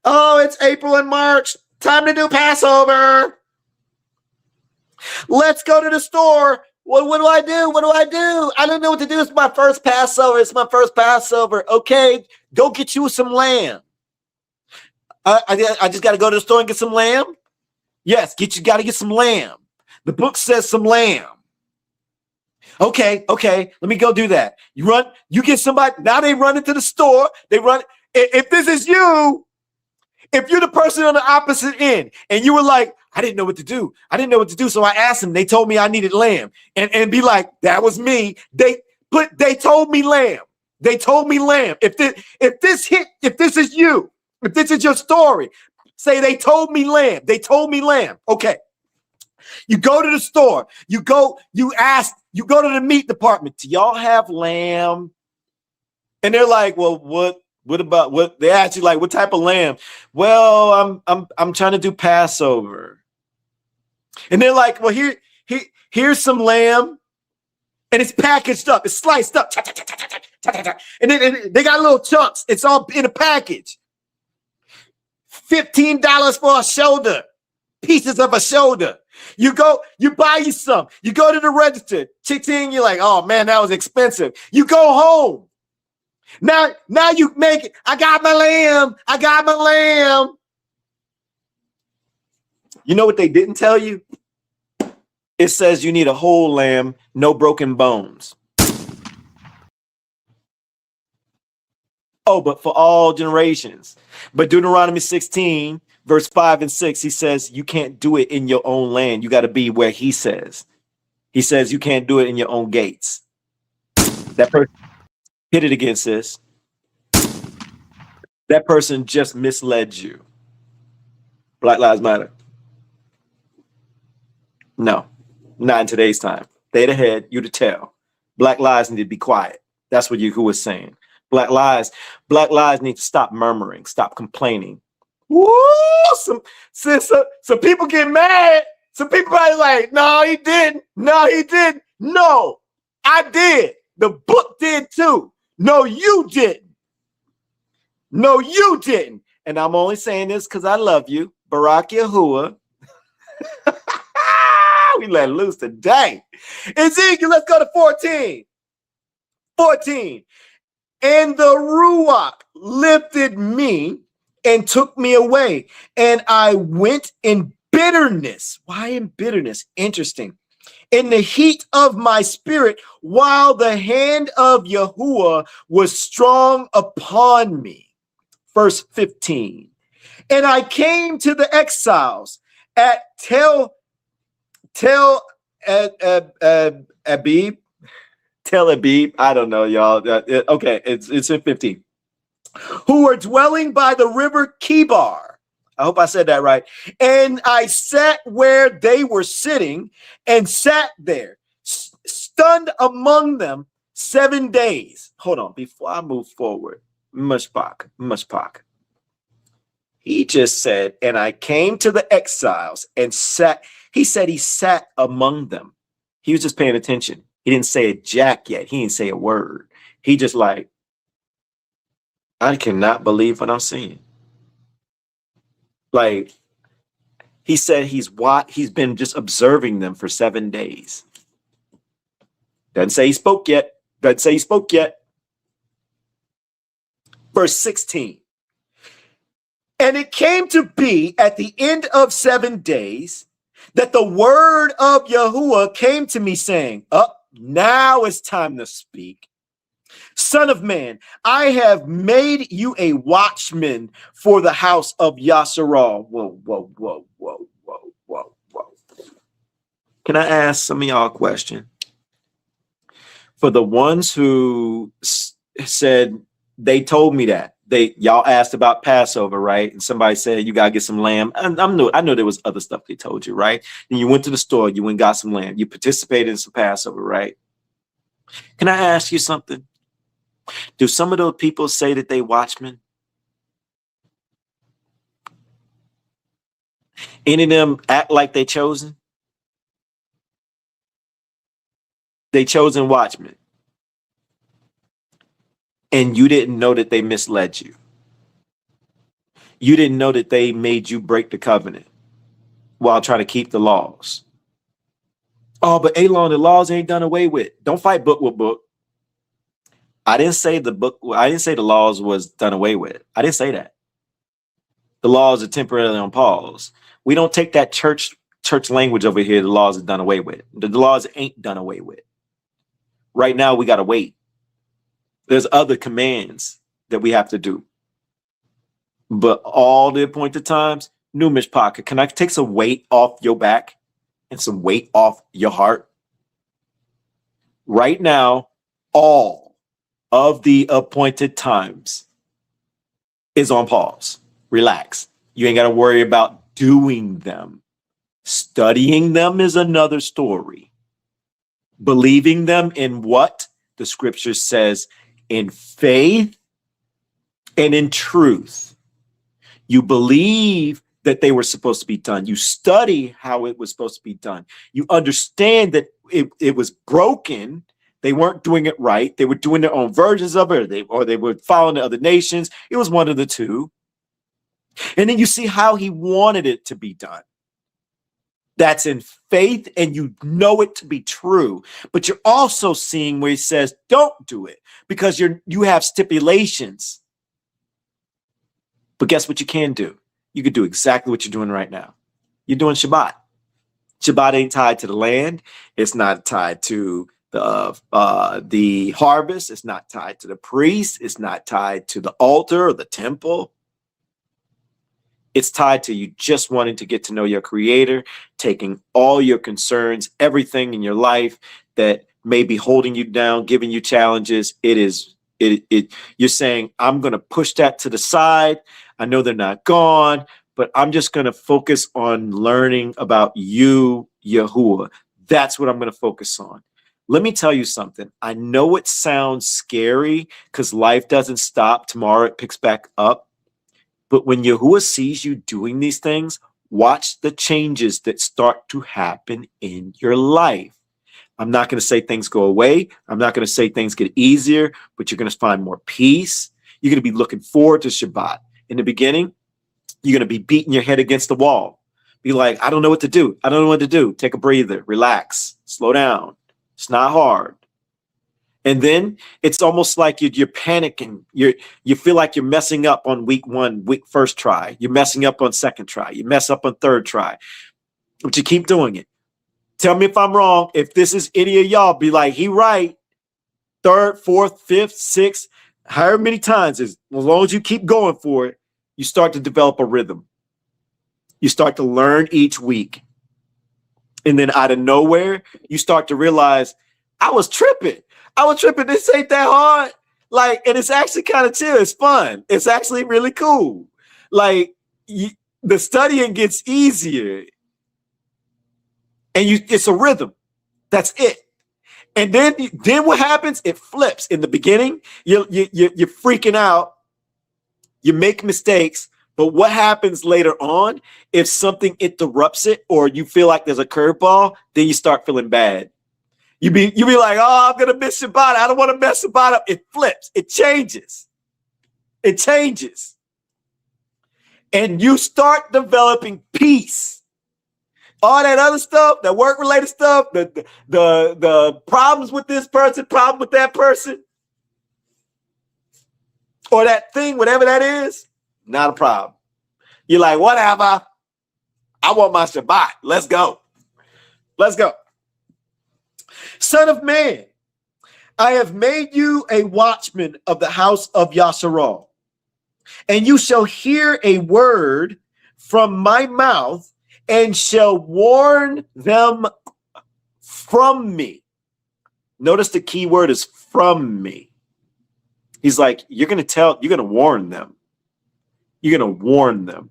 Oh, it's April and March. Time to do Passover. Let's go to the store. What do I do? What do I do? I don't know what to do. It's my first Passover. It's my first Passover. Okay, go get you some lamb. I just got to go to the store and get some lamb. Yes, got to get some lamb. The book says some lamb. Okay, let me go do that. You get somebody, now they run into the store, if this is you, if you're the person on the opposite end, and you were like, I didn't know what to do, so I asked them, they told me I needed lamb, and be like, that was me, they told me lamb, if this is you, if this is your story, say they told me lamb, okay. You go to the store, you go to the meat department. Do y'all have lamb? And they're like, well, what about what? They ask you like, what type of lamb? Well, I'm trying to do Passover. And they're like, well, here's some lamb, and it's packaged up, it's sliced up, and then they got little chunks. It's all in a package. $15 for a shoulder, pieces of a shoulder. You buy you some. You go to the register. Ching, you're like, oh man, that was expensive. You go home. Now you make it. I got my lamb. You know what they didn't tell you? It says you need a whole lamb, no broken bones. Oh, but for all generations. But Deuteronomy 16, verse 5 and 6, he says you can't do it in your own land. You got to be where he says. He says you can't do it in your own gates. That person hit it again, sis. That person just misled you. Black Lives Matter. No, not in today's time. They the head, you the tail. Black lives need to be quiet. That's what Yahuwah was saying. Black lives need to stop murmuring, stop complaining. Woo! Some people get mad. Some people are like, no, he didn't. No, I did. The book did too. No, you didn't. And I'm only saying this because I love you. Barak Yahuwah. We let loose today. Ezekiel, let's go to 14. 14. And the Ruach lifted me and took me away, and I went in bitterness. Why in bitterness? Interesting. In the heat of my spirit, while the hand of Yahuwah was strong upon me. Verse 15. And I came to the exiles at Tel Abib. Tel Abib. I don't know, y'all. Okay, it's in 15. Who were dwelling by the river Kibar. I hope I said that right. And I sat where they were sitting and sat there, stunned among them 7 days. Hold on, before I move forward. Myshpaka. He just said, and I came to the exiles and sat. He said he sat among them. He was just paying attention. He didn't say a jack yet. He didn't say a word. He just like, I cannot believe what I'm seeing. Like, he said he's been just observing them for 7 days. Doesn't say he spoke yet. Verse 16. And it came to be at the end of 7 days that the word of Yahuwah came to me saying, now it's time to speak. Son of man, I have made you a watchman for the house of Yasharal. Whoa. Can I ask some of y'all a question? For the ones who said, they told me that. Y'all asked about Passover, right? And somebody said, you got to get some lamb. And I know there was other stuff they told you, right? And you went to the store, you went and got some lamb. You participated in some Passover, right? Can I ask you something? Do some of those people say that they watchmen? Any of them act like they chosen? They chosen watchmen. And you didn't know that they misled you. You didn't know that they made you break the covenant while trying to keep the laws. Oh, but Elon, the laws ain't done away with. Don't fight book with book. I didn't say the laws was done away with. I didn't say that. The laws are temporarily on pause. We don't take that church language over here. The laws are done away with. The laws ain't done away with. Right now, we got to wait. There's other commands that we have to do. But all the appointed times, new Myshpaka. Can I take some weight off your back and some weight off your heart? Right now, all of the appointed times is on pause. Relax. You ain't got to worry about doing them. Studying them is another story. Believing them in what the scripture says, in faith and in truth. You believe that they were supposed to be done. You study how it was supposed to be done. You understand that it was broken. They weren't doing it right. They were doing their own versions of it, or they were following the other nations. It was one of the two. And then you see how he wanted it to be done. That's in faith, and you know it to be true. But you're also seeing where he says, don't do it, because you have stipulations. But guess what you can do? You could do exactly what you're doing right now. You're doing Shabbat. Shabbat ain't tied to the land. It's not tied to the harvest. It's not tied to the priest. It's not tied to the altar or the temple. It's tied to you just wanting to get to know your creator, taking all your concerns, everything in your life that may be holding you down, giving you challenges. You're saying, I'm going to push that to the side. I know they're not gone, but I'm just going to focus on learning about you, Yahuwah. That's what I'm going to focus on. Let me tell you something. I know it sounds scary because life doesn't stop. Tomorrow it picks back up. But when Yahuwah sees you doing these things, watch the changes that start to happen in your life. I'm not going to say things go away. I'm not going to say things get easier, but you're going to find more peace. You're going to be looking forward to Shabbat. In the beginning, you're going to be beating your head against the wall. Be like, I don't know what to do. I don't know what to do. Take a breather, relax, slow down. It's not hard. And then it's almost like you're panicking. You feel like you're messing up on week one, first try. You're messing up on second try. You mess up on third try. But you keep doing it. Tell me if I'm wrong. If this is any of y'all, be like, he right. Third, fourth, fifth, sixth, however many times, as long as you keep going for it, you start to develop a rhythm. You start to learn each week. And then out of nowhere, you start to realize, I was tripping. This ain't that hard. Like, and it's actually kind of chill. It's fun. It's actually really cool. Like, the studying gets easier. And it's a rhythm. That's it. And then what happens? It flips. In the beginning, you're freaking out. You make mistakes. But what happens later on, if something interrupts it or you feel like there's a curveball, then you start feeling bad. You be like, oh, I'm going to miss Shabbat. I don't want to mess Shabbat up. It flips. It changes. It changes. And you start developing peace. All that other stuff, that work-related stuff, the problems with this person, problem with that person, or that thing, whatever that is, not a problem. You're like, whatever. I want my Shabbat. Let's go. Let's go. Son of man, I have made you a watchman of the house of Yasharal, and you shall hear a word from my mouth and shall warn them from me. Notice the key word is from me. He's like, you're going to warn them. You're going to warn them.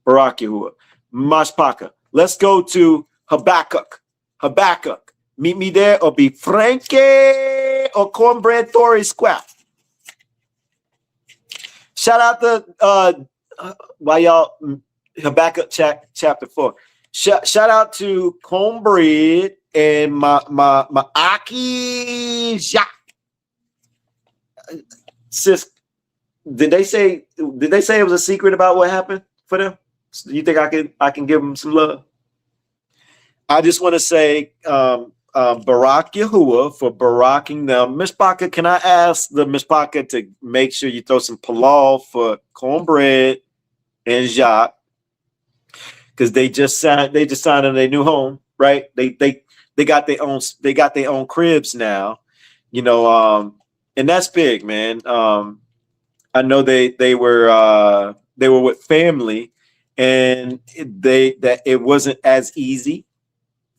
Barak Yahuwah. Myshpaka. Let's go to Habakkuk. Habakkuk. Meet me there or be franke or cornbread Thori squat. Shout out to why y'all Habakkuk chapter 4. Shout out to cornbread and my Aki Jacques. Sis, did they say it was a secret about what happened for them? So you think I can give them some love? I just want to say Barak Yahuwah for baraking them. Myshpaka, can I ask the Myshpaka to make sure you throw some palal for cornbread and Jacques, because they just signed in their new home, right? They got their own cribs now, you know, and that's big, man. I know they were with family, and it wasn't as easy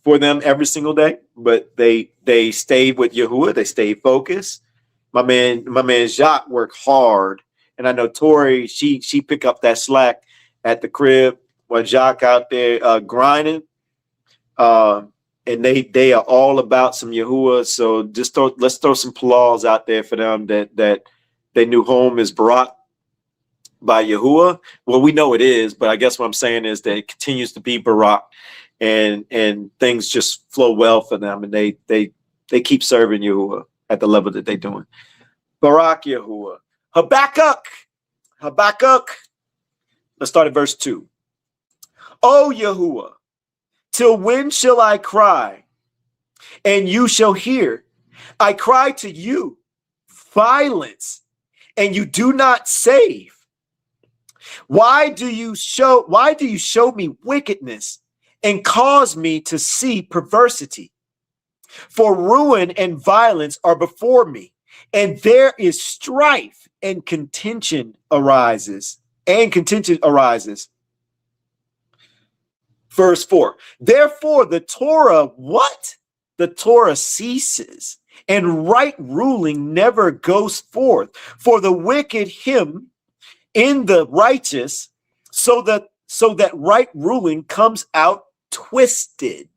for them every single day, but they stayed with Yahuwah. They stayed focused. My man Jacques worked hard, and I know Tori, she picked up that slack at the crib while Jacques out there grinding. And they are all about some Yahuwah. So just let's throw some applause out there for them that their new home is brought by Yahuwah. Well, we know it is, but I guess what I'm saying is that it continues to be Barak, and things just flow well for them, and they keep serving Yahuwah at the level that they're doing. Barak Yahuwah. Habakkuk. Let's start at verse 2. O Yahuwah, till when shall I cry, and you shall hear? I cry to you, violence, and you do not save. Why do you show me wickedness and cause me to see perversity? For ruin and violence are before me, and there is strife and contention arises. Verse 4. Therefore the Torah, what? The Torah ceases, and right ruling never goes forth. For the wicked him in the righteous, so that right ruling comes out twisted.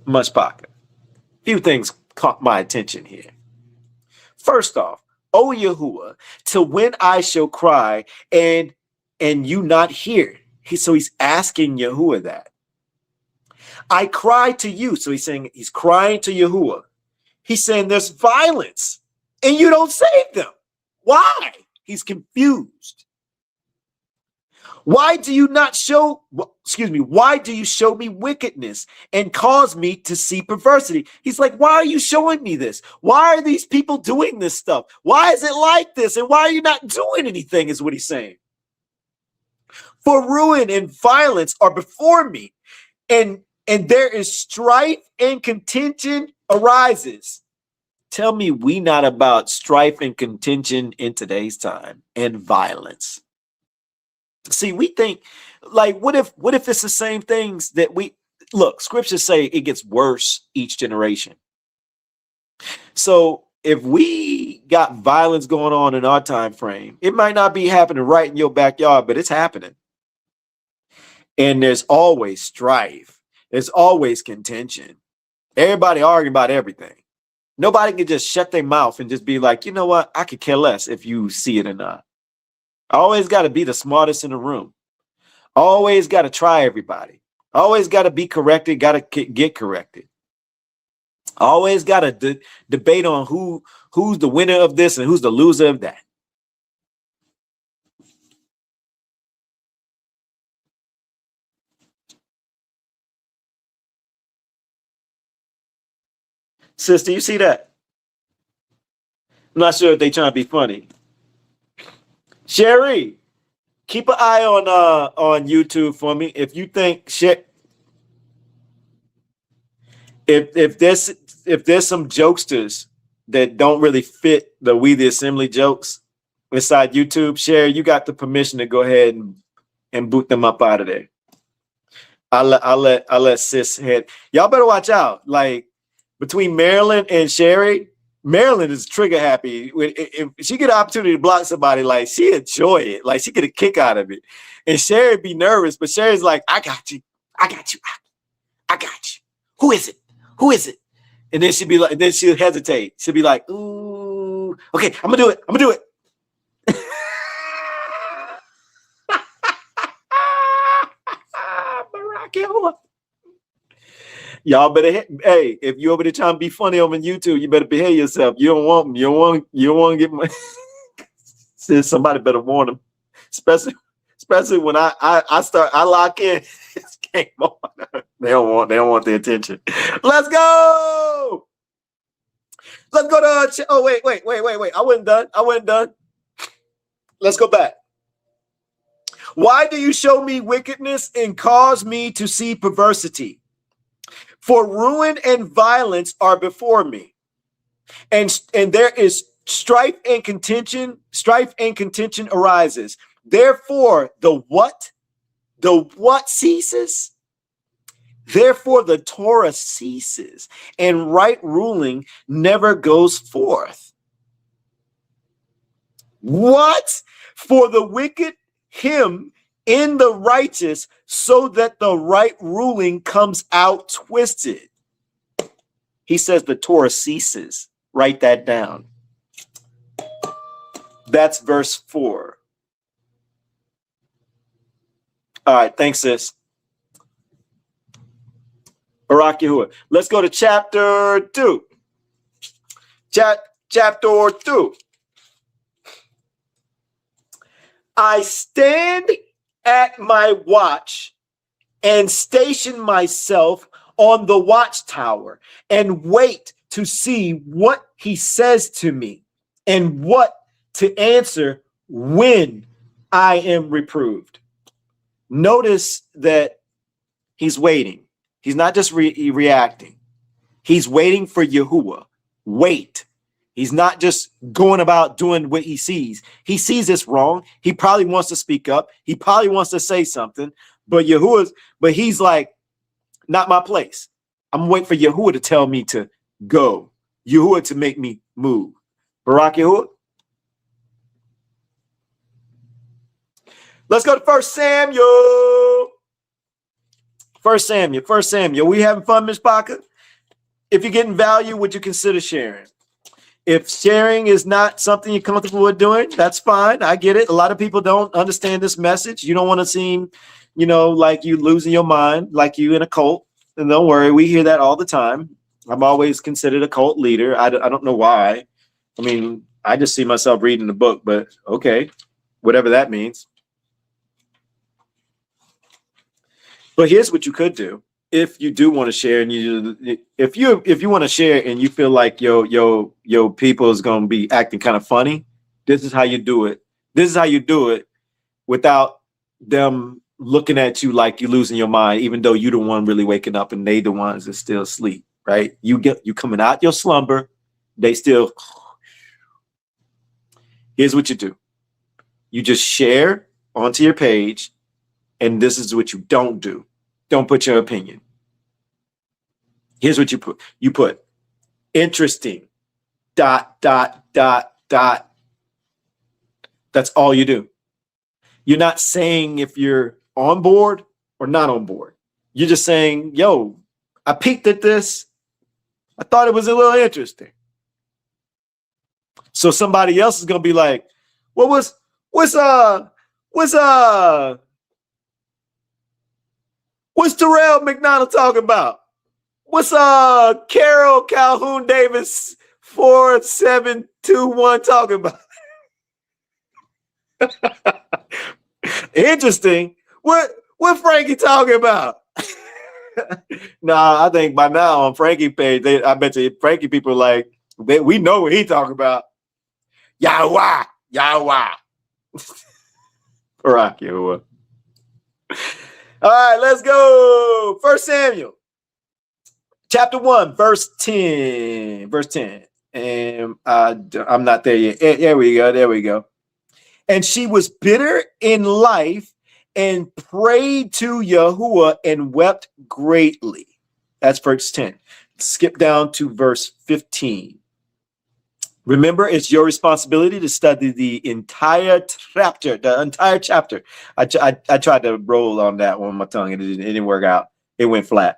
Myshpaka. Few things caught my attention here. First off, O Yahuwah, till when I shall cry and you not hear? So he's asking Yahuwah that. I cry to you. So he's crying to Yahuwah. He's saying there's violence and you don't save them. Why? He's confused. Why do you show me wickedness and cause me to see perversity? He's like, why are you showing me this? Why are these people doing this stuff? Why is it like this? And why are you not doing anything, is what he's saying. For ruin and violence are before me, and there is strife and contention arises. Tell me we not about strife and contention in today's time, and violence. See, we think, like, what if it's the same things that look, scriptures say it gets worse each generation. So if we got violence going on in our time frame, it might not be happening right in your backyard, but it's happening. And there's always strife. There's always contention. Everybody arguing about everything. Nobody can just shut their mouth and just be like, you know what? I could care less if you see it or not. Always got to be the smartest in the room. Always got to try everybody. Always got to be corrected. Got to get corrected. Always got to debate on who's the winner of this and who's the loser of that. Sister, you see that? I'm not sure if they trying to be funny. Sherry, keep an eye on YouTube for me. If you think if there's some jokesters that don't really fit the We the Assembly jokes inside YouTube, Sherry, you got the permission to go ahead and boot them up out of there. I'll let sis head. Y'all better watch out. Like, between Marilyn and Sherry. Marilyn is trigger happy. If she get an opportunity to block somebody, like she enjoy it, like she get a kick out of it. And Sherry be nervous, but Sherry's like, I got you. I got you. I got you. Who is it? Who is it? And then she'd be like, then she'll hesitate. She'll be like, ooh, okay, I'm gonna do it. I'm gonna do it. YAHUAH. Y'all better, hey, if you over there trying to be funny over on YouTube, you better behave yourself. You don't want to get my. Somebody better warn them, especially when I lock in. It's game on. They don't want the attention. Let's go. Let's go to. Oh wait. I wasn't done. Let's go back. Why do you show me wickedness and cause me to see perversity? For ruin and violence are before me, and there is strife and contention arises. Therefore, the what ceases? Therefore, the Torah ceases, and right ruling never goes forth. What? For the wicked him in the righteous, so that the right ruling comes out twisted. He says the Torah ceases. Write that down. That's verse 4. All right, thanks, sis. Barak Yahuwah. Let's go to chapter 2. Chapter 2. I stand at my watch and station myself on the watchtower and wait to see what he says to me and what to answer when I am reproved. Notice that he's waiting. He's not just reacting. He's waiting for Yahuwah. Wait. He's not just going about doing what he sees. He sees this wrong. He probably wants to speak up. He probably wants to say something. But he's like, not my place. I'm waiting for Yahuwah to tell me to go. Yahuwah to make me move. Barak Yahuwah. Let's go to 1 Samuel. 1 Samuel. We having fun, Myshpaka? If you're getting value, would you consider sharing? If sharing is not something you're comfortable with doing, that's fine. I get it. A lot of people don't understand this message. You don't want to seem, like you losing your mind, like you in a cult. And don't worry, we hear that all the time. I'm always considered a cult leader. I don't know why. I mean, I just see myself reading the book, but okay, whatever that means. But here's what you could do. If you do want to share, and if you want to share and you feel like your people is going to be acting kind of funny, this is how you do it. This is how you do it without them looking at you like you're losing your mind, even though you the one really waking up and they the ones that still asleep, right? You coming out your slumber, they still. Here's what you do. You just share onto your page, and this is what you don't do. Don't put your opinion. Here's what you put. You put interesting, ... That's all you do. You're not saying if you're on board or not on board. You're just saying, yo, I peeked at this. I thought it was a little interesting. So somebody else is going to be like, what's Terrell McDonald talking about? What's Carol Calhoun Davis 4721 talking about? Interesting. What Frankie talking about? Nah, I think by now on Frankie page, I bet you Frankie people are like, we know what he talking about. YAHUAH. Barak Yahuwah. All right, let's go. 1 Samuel, chapter 1, verse 10. And I'm not there yet. There we go. And she was bitter in life and prayed to Yahuwah and wept greatly. That's verse 10. skip down to verse 15. Remember, it's your responsibility to study the entire chapter. I tried to roll on that one with my tongue, and it didn't work out. It went flat.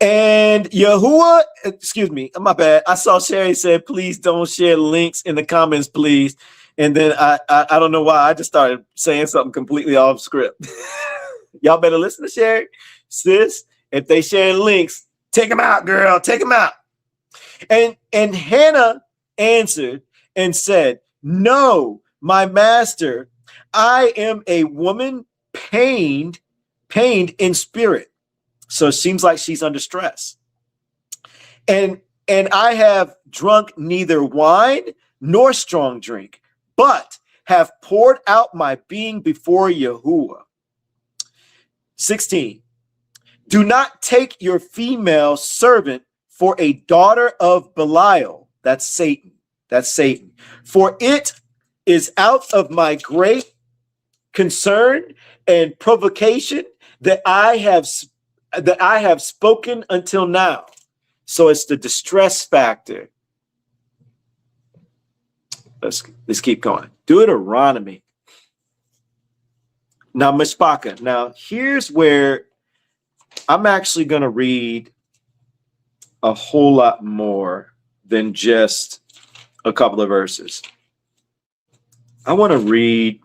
And Yahuwah, excuse me, my bad. I saw Sherry said, please don't share links in the comments, please. And then I don't know why I just started saying something completely off script. Y'all better listen to Sherry. Sis, if they share links, take them out, girl. Take them out. And Hannah answered and said, no, my master, I am a woman pained in spirit. So it seems like she's under stress. And I have drunk neither wine nor strong drink, but have poured out my being before Yahuwah. 16. Do not take your female servant for a daughter of Belial. That's Satan. That's Satan. For it is out of my great concern and provocation that I have spoken until now. So it's the distress factor. Let's keep going. Deuteronomy. Now, Myshpaka. Now, here's where I'm actually going to read a whole lot more than just a couple of verses. I want to read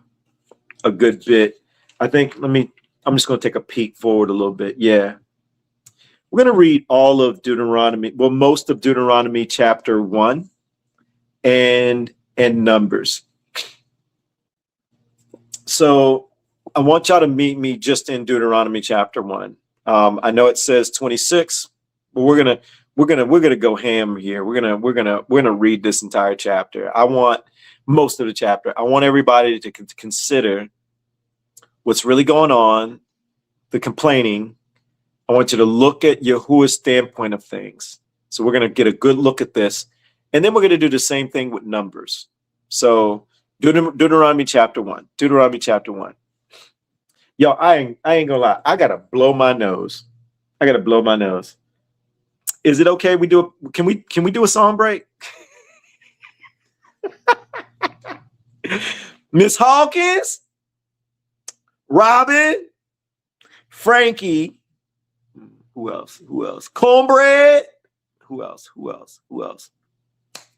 a good bit. I think, I'm just going to take a peek forward a little bit. Yeah. We're going to read all of Deuteronomy, well, most of Deuteronomy chapter 1 and Numbers. So I want y'all to meet me just in Deuteronomy chapter 1. I know it says 26, but we're gonna go ham here. We're gonna read this entire chapter. I want most of the chapter. I want everybody to consider what's really going on, the complaining. I want you to look at Yahuwah's standpoint of things. So we're gonna get a good look at this, and then we're gonna do the same thing with Numbers. So Deuteronomy chapter 1. Deuteronomy chapter 1. Yo, I ain't gonna lie. I gotta blow my nose. Is it okay? Can we do a song break? Miss Hawkins, Robin, Frankie. Who else? Cornbread. Who else?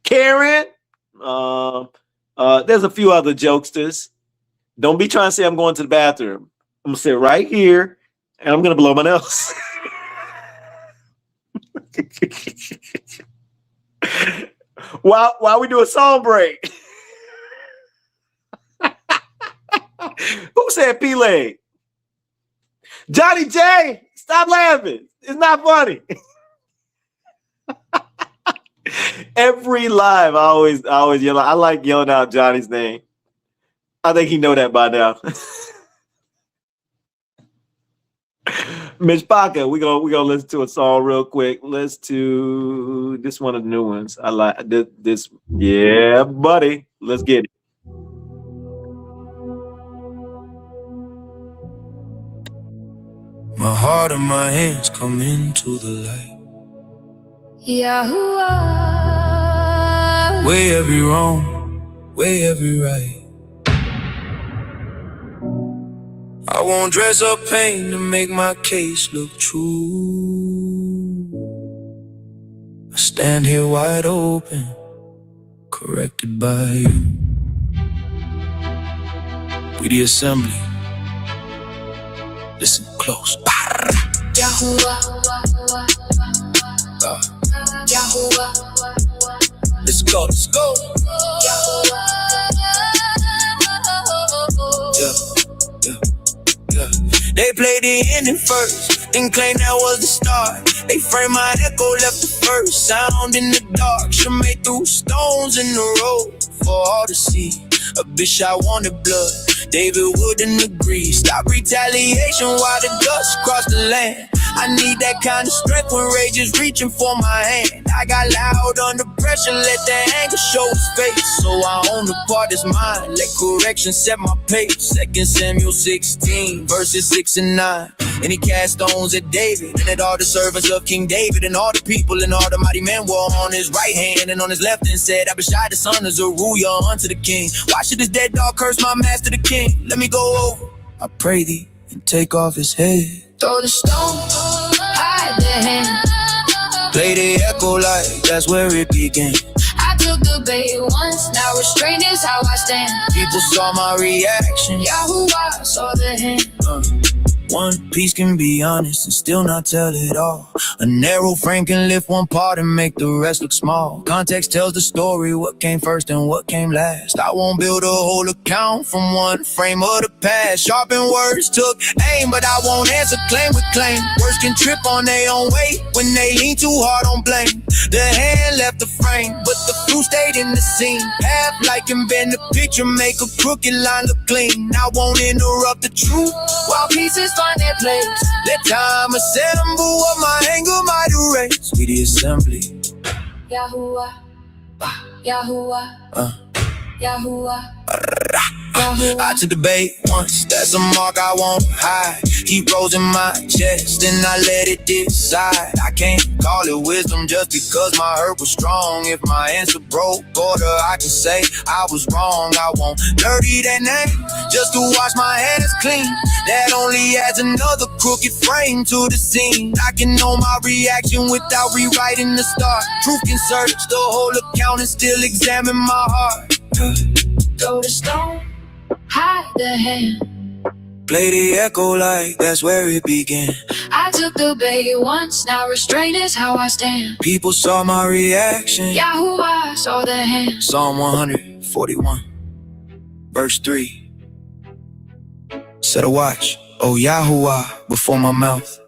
Karen. There's a few other jokesters. Don't be trying to say I'm going to the bathroom. I'm gonna sit right here and I'm gonna blow my nose. While we do a song break. Who said P-Leg? Johnny J, stop laughing. It's not funny. Every live, I always yell. I like yelling out Johnny's name. I think he know that by now. Myshpaka, we gonna listen to a song real quick. Let's do this one of the new ones. I like this. Yeah, buddy. Let's get it. My heart and my hands come into the light. YAHUAH. Weigh every wrong, weigh every right. I won't dress up pain to make my case look true. I stand here wide open, corrected by you. We the assembly. Listen close. YAHUAH. YAHUAH. Let's go. YAHUAH. Yeah. They played the ending first, then claim that was the start. They frame my echo, left the first sound in the dark. Shemay threw stones in the road for all to see. A bitch I wanted blood, David wouldn't agree. Stop retaliation while the dust crossed the land. I need that kind of strength when rage is reaching for my hand. I got loud under pressure, let the anger show its face. So I own the part that's mine, let correction set my pace. 2 Samuel 16, verses 6 and 9. And he cast stones at David, and at all the servants of King David, and all the people and all the mighty men were on his right hand and on his left, and said, Abishai the son of Zeruiah unto the king. Why should this dead dog curse my master the king? Let me go over, I pray thee, and take off his head. Throw the stone, hide the hand. Play the echo like that's where it began. I took the bait once, now restraint is how I stand. People saw my reaction. Yahuwah saw the hand. One piece can be honest and still not tell it all. A narrow frame can lift one part and make the rest look small. Context tells the story, what came first and what came last. I won't build a whole account from one frame of the past. Sharpened words took aim, but I won't answer claim with claim. Words can trip on their own weight when they lean too hard on blame. The hand left the frame, but the fruit stayed in the scene. Half like and bend the picture, make a crooked line look clean. I won't interrupt the truth while pieces find their place. Let time assemble what my anger might erase. We the assembly. Yahuwah, Yahuwah, Yahuwah. I took the bait once, that's a mark I won't hide. Heat rose in my chest and I let it decide. I can't call it wisdom just because my hurt was strong. If my answer broke order, I can say I was wrong. I won't dirty that name just to wash my hands clean. That only adds another crooked frame to the scene. I can know my reaction without rewriting the start. Truth can search the whole account and still examine my heart. Throw the stone, hide the hand. Play the echo like that's where it began. I took the bait once, now restraint is how I stand. People saw my reaction. Yahuwah saw the hand. Psalm 141, verse 3. Set a watch, oh Yahuwah, before my mouth.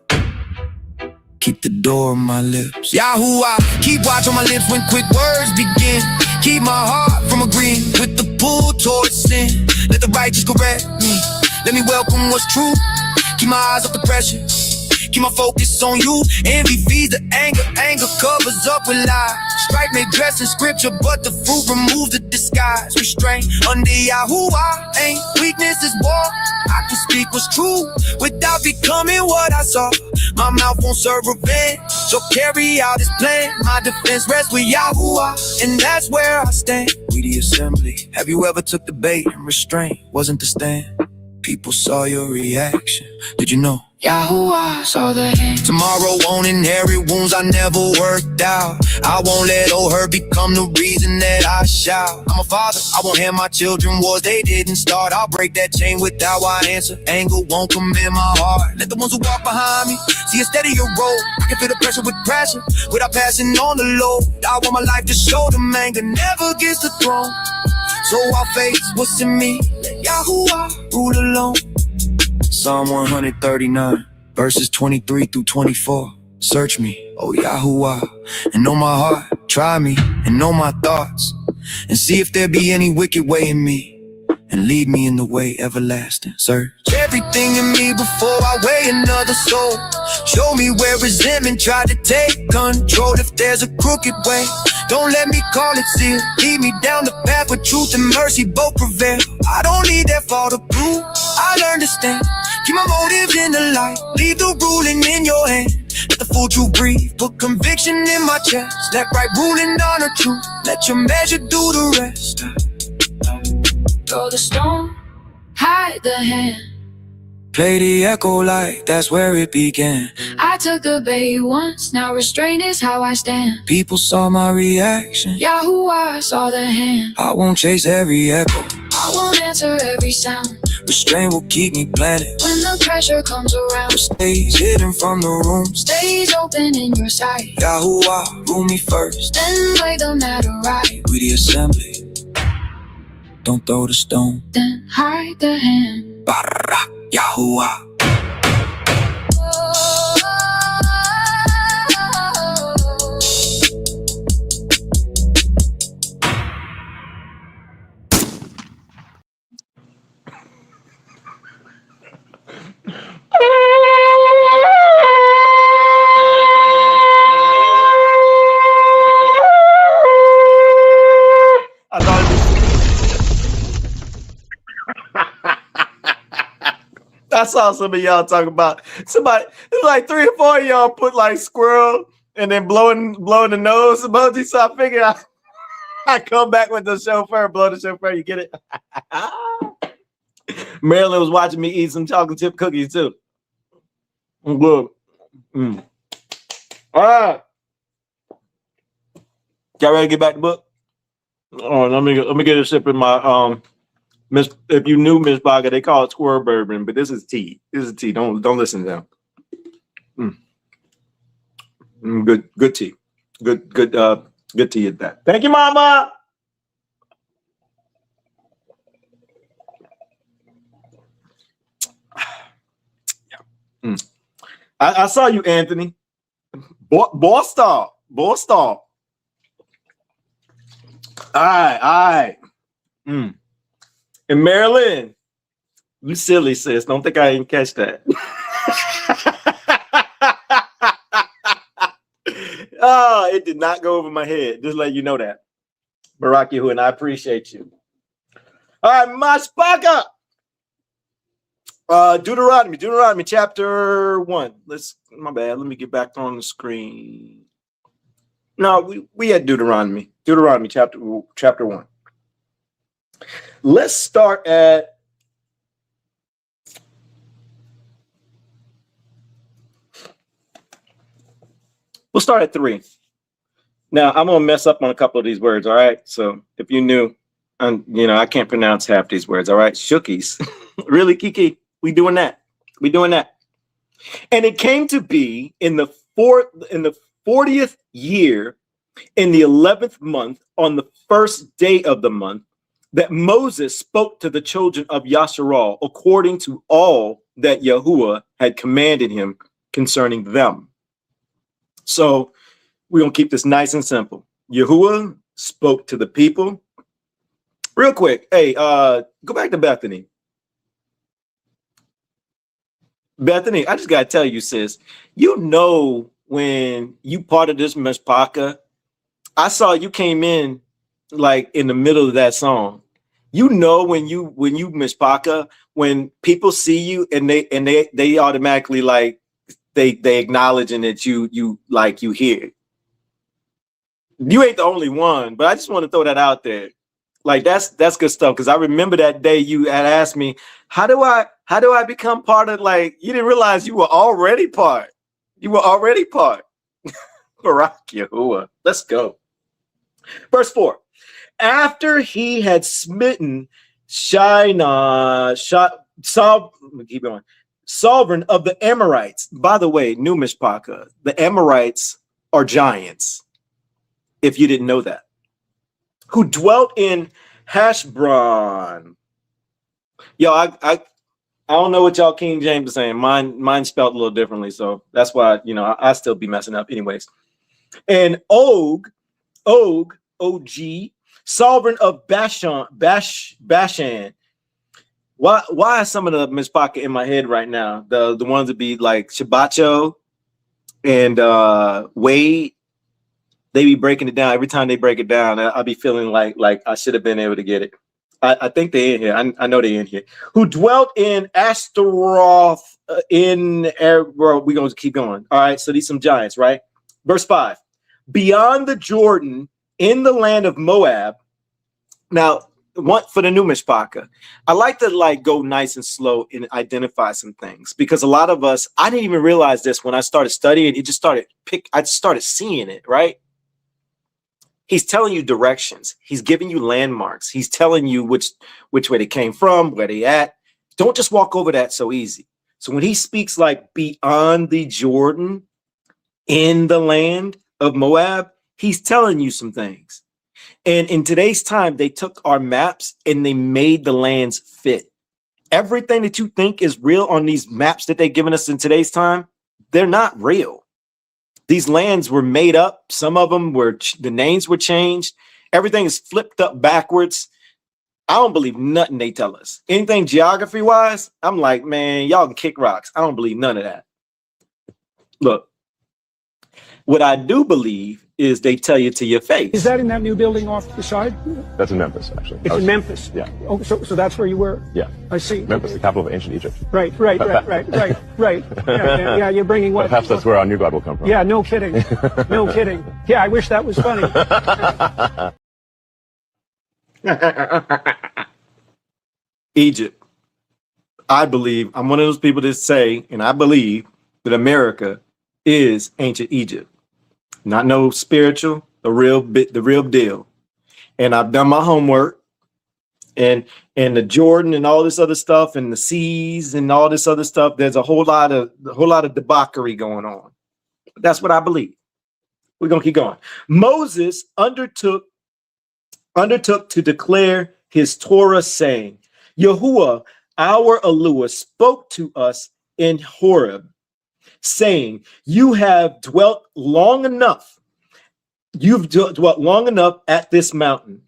Keep the door on my lips. Yahuwah, keep watch on my lips when quick words begin. Keep my heart from agreeing with the pull towards sin. Let the righteous correct me. Let me welcome what's true. Keep my eyes off the pressure. Keep my focus on you. Envy feeds the anger. Anger covers up with lies. Strife may dress in scripture, but the fruit removes the disguise. Restraint under Yahuwah ain't weakness, is war. I can speak what's true without becoming what I saw. My mouth won't serve revenge, so carry out his plan. My defense rests with Yahuwah, and that's where I stand. We the assembly. Have you ever took the bait and restraint wasn't the stand? People saw your reaction. Did you know? Yahuwah saw the hand. Tomorrow won't inherit wounds I never worked out. I won't let old hurt become the reason that I shout. I'm a father, I won't hand my children wars they didn't start. I'll break that chain without I answer. Anger won't come in my heart. Let the ones who walk behind me see a steadier road. I can feel the pressure with passion without passing on the load. I want my life to show them anger never gets the throne. So I'll face what's in me. Let Yahuwah rule alone. Psalm 139, verses 23 through 24. Search me, oh Yahuwah, and know my heart. Try me and know my thoughts, and see if there be any wicked way in me, and lead me in the way everlasting. Search everything in me before I weigh another soul. Show me where resentment tried to take control. If there's a crooked way, don't let me call it sin. Lead me down the path where truth and mercy both prevail. I don't need that fall to prove I learned to stand. Keep my motives in the light, leave the ruling in your hand. Let the full truth breathe, put conviction in my chest. Let right rule and honor truth, let your measure do the rest. Throw the stone, hide the hand. Play the echo like that's where it began. I took the bait once, now restraint is how I stand. People saw my reaction. Yahuwah saw the hand. I won't chase every echo. I won't answer every sound. Restraint will keep me planted. When the pressure comes around, What stays hidden from the room. stays open in your sight. Yahuwah, rule me first. Then lay the matter right. We the assembly. Don't throw the stone. Then hide the hand. Barak, Yahuwah. I saw some of y'all talking about somebody. It's like 3 or 4 of y'all put like squirrel and then blowing the nose emoji. So I figured I come back with the chauffeur, blow the chauffeur. You get it? Marilyn was watching me eat some chocolate chip cookies too. Good. All right. Y'all ready to get back to the book? Oh, let me get a sip in my if you knew Myshpaka, they call it squirrel bourbon, but this is tea. This is tea. Don't listen to them. Good tea. Good tea at that. Thank you, Mama. I saw you, Anthony. Boston. All right. And Marilyn, you silly sis. Don't think I didn't catch that. Oh, it did not go over my head. Just let you know that. Barack Yahuwah, and I appreciate you. All right, Myshpaka. Deuteronomy chapter 1. My bad. Let me get back on the screen. No, we had Deuteronomy chapter 1. Let's start at we'll start at 3. Now I'm gonna mess up on a couple of these words, all right? So if you knew, I can't pronounce half these words, all right? Shookies. Really, Kiki? We doing that. And it came to be in the 40th year, in the 11th month, on the first day of the month, that Moses spoke to the children of Yasharal according to all that Yahuwah had commanded him concerning them. So we're going to keep this nice and simple. Yahuwah spoke to the people. Real quick, hey, go back to Bethany. Bethany, I just got to tell you, sis, when you part of this Myshpaka, I saw you came in like in the middle of that song. When you Myshpaka, when people see you and they automatically like they acknowledging that you hear. You ain't the only one, but I just want to throw that out there. Like that's good stuff, because I remember that day you had asked me, how do I become part of, like, you didn't realize you were already part. Barack Yahuwah. Let's go. Verse 4. After he had smitten sovereign of the Amorites. By the way, new Myshpaka, the Amorites are giants, if you didn't know that, who dwelt in Heshbon. Yo, I don't know what y'all King James is saying. Mine spelled a little differently, so that's why, I still be messing up anyways. And Og, sovereign of Bashan. Why is some of the Myshpaka in my head right now? The ones that be like Shabbat and Wade, they be breaking it down. Every time they break it down, I'll be feeling like I should have been able to get it. I think they're in here. I know they're in here. Who dwelt in Ashtaroth we're going to keep going. All right, so these some giants, right? Verse 5. Beyond the Jordan, in the land of Moab. Now, for the new Myshpaka, I like to go nice and slow and identify some things, because a lot of us, I didn't even realize this when I started studying. I started seeing it, right? He's telling you directions. He's giving you landmarks. He's telling you which way they came from, where they at. Don't just walk over that so easy. So when he speaks like beyond the Jordan, in the land of Moab, he's telling you some things. And in today's time, they took our maps and they made the lands fit. Everything that you think is real on these maps that they've given us in today's time, they're not real. These lands were made up. Some of them the names were changed. Everything is flipped up backwards. I don't believe nothing they tell us. Anything geography wise, I'm like, man, y'all can kick rocks. I don't believe none of that. Look, what I do believe is they tell you to your face. Is that in that new building off the side? That's in Memphis, actually. It's in Memphis. Yeah. Oh, so that's where you were? Yeah. I see. Memphis, the capital of ancient Egypt. Right. Yeah, you're bringing what? Perhaps that's where our new God will come from. Yeah, no kidding. No kidding. Yeah, I wish that was funny. Egypt. I believe, I'm one of those people that say, and I believe that America is ancient Egypt. Not no spiritual, the real deal. And I've done my homework, and the Jordan and all this other stuff and the seas and all this other stuff. There's a whole lot of debauchery going on. But that's what I believe. We're gonna keep going. Moses undertook to declare his Torah, saying, Yahuwah, our Elohim, spoke to us in Horeb, saying, you have dwelt long enough. You've dwelt long enough at this mountain.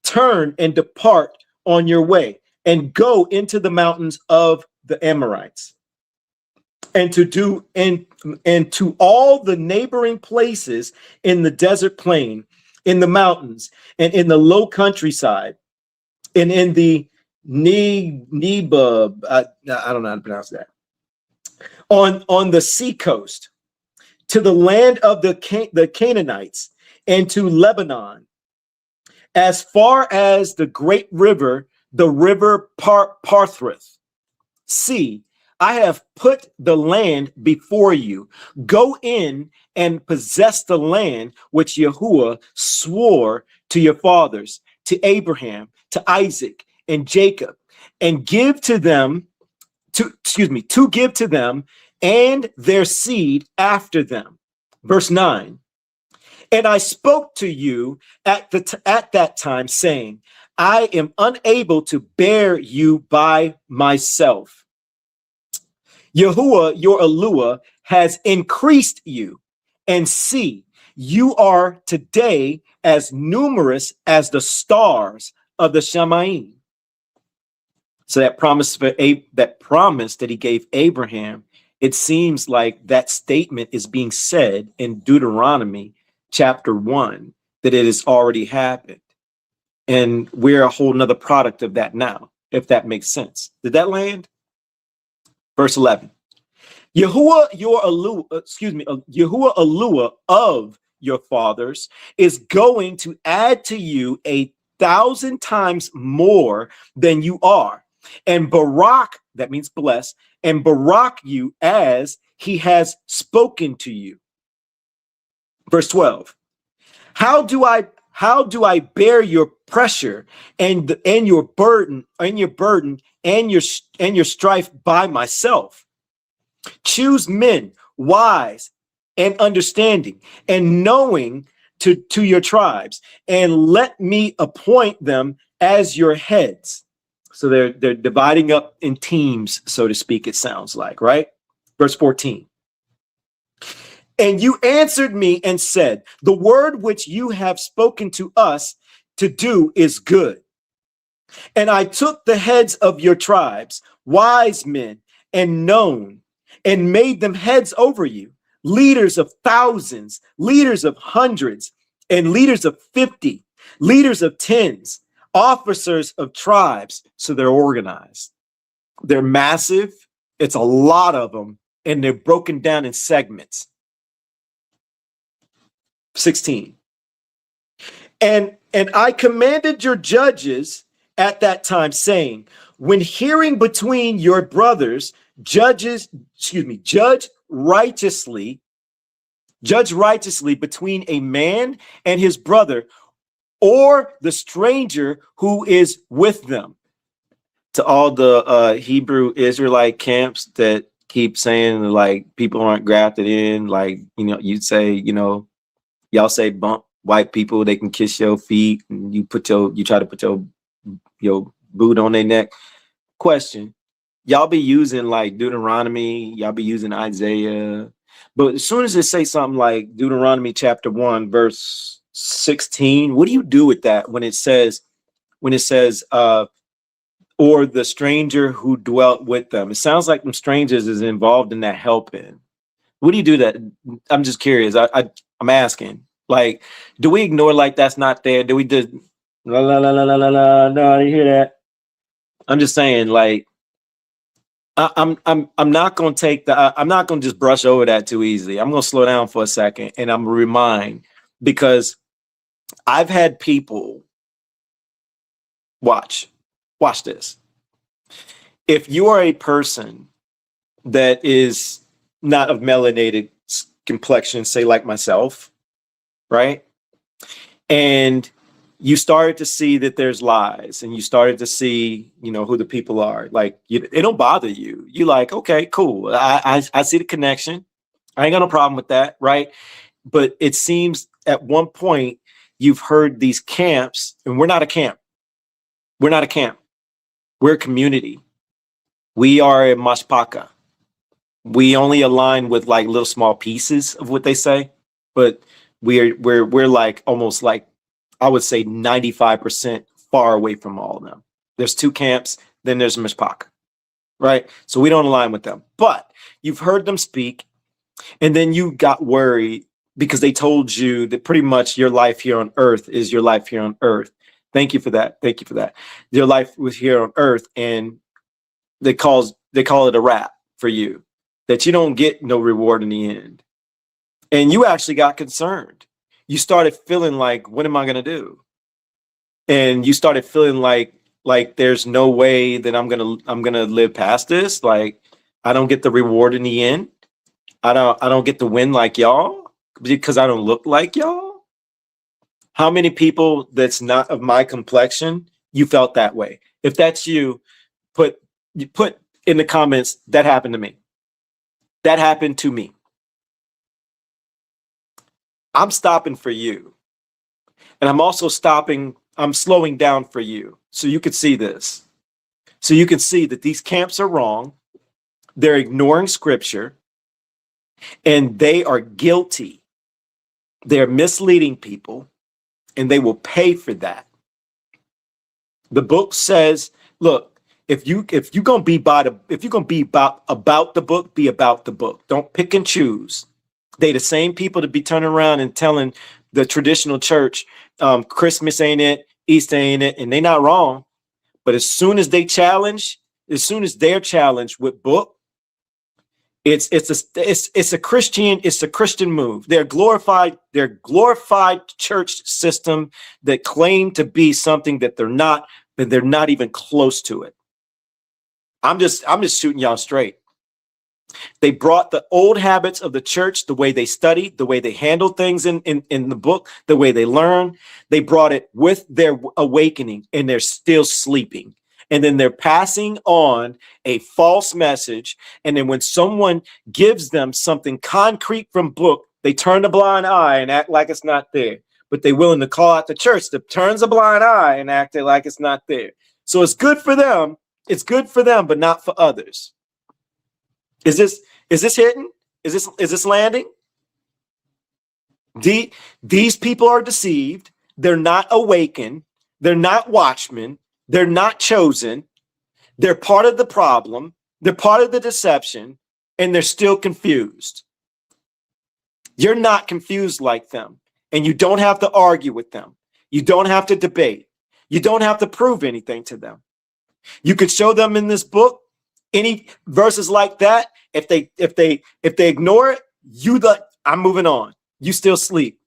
Turn and depart on your way and go into the mountains of the Amorites and to all the neighboring places in the desert plain, in the mountains and in the low countryside and in the Nebub, I don't know how to pronounce that, on the sea coast, to the land of the Canaanites, and to Lebanon, as far as the great river, the river Parthrith. See, I have put the land before you. Go in and possess the land which Yahuwah swore to your fathers, to Abraham, to Isaac, and Jacob, and give to them, to give to them and their seed after them. Verse 9. And I spoke to you at that time, saying, I am unable to bear you by myself. Yahuwah, your Elohim, has increased you, and see, you are today as numerous as the stars of the Shamayim. So that promise that he gave Abraham, it seems like that statement is being said in Deuteronomy chapter 1, that it has already happened. And we're a whole nother product of that now, if that makes sense. Did that land? Verse 11. Yahuwah, Yahuwah Elohim of your fathers is going to add to you 1,000 times more than you are. And Barak, that means bless, and Barak you as he has spoken to you. Verse 12. How do I bear your pressure and your burden and your strife by myself? Choose men wise and understanding and knowing to your tribes, and let me appoint them as your heads. So they're dividing up in teams, so to speak, it sounds like, right? Verse 14. And you answered me and said, the word which you have spoken to us to do is good. And I took the heads of your tribes, wise men and known, and made them heads over you, leaders of thousands, leaders of hundreds, and leaders of 50, leaders of tens, officers of tribes. So they're organized. They're massive. It's a lot of them, and they're broken down in segments. 16. And I commanded your judges at that time, saying, when hearing between your brothers, judge righteously between a man and his brother, or the stranger who is with them. To all the Hebrew Israelite camps that keep saying like people aren't grafted in, like, you'd say, y'all say bump white people, they can kiss your feet, and you try to put your boot on their neck. Question, y'all be using like Deuteronomy, y'all be using Isaiah, but as soon as it say something like Deuteronomy chapter 1 verse 16, what do you do with that when it says or the stranger who dwelt with them? It sounds like them strangers is involved in that helping. What do you do that? I'm just curious. I'm asking. Like, do we ignore like that's not there? Do we just la la la la la la la? No, you hear that? I'm just saying, like, I'm not gonna take the I'm not gonna just brush over that too easily. I'm gonna slow down for a second and I'm gonna remind, because I've had people watch this. If you are a person that is not of melanated complexion, say like myself, right? And you started to see that there's lies, and you started to see, you know, who the people are. Like, it don't bother you. You like, okay, cool. I see the connection. I ain't got no problem with that, right? But it seems at one point you've heard these camps, and we're not a camp. We're not a camp. We're a community. We are a Myshpaka. We only align with like little small pieces of what they say, but we're like almost like, I would say 95% far away from all of them. There's two camps, then there's Myshpaka, right? So we don't align with them. But you've heard them speak, and then you got worried because they told you that pretty much your life here on earth is your life here on earth. Thank you for that. Thank you for that. Your life was here on earth, and they call it a wrap for you, that you don't get no reward in the end. And you actually got concerned. You started feeling like, what am I going to do? And you started feeling like there's no way that I'm going to live past this. Like, I don't get the reward in the end. I don't get to win like y'all because I don't look like y'all. How many people that's not of my complexion, you felt that way? If that's you, put in the comments, that happened to me. That happened to me. I'm stopping for you. And I'm also I'm slowing down for you. So you could see this. So you can see that these camps are wrong. They're ignoring scripture. And they are guilty. They're misleading people. And they will pay for that. The book says, look, if you're gonna be about the book, be about the book. Don't pick and choose. They the same people to be turning around and telling the traditional church, Christmas ain't it, Easter ain't it, and they're not wrong. But as soon as they're challenged with book, it's a Christian move. They're glorified church system that claim to be something that they're not, but they're not even close to it. I'm just shooting y'all straight. They brought the old habits of the church, the way they studied, the way they handled things in the book, the way they learn. They brought it with their awakening, and they're still sleeping. And then they're passing on a false message. And then when someone gives them something concrete from book, they turn a blind eye and act like it's not there. But they're willing to call out the church that turns a blind eye and act like it's not there. So it's good for them. It's good for them, but not for others. Is this hitting? Is this landing? These people are deceived. They're not awakened. They're not watchmen. They're not chosen. They're part of the problem. They're part of the deception, and they're still confused. You're not confused like them, and you don't have to argue with them. You don't have to debate. You don't have to prove anything to them. You could show them in this book any verses like that. If they ignore it, I'm moving on. You still sleep.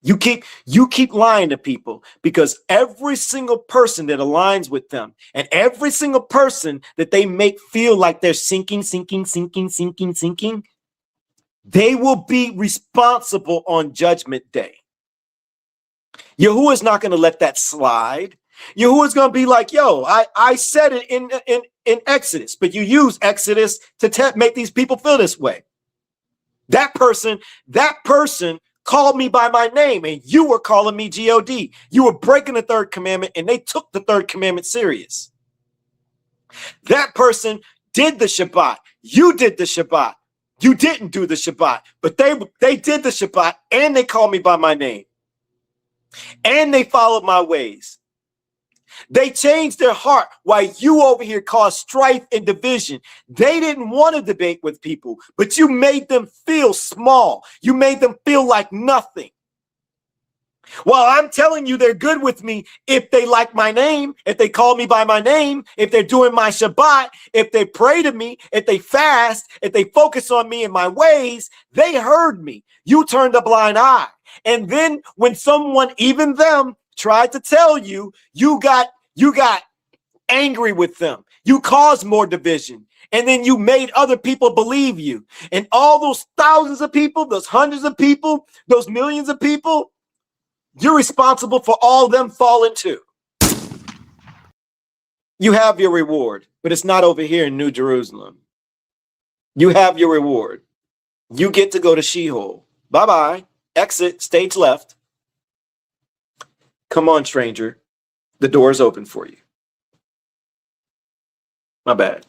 You keep lying to people, because every single person that aligns with them and every single person that they make feel like they're sinking, they will be responsible on Judgment Day. Yahuwah is not going to let that slide. Yahuwah is going to be like, yo, I said it in Exodus, but you use Exodus to make these people feel this way. That person called me by my name, and you were calling me God. You were breaking the third commandment, and they took the third commandment serious. That person did the Shabbat. You did the Shabbat. You didn't do the Shabbat, but they did the Shabbat, and they called me by my name. And they followed my ways. They changed their heart while you over here caused strife and division. They didn't want to debate with people, but you made them feel small. You made them feel like nothing. Well, I'm telling you, they're good with me if they like my name, if they call me by my name, if they're doing my Shabbat, if they pray to me, if they fast, if they focus on me and my ways. They heard me. You turned a blind eye. And then when someone, even them, tried to tell you, you got angry with them. You caused more division. And then you made other people believe you. And all those thousands of people, those hundreds of people, those millions of people, you're responsible for all them falling too. You have your reward, but it's not over here in New Jerusalem. You have your reward. You get to go to Sheol. Bye-bye. Exit, stage left. Come on, stranger. The door is open for you. My bad.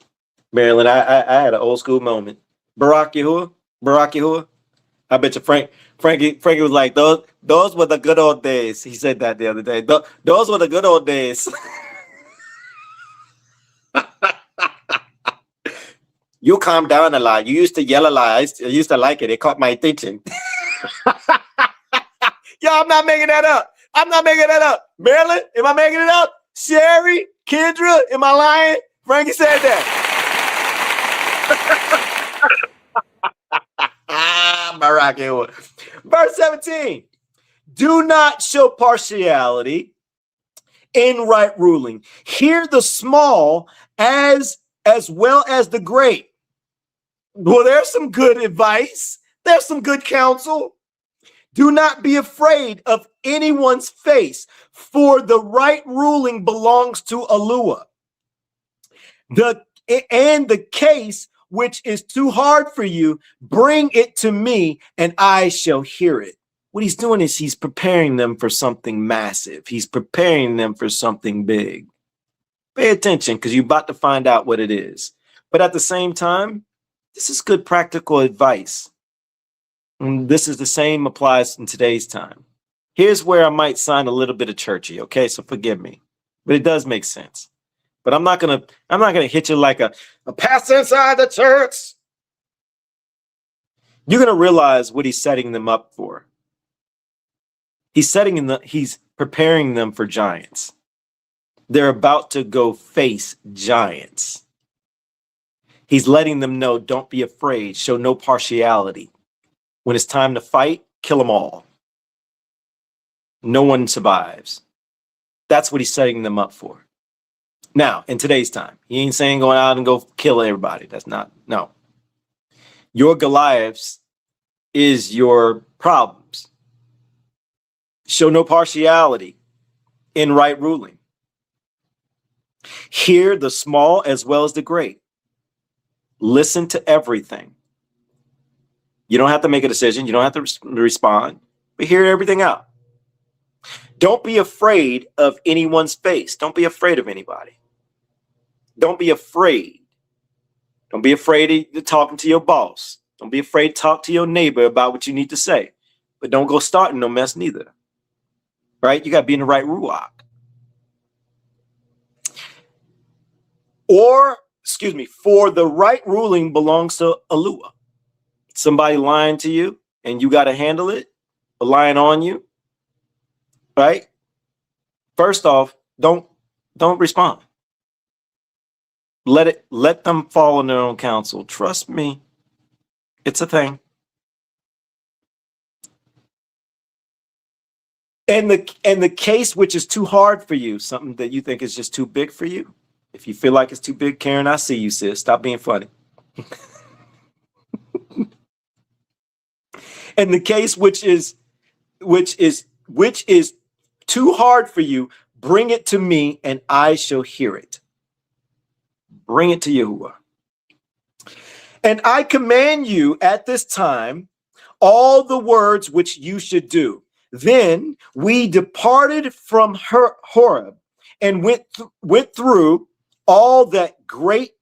Marilyn, I had an old school moment. Barak Yahuwah. I bet you Frankie was like, those were the good old days. He said that the other day. Those were the good old days. You calm down a lot. You used to yell a lot. I used to like it. It caught my attention. Yo, I'm not making that up. Marilyn, am I making it up? Sherry, Kendra, am I lying? Frankie said that. Barak Yahuwah. Verse 17. Do not show partiality in right ruling. Hear the small as well as the great. Well, there's some good advice. There's some good counsel. Do not be afraid of anyone's face, for the right ruling belongs to Yahuwah. The case which is too hard for you, bring it to me, and I shall hear it. What he's doing is he's preparing them for something massive. He's preparing them for something big. Pay attention, because you're about to find out what it is. But at the same time, this is good practical advice. And this is the same applies in today's time. Here's where I might sound a little bit of churchy, okay? So forgive me. But it does make sense. But I'm not gonna hit you like a pastor inside the church. You're gonna realize what he's setting them up for. He's preparing them for giants. They're about to go face giants. He's letting them know, don't be afraid, show no partiality. When it's time to fight, kill them all. No one survives. That's what he's setting them up for. Now, in today's time, he ain't saying go out and go kill everybody. That's not, no. Your Goliaths is your problems. Show no partiality in right ruling. Hear the small as well as the great. Listen to everything. You don't have to make a decision. You don't have to respond, but hear everything out. Don't be afraid of anyone's face. Don't be afraid of anybody. Don't be afraid. Don't be afraid of talking to your boss. Don't be afraid to talk to your neighbor about what you need to say. But don't go starting no mess neither. Right? You got to be in the right ruach. For the right ruling belongs to Yahuwah. Somebody lying to you and you got to handle it, lying on you, right? First off, don't respond. Let them fall on their own counsel. Trust me, it's a thing. And the case which is too hard for you, something that you think is just too big for you. If you feel like it's too big, Karen, I see you, sis. Stop being funny. And the case which is too hard for you, bring it to me and I shall hear it. Bring it to Yahuwah. And I command you at this time all the words which you should do. Then we departed from Horeb and went through all that great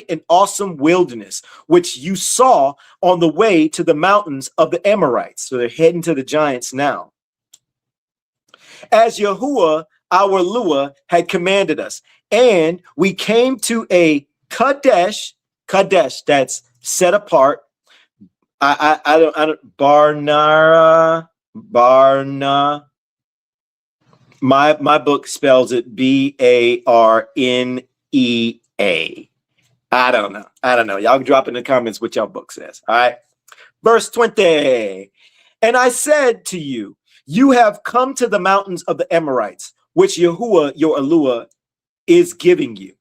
and awesome wilderness, which you saw on the way to the mountains of the Amorites. So they're heading to the giants now. As Yahuwah, our Lua, had commanded us. And we came to a Kadesh that's set apart, I don't Barna. My book spells it Barnea. I don't know. Y'all drop in the comments what y'all book says. All right. Verse 20. And I said to you, you have come to the mountains of the Amorites, which Yahuwah, your Eluah, is giving you.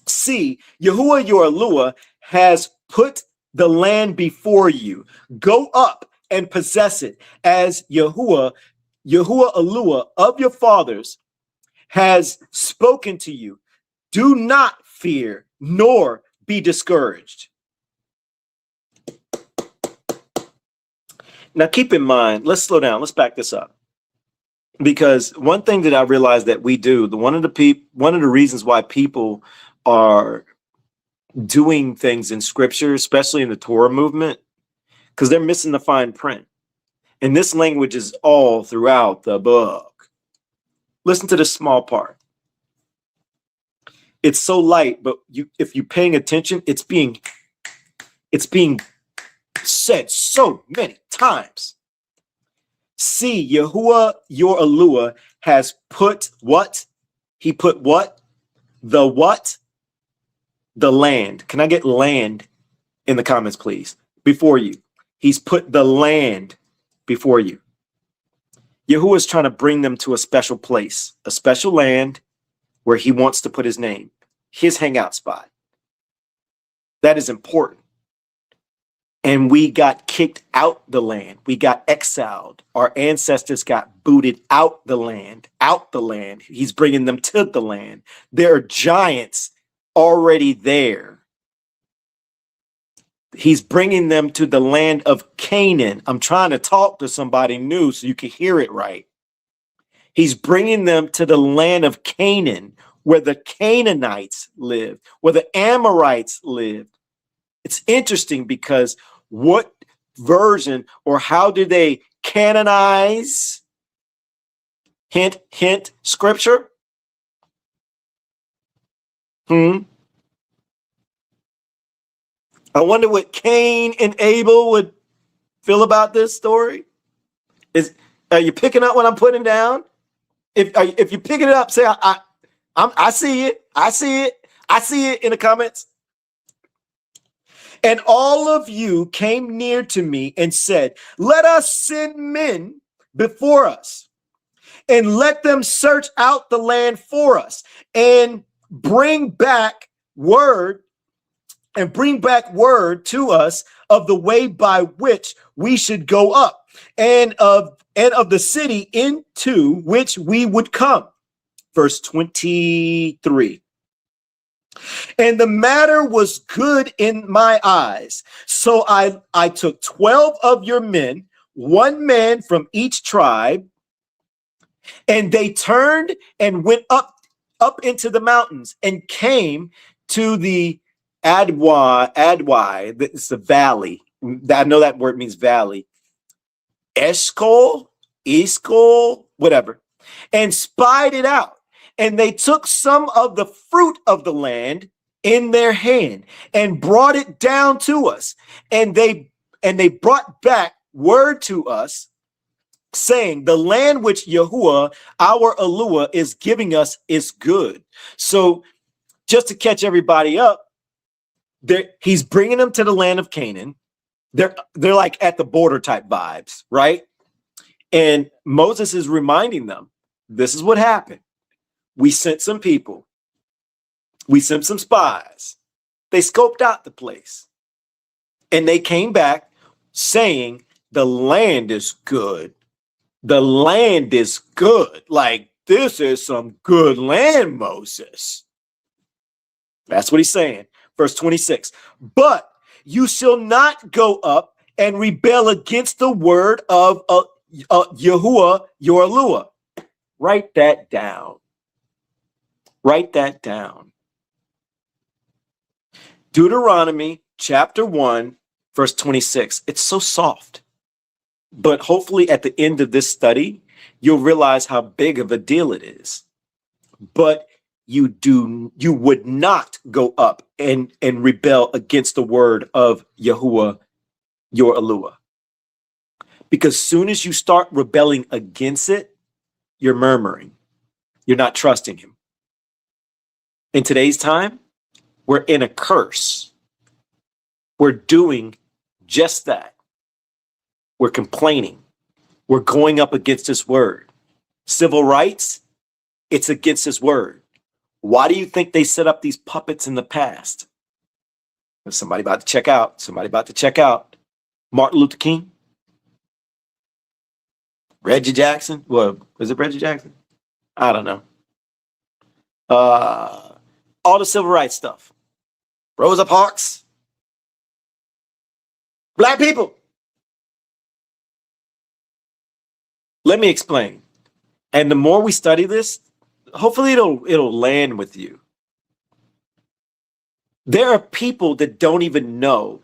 See, Yahuwah, your Eluah, has put the land before you. Go up and possess it, as Yahuwah Eluah of your fathers has spoken to you. Do not fear, nor be discouraged. Now, keep in mind, let's slow down. Let's back this up. Because one thing that I realized that we do, one of the reasons why people are doing things in scripture, especially in the Torah movement, because they're missing the fine print. And this language is all throughout the book. Listen to this small part. It's so light, but if you're paying attention, it's being said so many times. See, Yahuwah, your Eluah, has put what? He put what? The what? The land. Can I get land in the comments, please? Before you. He's put the land before you. Yahuwah is trying to bring them to a special place, a special land where he wants to put his name, his hangout spot. That is important. And we got kicked out the land. We got exiled. Our ancestors got booted out the land. He's bringing them to the land. There are giants already there. He's bringing them to the land of Canaan. I'm trying to talk to somebody new so you can hear it right. He's bringing them to the land of Canaan, where the Canaanites lived, where the Amorites lived. It's interesting because what version or how do they canonize? Hint, hint, scripture. I wonder what Cain and Abel would feel about this story. Are you picking up what I'm putting down? If you're picking it up, say I see it. I see it. I see it in the comments. And all of you came near to me and said, let us send men before us and let them search out the land for us and bring back word to us of the way by which we should go up and of the city into which we would come. Verse 23. And the matter was good in my eyes. So I took 12 of your men, one man from each tribe, and they turned and went up into the mountains and came to the YAHUAH, it's the valley. I know that word means valley. Eshcol, whatever, and spied it out. And they took some of the fruit of the land in their hand and brought it down to us. And they brought back word to us, saying, the land which Yahuwah, our Eluah, is giving us is good. So just to catch everybody up, he's bringing them to the land of Canaan. They're like at the border type vibes, right? And Moses is reminding them, this is what happened. We sent some people. We sent some spies. They scoped out the place. And they came back saying, the land is good. The land is good. Like, this is some good land, Moses. That's what he's saying. Verse 26. But you shall not go up and rebel against the word of Yahuwah, your Eluah. Write that down. Write that down. Deuteronomy chapter 1, verse 26. It's so soft. But hopefully at the end of this study, you'll realize how big of a deal it is. But you would not go up and rebel against the word of Yahuwah, your Yahuwah. Because soon as you start rebelling against it, you're murmuring. You're not trusting him. In today's time, we're in a curse. We're doing just that. We're complaining. We're going up against his word. Civil rights, it's against his word. Why do you think they set up these puppets in the past? There's somebody about to check out. Somebody about to check out. Martin Luther King. Reggie Jackson. Well, was it Reggie Jackson? I don't know. All the civil rights stuff. Rosa Parks. Black people. Let me explain. And the more we study this, hopefully it'll land with you. There are people that don't even know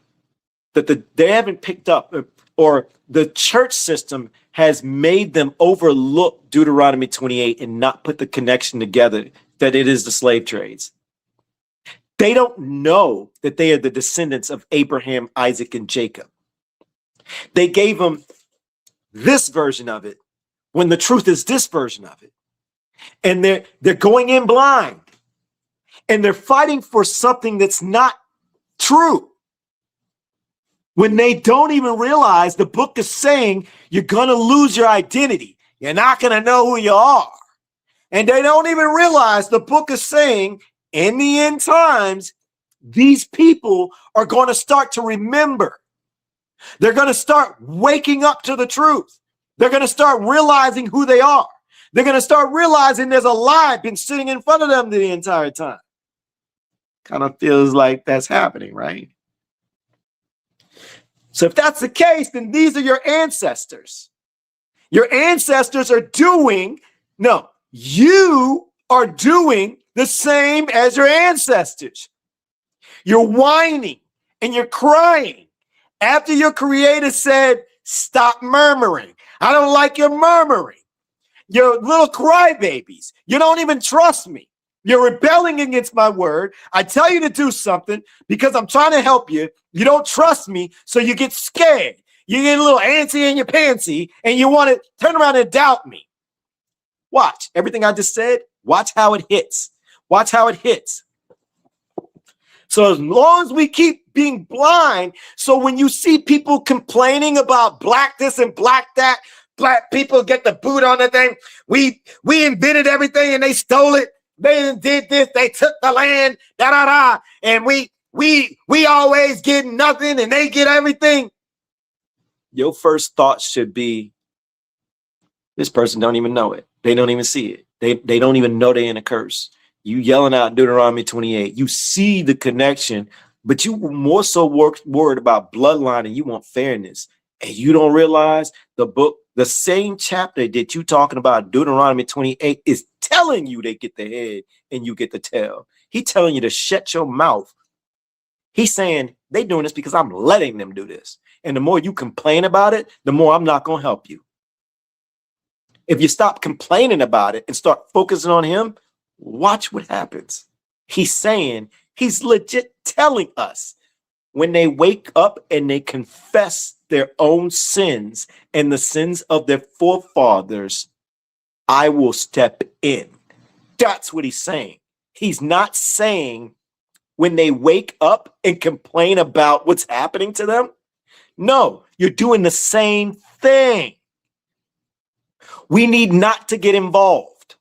that they haven't picked up, or the church system has made them overlook Deuteronomy 28 and not put the connection together that it is the slave trades. They don't know that they are the descendants of Abraham, Isaac, and Jacob. They gave them this version of it when the truth is this version of it. And they're going in blind. And they're fighting for something that's not true. When they don't even realize the book is saying you're going to lose your identity. You're not going to know who you are. And they don't even realize the book is saying in the end times, these people are going to start to remember. They're going to start waking up to the truth. They're going to start realizing who they are. They're going to start realizing there's a lie been sitting in front of them the entire time. Kind of feels like that's happening, right? So if that's the case, then these are your ancestors. Your ancestors are doing, no, you are doing the same as your ancestors. You're whining and you're crying after your creator said, stop murmuring. I don't like your murmuring. You're little crybabies. You don't even trust me. You're rebelling against my word. I tell you to do something because I'm trying to help you. You don't trust me, so you get scared. You get a little antsy in your pantsy, and you want to turn around and doubt me. Watch everything I just said. Watch how it hits. Watch how it hits. So as long as we keep being blind, so when you see people complaining about black this and black that, black people get the boot on the thing. We invented everything and they stole it. They did this. They took the land. Da da da. And we always get nothing and they get everything. Your first thought should be, this person don't even know it. They don't even see it. They don't even know they're in a curse. You yelling out Deuteronomy 28. You see the connection, but you more so worried about bloodline and you want fairness. And you don't realize the book, the same chapter that you talking about, Deuteronomy 28, is telling you they get the head and you get the tail. He telling you to shut your mouth. He's saying they doing this because I'm letting them do this. And the more you complain about it, the more I'm not going to help you. If you stop complaining about it and start focusing on him, watch what happens. He's saying, he's legit telling us when they wake up and they confess their own sins and the sins of their forefathers, I will step in. That's what he's saying. He's not saying when they wake up and complain about what's happening to them. No, you're doing the same thing. We need not to get involved.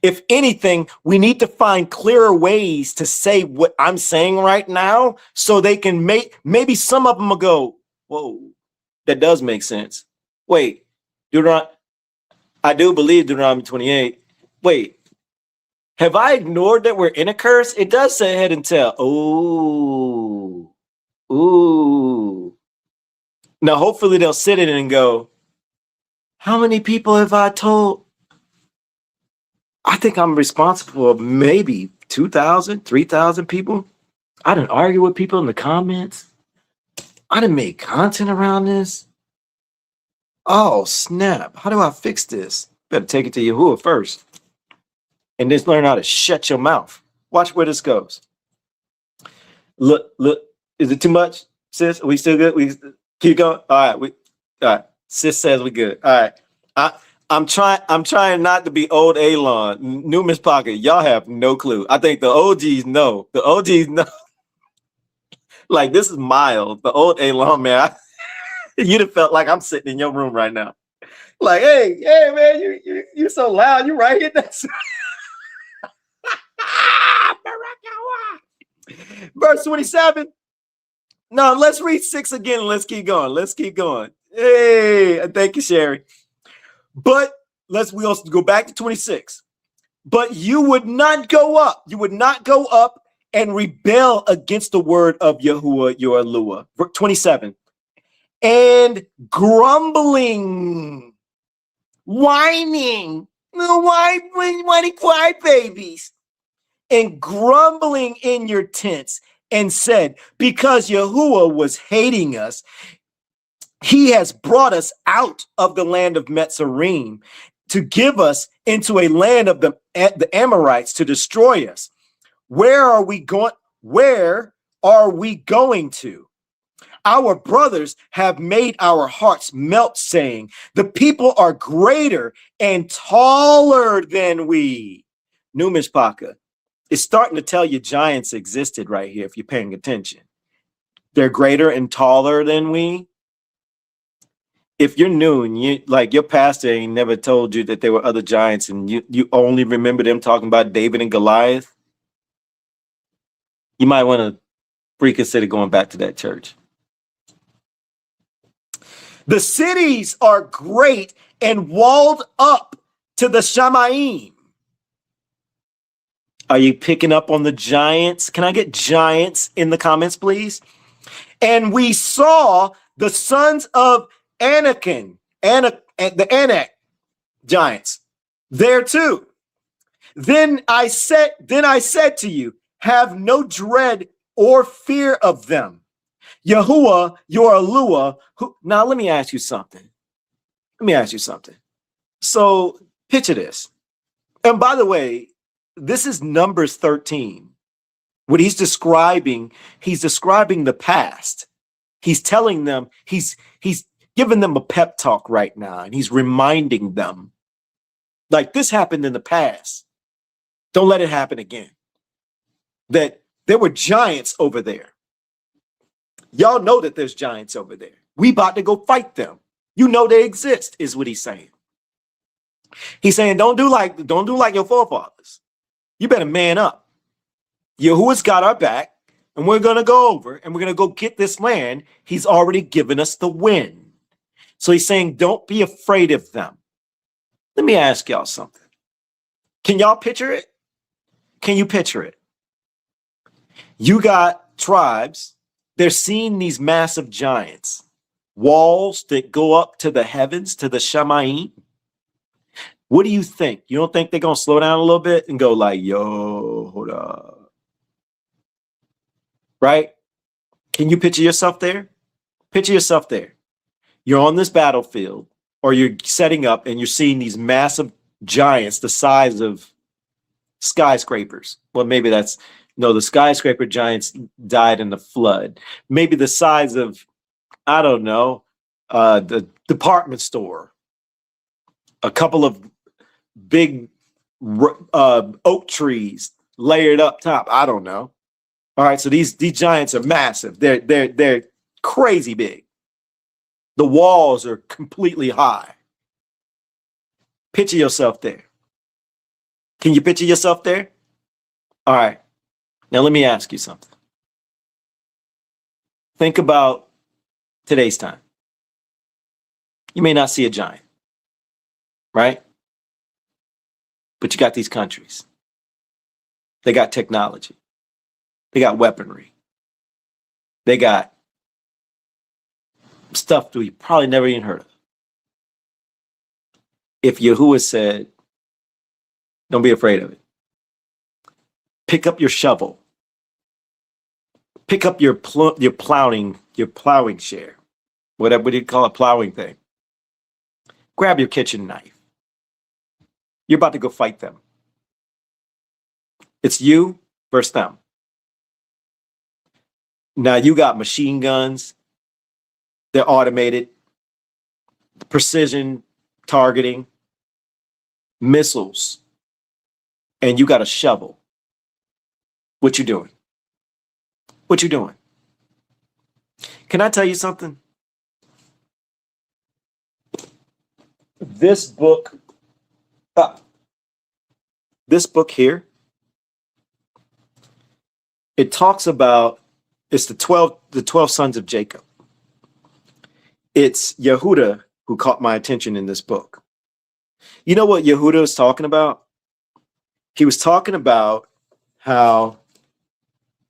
If anything, we need to find clearer ways to say what I'm saying right now so they can maybe some of them will go, whoa, that does make sense. Wait, I do believe Deuteronomy 28. Wait, have I ignored that we're in a curse? It does say head and tail. Ooh. Now, hopefully they'll sit in it and go, how many people have I told? I think I'm responsible for maybe 2,000, 3,000 people. I didn't argue with people in the comments. I done made content around this. Oh, snap. How do I fix this? Better take it to Yahuwah first. And just learn how to shut your mouth. Watch where this goes. Look, is it too much? Sis, we still good? We keep going. All right. Sis says we good. All right. I'm trying not to be old Alon. New Myshpaka, y'all have no clue. I think the OGs know. The OGs know. Like, this is mild. The old Alon, man. You'd have felt like I'm sitting in your room right now. Like, hey, man, you so loud. You right here. That's verse 27. No, let's read 6 again. Let's keep going. Let's keep going. Hey, thank you, Sherry. But we also go back to 26. But you would not go up. You would not go up and rebel against the word of Yahuwah, your Eluah. 27. And grumbling, whining, whining cry babies, and grumbling in your tents, and said, because Yahuwah was hating us, he has brought us out of the land of Metzarim to give us into a land of the Amorites to destroy us. Where are we going? Where are we going to? Our brothers have made our hearts melt, saying, the people are greater and taller than we. New Myshpaka. It's starting to tell you giants existed right here if you're paying attention. They're greater and taller than we. If you're new and you like your pastor ain't never told you that there were other giants and you only remember them talking about David and Goliath, you might want to reconsider going back to that church. The cities are great and walled up to the Shamayim. Are you picking up on the giants? Can I get giants in the comments, please? And we saw the sons of the Anak giants there too. Then I said to you, have no dread or fear of them. Yahuwah, your Eluah, now let me ask you something. So picture this. And by the way, this is Numbers 13. What he's describing the past. He's telling them, he's giving them a pep talk right now, and he's reminding them, like, this happened in the past. Don't let it happen again. That there were giants over there. Y'all know that there's giants over there. We about to go fight them. You know they exist, is what he's saying. He's saying, don't do like your forefathers. You better man up. Yahuwah's got our back, and we're going to go over, and we're going to go get this land. He's already given us the win. So he's saying, don't be afraid of them. Let me ask y'all something. Can y'all picture it? Can you picture it? You got tribes. They're seeing these massive giants, walls that go up to the heavens, to the Shamayim. What do you think? You don't think they're going to slow down a little bit and go like, yo, hold up. Right? Can you picture yourself there? Picture yourself there. You're on this battlefield, or you're setting up and you're seeing these massive giants the size of skyscrapers. Well, maybe that's, no, the skyscraper giants died in the flood. Maybe the size of, I don't know, the department store. A couple of big oak trees layered up top. I don't know. All right, so these giants are massive. They're crazy big. The walls are completely high. Picture yourself there. Can you picture yourself there? All right. Now let me ask you something. Think about today's time. You may not see a giant, right? But you got these countries. They got technology. They got weaponry. They got stuff that we probably never even heard of. If Yahuwah said, don't be afraid of it. Pick up your shovel. Pick up your plowing share. Whatever you call a plowing thing. Grab your kitchen knife. You're about to go fight them. It's you versus them. Now you got machine guns. They're automated, precision targeting, missiles, and you got a shovel. What you doing? What you doing? Can I tell you something? This book here, it talks about, it's the 12 sons of Jacob. It's YAHUAH who caught my attention in this book. You know what YAHUAH is talking about? He was talking about how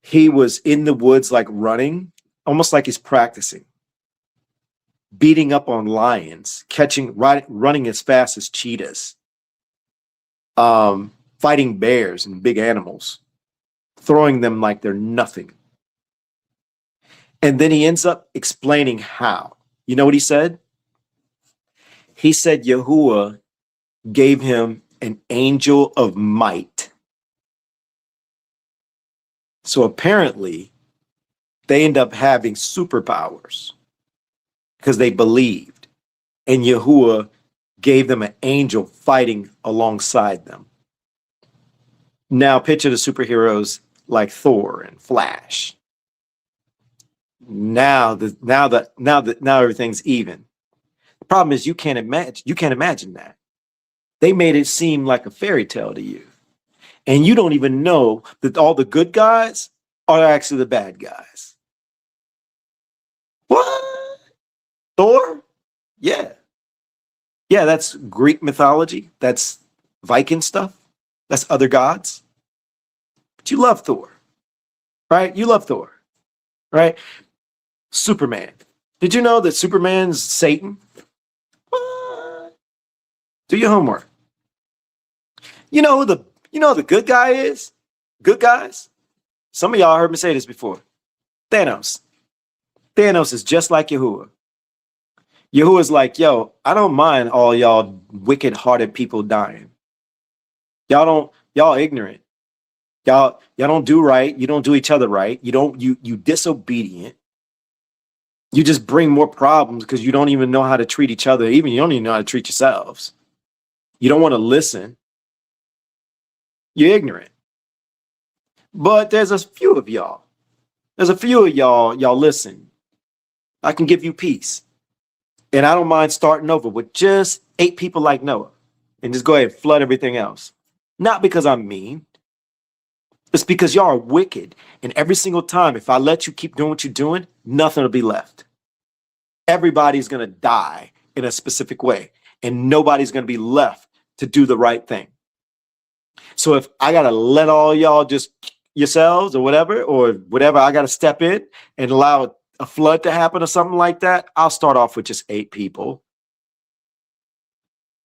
he was in the woods, like running, almost like he's practicing, beating up on lions, running as fast as cheetahs, fighting bears and big animals, throwing them like they're nothing. And then he ends up explaining how. You know what he said? He said YAHUAH gave him an angel of might. So apparently, they end up having superpowers because they believed. And YAHUAH gave them an angel fighting alongside them. Now picture the superheroes like Thor and Flash. Now everything's even. The problem is you can't imagine that. They made it seem like a fairy tale to you. And you don't even know that all the good guys are actually the bad guys. What? Thor? Yeah. Yeah, that's Greek mythology. That's Viking stuff. That's other gods. But you love Thor, right? You love Thor, right? Superman. Did you know that Superman's Satan? What? Do your homework. You know who the good guy is? Good guys? Some of y'all heard me say this before. Thanos. Thanos is just like YAHUAH. YAHUAH's like, yo, I don't mind all y'all wicked-hearted people dying. Y'all ignorant. Y'all don't do right. You don't do each other right. You disobedient. You just bring more problems because you don't even know how to treat each other. You don't even know how to treat yourselves. You don't want to listen. You're ignorant. But there's a few of y'all. Y'all listen. I can give you peace. And I don't mind starting over with just 8 people like Noah and just go ahead and flood everything else. Not because I'm mean. It's because y'all are wicked. And every single time, if I let you keep doing what you're doing, nothing will be left. Everybody's going to die in a specific way. And nobody's going to be left to do the right thing. So if I got to let all y'all just yourselves or whatever, I got to step in and allow a flood to happen or something like that, I'll start off with just 8 people.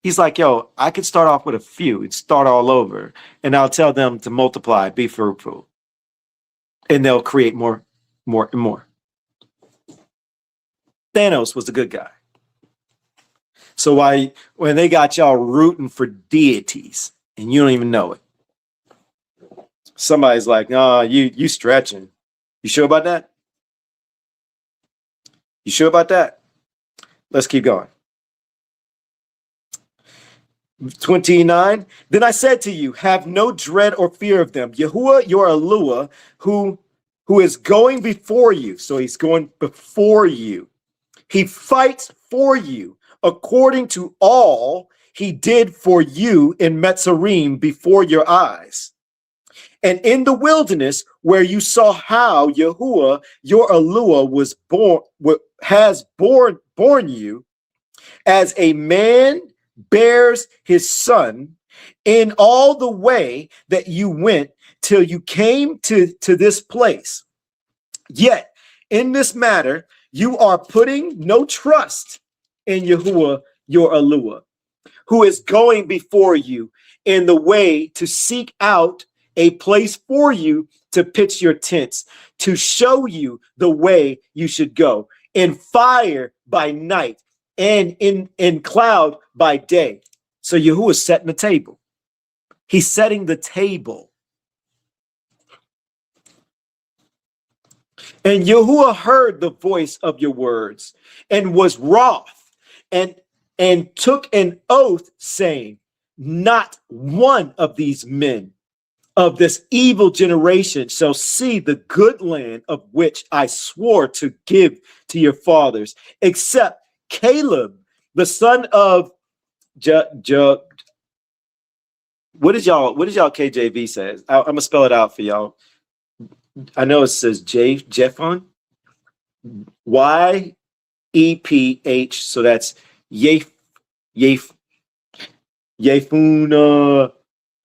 He's like, yo, I could start off with a few and start all over. And I'll tell them to multiply, be fruitful. And they'll create more and more. Thanos was the good guy. So when they got y'all rooting for deities and you don't even know it, somebody's like, oh, you stretching. You sure about that? You sure about that? Let's keep going. 29. Then I said to you, have no dread or fear of them. YAHUAH, your Eluah, who is going before you. So he's going before you. He fights for you according to all he did for you in Metzarim before your eyes. And in the wilderness, where you saw how YAHUAH, your Eluah, has borne you, as a man bears his son, in all the way that you went till you came to this place. Yet in this matter, you are putting no trust in YAHUAH, your Eluah, who is going before you in the way to seek out a place for you to pitch your tents, to show you the way you should go, in fire by night and in cloud by day. So YAHUAH is setting the table. He's setting the table. And Yahuwah heard the voice of your words and was wroth and took an oath, saying, not one of these men of this evil generation shall see the good land of which I swore to give to your fathers, except Caleb, the son of what does y'all KJV says? I'm gonna spell it out for y'all. I know it says Jephon, YEPH, so that's Yefuna.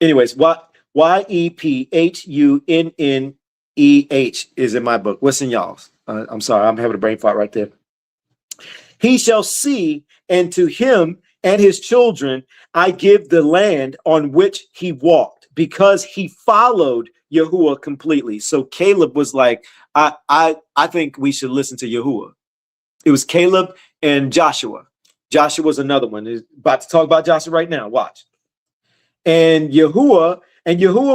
Anyways, YEPHUNNEH is in my book. What's in y'all's? I'm sorry, I'm having a brain fart right there. He shall see, and to him and his children I give the land on which he walked, because he followed Yahuwah completely. So Caleb was like, I think we should listen to Yahuwah. It was Caleb and Joshua. Joshua's another one. He's about to talk about Joshua right now. Watch. And Yahuwah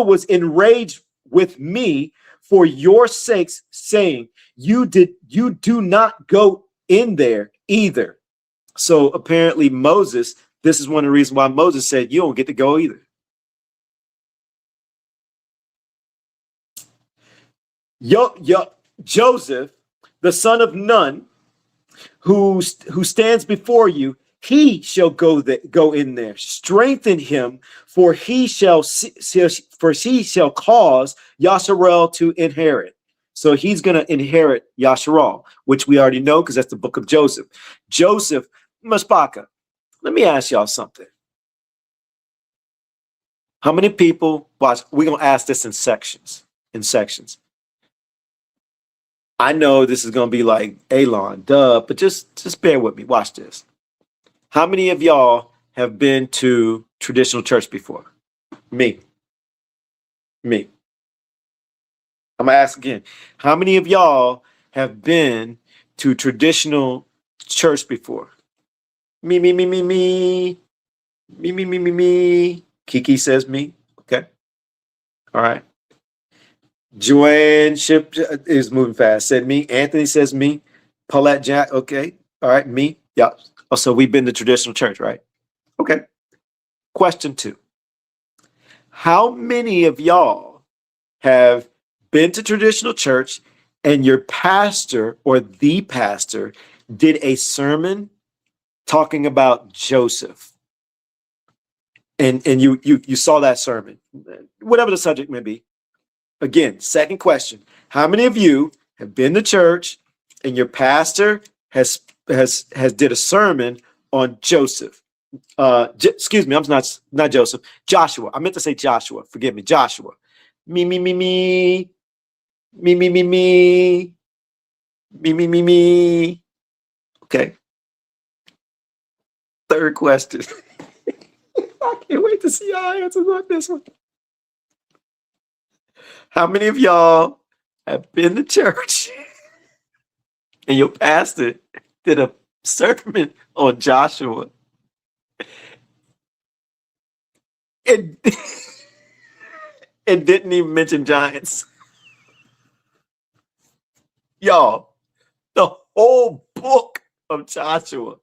was enraged with me for your sakes, saying, you do not go in there either. So apparently Moses, this is one of the reasons why Moses said, you don't get to go either. Joseph, the son of Nun, who stands before you, he shall go in there. Strengthen him, for he shall cause Yasharel to inherit. So he's going to inherit Yasharel, which we already know because that's the book of Joseph. Joseph, Myshpaka. Let me ask y'all something. How many people, watch, we're going to ask this in sections. I know this is going to be like Elon, duh, but just bear with me. Watch this. How many of y'all have been to traditional church before? Me. I'm going to ask again. How many of y'all have been to traditional church before? Me. Kiki says me. Okay. All right. Joanne Ship is moving fast. Said me. Anthony says me. Paulette Jack. Okay. All right. Me. Yeah. Oh, so we've been to traditional church, right? Okay. Question 2. How many of y'all have been to traditional church and your pastor or the pastor did a sermon talking about Joseph? And you saw that sermon, whatever the subject may be. Again, second question. How many of you have been to church and your pastor has did a sermon on Joseph? Excuse me, I'm not Joseph. Joshua. I meant to say Joshua. Forgive me. Joshua. Me. Okay. Third question. I can't wait to see y'all answers on this one. How many of y'all have been to church and your pastor did a sermon on Joshua and didn't even mention giants? Y'all, the whole book of Joshua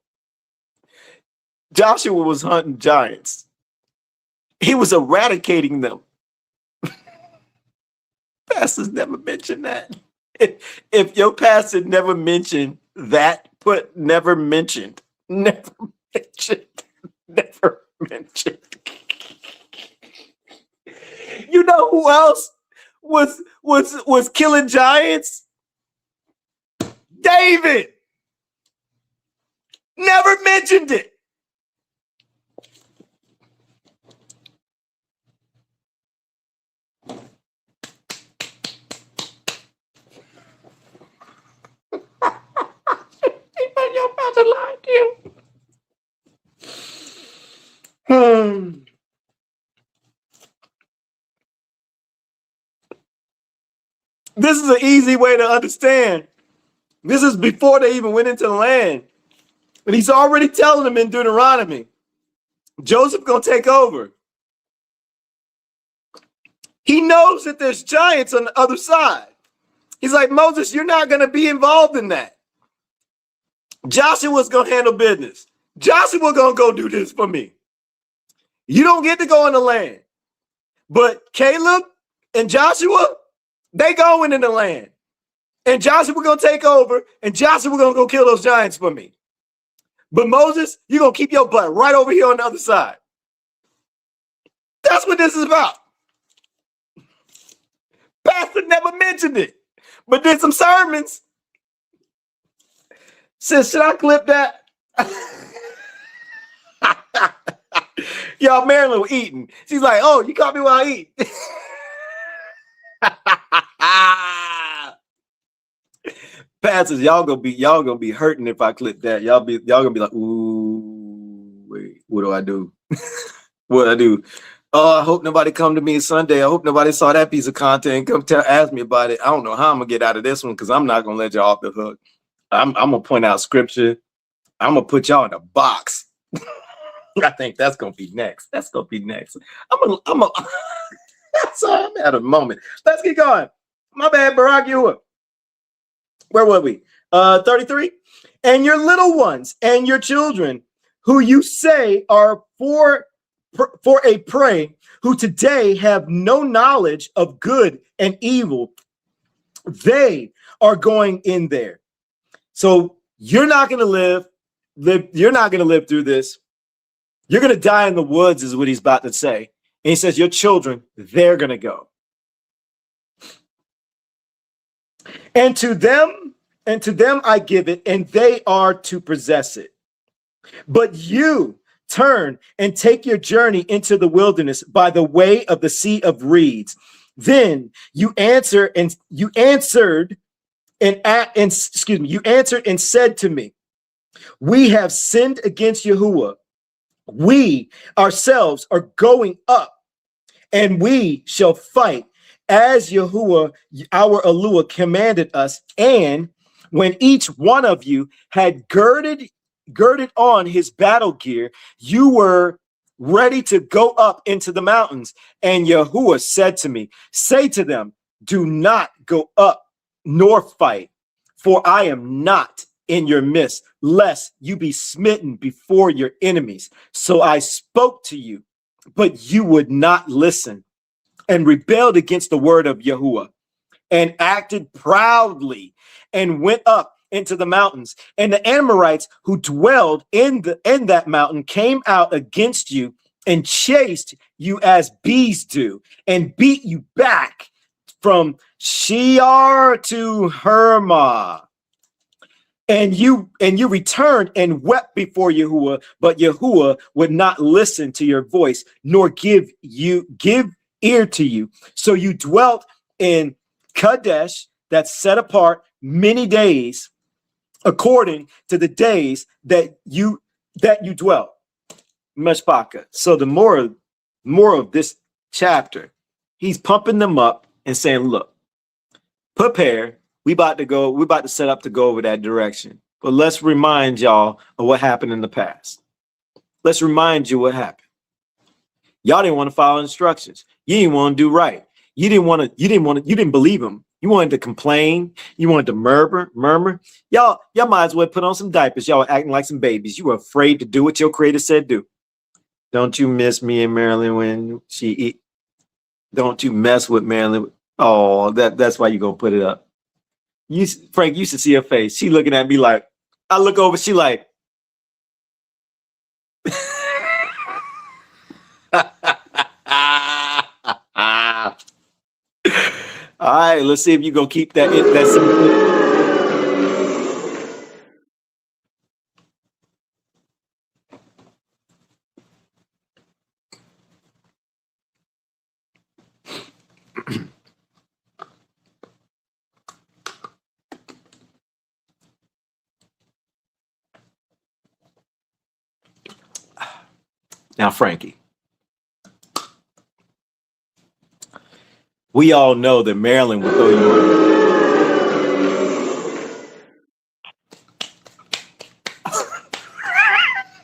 was hunting giants. He was eradicating them. Pastors never mentioned that. If your pastor never mentioned that, put never mentioned. You know who else was killing giants? David. Never mentioned it. Your pastor lied to you. This is an easy way to understand. This is before they even went into the land. And he's already telling them in Deuteronomy, Joseph gonna take over. He knows that there's giants on the other side. He's like, Moses, you're not going to be involved in that. Joshua's going to handle business. Joshua going to go do this for me. You don't get to go in the land. But Caleb and Joshua, they going in the land. And Joshua going to take over, and Joshua going to go kill those giants for me. But Moses, you're going to keep your butt right over here on the other side. That's what this is about. Pastor never mentioned it, but did some sermons. Says, should I clip that? Y'all, Marilyn was eating. She's like, oh, you caught me while I eat. Pastors, y'all gonna be hurting if I clip that. Y'all gonna be like, ooh, wait, what do I do? What do I do? Oh, I hope nobody come to me Sunday. I hope nobody saw that piece of content and come ask me about it. I don't know how I'm gonna get out of this one because I'm not gonna let y'all off the hook. I'm gonna point out scripture. I'm gonna put y'all in a box. I think that's gonna be next. That's gonna be next. I'm sorry, I'm at a moment. Let's get going. My bad, Barack Yahuwah. Where were we? 33. And your little ones and your children, who you say are for a prey, who today have no knowledge of good and evil, they are going in there. So you're not going to live. You're not going to live through this. You're going to die in the woods, is what he's about to say. And he says, your children, they're going to go. And to them I give it, and they are to possess it. But you turn and take your journey into the wilderness by the way of the sea of reeds. Then you answered and said to me, we have sinned against Yahuwah. We ourselves are going up, and we shall fight as Yahuwah, our Eluah, commanded us. And when each one of you had girded on his battle gear, you were ready to go up into the mountains. And Yahuwah said to me, say to them, do not go up nor fight, for I am not in your midst, lest you be smitten before your enemies. So I spoke to you, but you would not listen, and rebelled against the word of Yahuwah, and acted proudly, and went up into the mountains. And the Amorites who dwelled in that mountain came out against you and chased you as bees do, and beat you back from Shear to Hermah. And you returned and wept before Yahuwah, but Yahuwah would not listen to your voice, nor give ear to you. So you dwelt in Kadesh, that's set apart, many days, according to the days that you dwelt. Myshpaka. So the more of this chapter, he's pumping them up and saying, look, prepare. We about to set up to go over that direction. But let's remind y'all of what happened in the past. Let's remind you what happened. Y'all didn't want to follow instructions. You didn't want to do right. You didn't believe him. You wanted to complain. You wanted to murmur. Y'all might as well put on some diapers. Y'all were acting like some babies. You were afraid to do what your creator said do. Don't you miss me and Marilyn when she eat? Don't you mess with Marilyn? Oh, that's why you gonna put it up. Frank, you should see her face. She looking at me like, I look over, she like, all right, let's see if you gonna keep that. Now, Frankie, we all know that Marilyn will throw you on.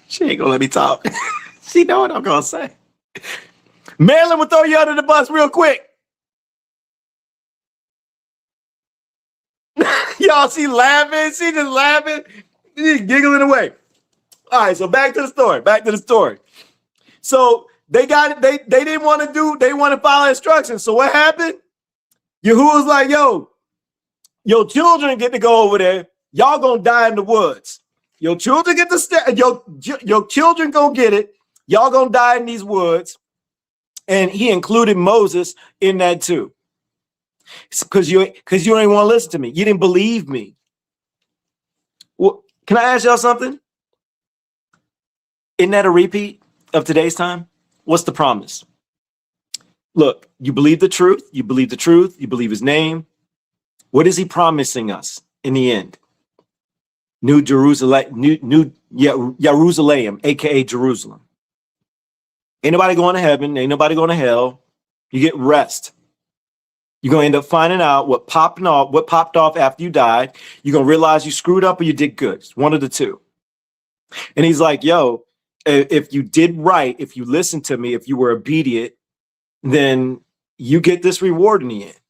She ain't gonna let me talk. She know what I'm gonna say. Marilyn will throw you under the bus real quick. Y'all, she laughing. She just laughing. She's giggling away. All right, so back to the story. Back to the story. So they got it. They didn't want to do. They want to follow instructions. So what happened? Yahuwah's like, yo, your children get to go over there. Y'all gonna die in the woods. Your children get to stay. Your children go get it. Y'all gonna die in these woods. And he included Moses in that too. Because you ain't want to listen to me. You didn't believe me. Well, can I ask y'all something? Isn't that a repeat of today's time? What's the promise? Look, you believe the truth. You believe the truth. You believe his name. What is he promising us in the end? New Jerusalem, new Jerusalem, aka Jerusalem. Ain't nobody going to heaven. Ain't nobody going to hell. You get rest. You're going to end up finding out what popped off after you died. You're going to realize you screwed up or you did good. It's one of the two. And he's like, yo, if you did right, if you listened to me, if you were obedient, then you get this reward in the end.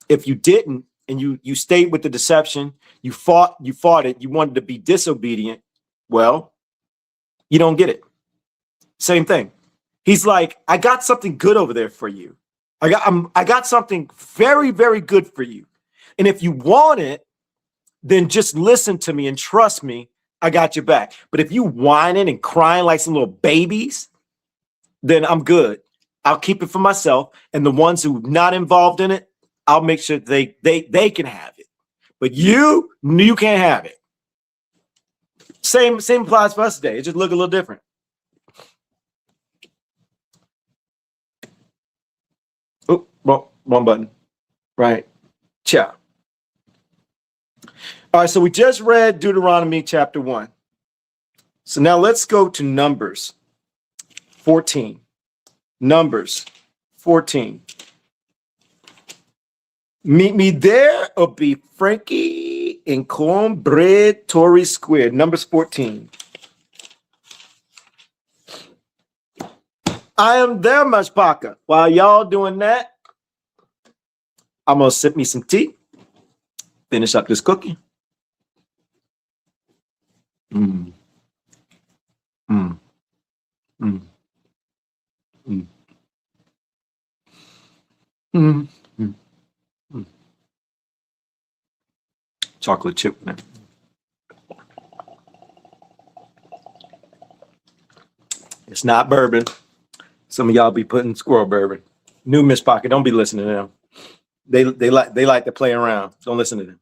If you didn't, and you stayed with the deception, you fought it, you wanted to be disobedient, well, you don't get it. Same thing. He's like, I got something good over there for you. I got something very, very good for you. And if you want it, then just listen to me and trust me. I got your back. But if you whining and crying like some little babies, then I'm good. I'll keep it for myself. And the ones who are not involved in it, I'll make sure they can have it. But you can't have it. Same applies for us today. It just look a little different. Oh, wrong button. Right. Ciao. All right, so we just read Deuteronomy chapter 1. So now let's go to Numbers 14. Numbers 14. Meet me there or be Frankie in Cornbread Tory Square. Numbers 14. I am there, Myshpaka. While y'all doing that, I'm going to sip me some tea. Finish up this cookie. Mm. Mm. Mm. Mm. Mm. Mm. Mm. Chocolate chip. It's not bourbon. Some of y'all be putting squirrel bourbon. New Myshpaka. Don't be listening to them. They like to play around. Don't listen to them.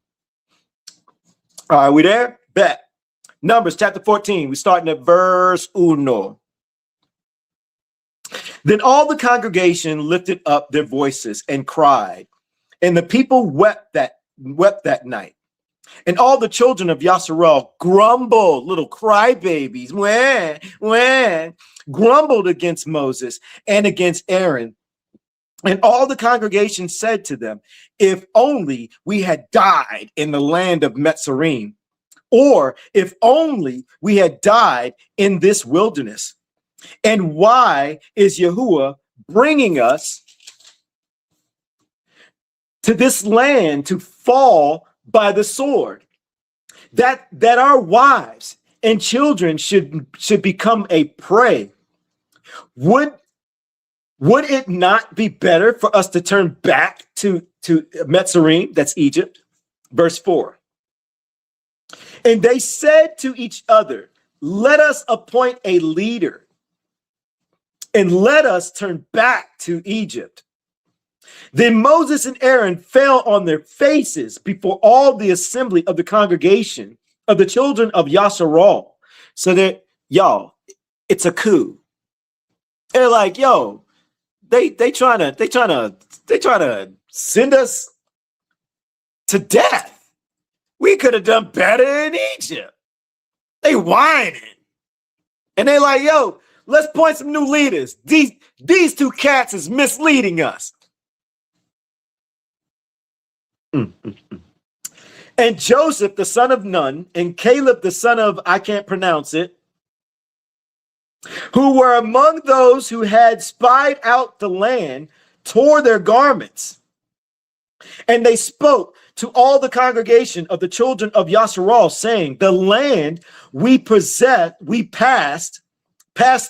All right, we there? Bet. Numbers chapter 14. We starting at verse 1. Then all the congregation lifted up their voices and cried, and the people wept that night. And all the children of Yasharel grumbled, little crybabies, grumbled against Moses and against Aaron. And all the congregation said to them, if only we had died in the land of Mitzrayim, or if only we had died in this wilderness. And why is Yahuwah bringing us to this land to fall by the sword? That our wives and children should become a prey. Would it not be better for us to turn back to Mitzrayim, that's Egypt? Verse 4. And they said to each other, let us appoint a leader and let us turn back to Egypt. Then Moses and Aaron fell on their faces before all the assembly of the congregation of the children of Yasharal. So that, y'all, it's a coup. They're like, yo, they trying to send us to death. We could have done better in Egypt. They whining. And they like, yo, let's point some new leaders. These two cats is misleading us. And Joseph, the son of Nun, and Caleb, the son of, I can't pronounce it, who were among those who had spied out the land, tore their garments. And they spoke, to all the congregation of the children of Yasharal, saying, the land we passed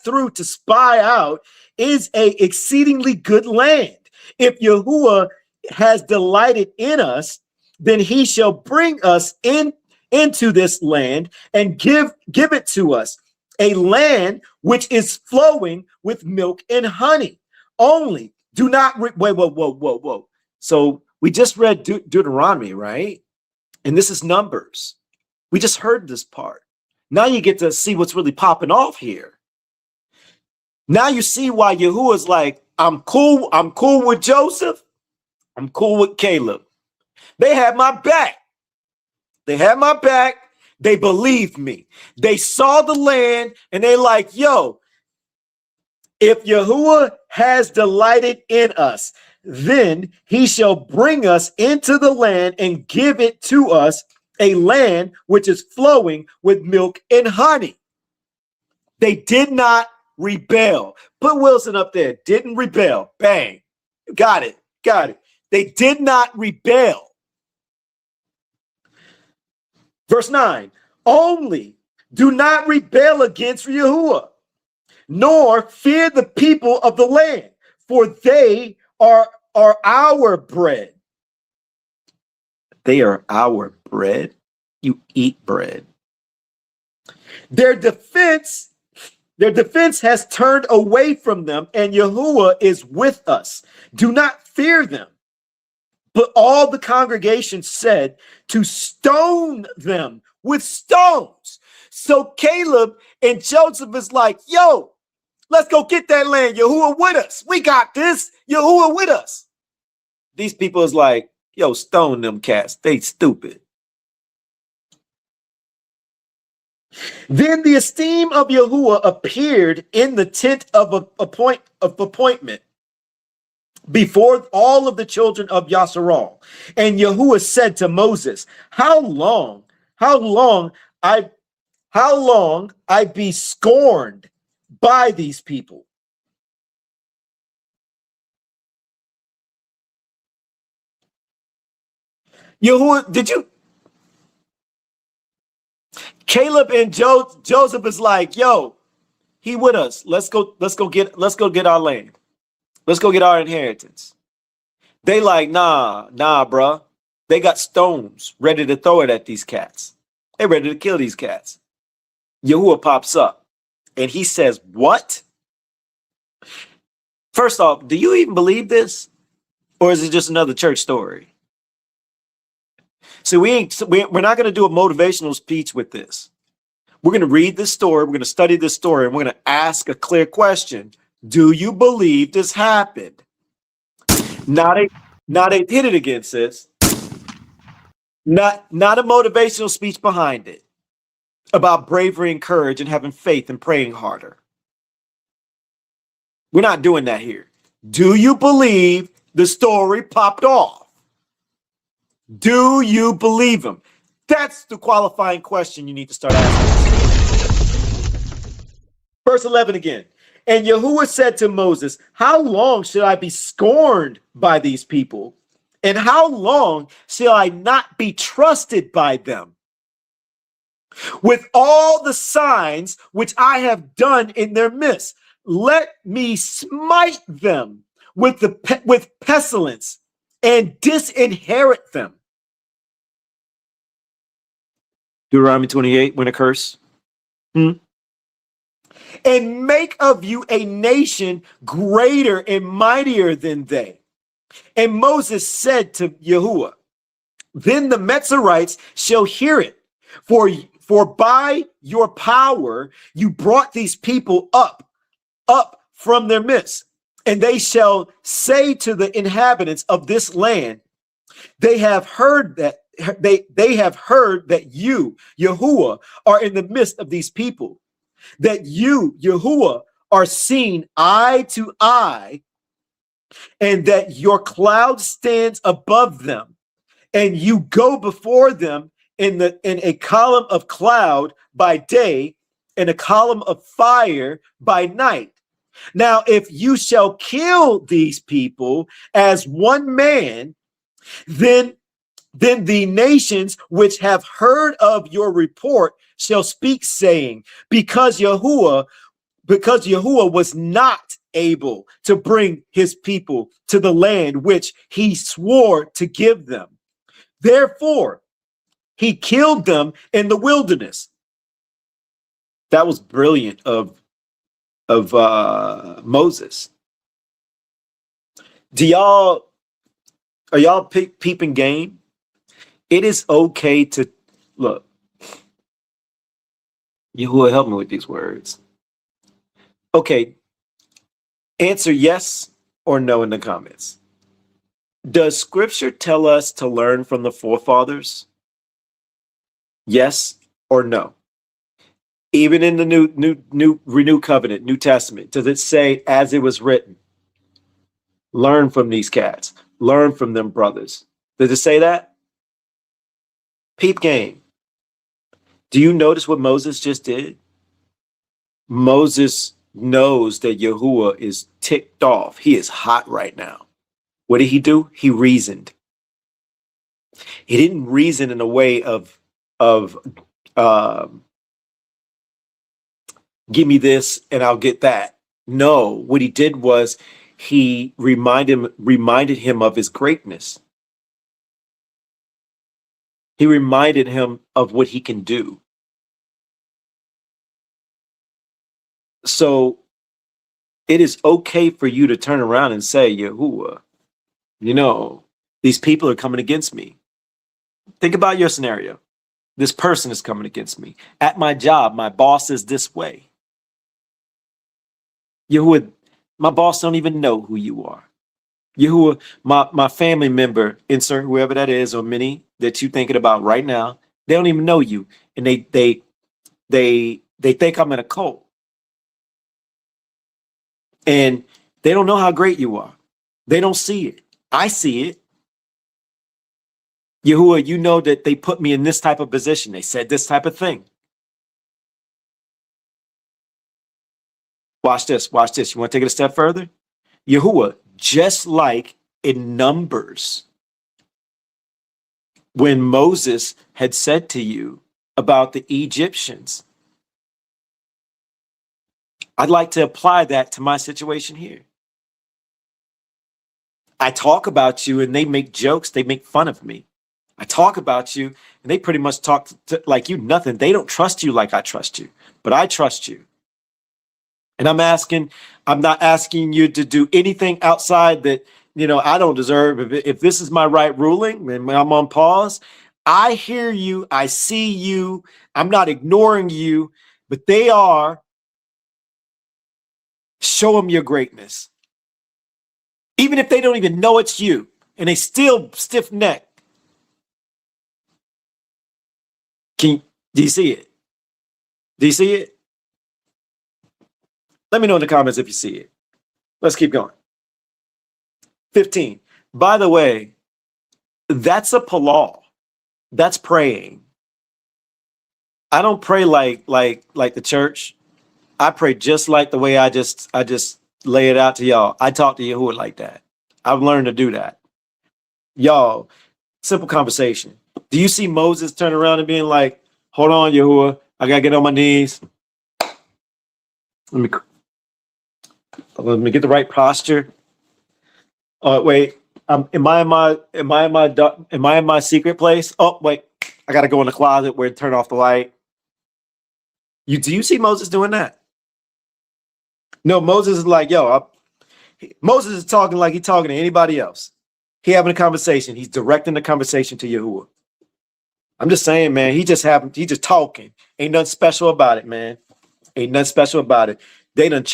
through to spy out is a exceedingly good land. If Yahuwah has delighted in us, then he shall bring us into this land and give it to us, a land which is flowing with milk and honey. Only do not wait. Whoa. So we just read Deuteronomy, right? And this is Numbers. We just heard this part. Now you get to see what's really popping off here. Now you see why Yahuwah's like, I'm cool with Joseph. I'm cool with Caleb. They had my back. They believed me. They saw the land and they like, yo, if Yahuwah has delighted in us, then he shall bring us into the land and give it to us, a land which is flowing with milk and honey. They did not rebel. Put Wilson up there. Didn't rebel. Bang. Got it. They did not rebel. Verse 9. Only do not rebel against Yahuwah, nor fear the people of the land, for they are our bread. They are our bread. You eat bread. Their defense has turned away from them, and Yahuwah is with us. Do not fear them. But all the congregation said to stone them with stones. So Caleb and Joseph is like, yo, let's go get that land. Yahuwah with us. We got this. Yahuwah with us. These people is like, yo, stone them cats. They stupid. Then the esteem of Yahuwah appeared in the tent of appointment before all of the children of Yasharal. And Yahuwah said to Moses, how long I be scorned by these people? Yahuwah, did you? Caleb and Joseph is like, yo, he with us. Let's go get our land. Let's go get our inheritance. They like, nah, bruh. They got stones ready to throw it at these cats. They ready to kill these cats. Yahuwah pops up and he says, what? First off, do you even believe this? Or is it just another church story? See, we're not going to do a motivational speech with this. We're going to read this story. We're going to study this story, and we're going to ask a clear question. Do you believe this happened? Not a hit it against this. Not a motivational speech behind it about bravery and courage and having faith and praying harder. We're not doing that here. Do you believe the story popped off? Do you believe him? That's the qualifying question you need to start asking. Verse 11 again. And Yahuwah said to Moses, how long should I be scorned by these people? And how long shall I not be trusted by them? With all the signs which I have done in their midst, let me smite them with pestilence and disinherit them. Deuteronomy 28, when a curse. And make of you a nation greater and mightier than they. And Moses said to Yahuwah, then the Metzorites shall hear it, for by your power you brought these people up from their midst. And they shall say to the inhabitants of this land, they have heard that you, Yahuwah, are in the midst of these people, that you, Yahuwah, are seen eye to eye, and that your cloud stands above them, and you go before them in a column of cloud by day and a column of fire by night. Now, if you shall kill these people as one man, then Then the nations which have heard of your report shall speak, saying, because Yahuwah was not able to bring his people to the land which he swore to give them. Therefore, he killed them in the wilderness. That was brilliant of Moses. Are y'all peeping game? It is okay to look. Yahuwah, help me with these words. Okay, answer yes or no in the comments. Does scripture tell us to learn from the forefathers? Yes or no? Even in the new renewed covenant, New Testament, does it say as it was written? Learn from these cats. Learn from them brothers. Does it say that? Peep game. Do you notice what Moses just did? Moses knows that Yahuwah is ticked off. He is hot right now. What did he do? He reasoned. He didn't reason in a way of give me this and I'll get that. No, what he did was he reminded him of his greatness. He reminded him of what he can do. So it is okay for you to turn around and say, Yahuwah, these people are coming against me. Think about your scenario. This person is coming against me. At my job, my boss is this way. Yahuwah, my boss don't even know who you are. Yahuwah, my family member, insert whoever that is, or many that you're thinking about right now, they don't even know you. And they think I'm in a cult. And they don't know how great you are. They don't see it. I see it. Yahuwah, you know that they put me in this type of position. They said this type of thing. Watch this. Watch this. You want to take it a step further? Yahuwah, just like in Numbers, when Moses had said to you about the Egyptians, I'd like to apply that to my situation here. I talk about you and they make jokes. They make fun of me. I talk about you and they pretty much talk like you nothing. They don't trust you like I trust you, but I trust you. And I'm not asking you to do anything outside that, I don't deserve. If this is my right ruling and I'm on pause, I hear you. I see you. I'm not ignoring you, but they are. Show them your greatness. Even if they don't even know it's you and they still stiff neck. Do you see it? Do you see it? Let me know in the comments if you see it. Let's keep going. 15. By the way, that's a palal. That's praying. I don't pray like the church. I pray just like the way I just lay it out to y'all. I talk to Yahuwah like that. I've learned to do that. Y'all, simple conversation. Do you see Moses turn around and being like, hold on, Yahuwah, I gotta get on my knees. Let me get the right posture. Wait, am I in my secret place? Oh, wait, I gotta go in the closet where it turn off the light. Do you see Moses doing that? No, Moses is like, Moses is talking like he's talking to anybody else. He having a conversation. He's directing the conversation to Yahuwah. I'm just saying, man, he just talking. Ain't nothing special about it, man. Ain't nothing special about it. They done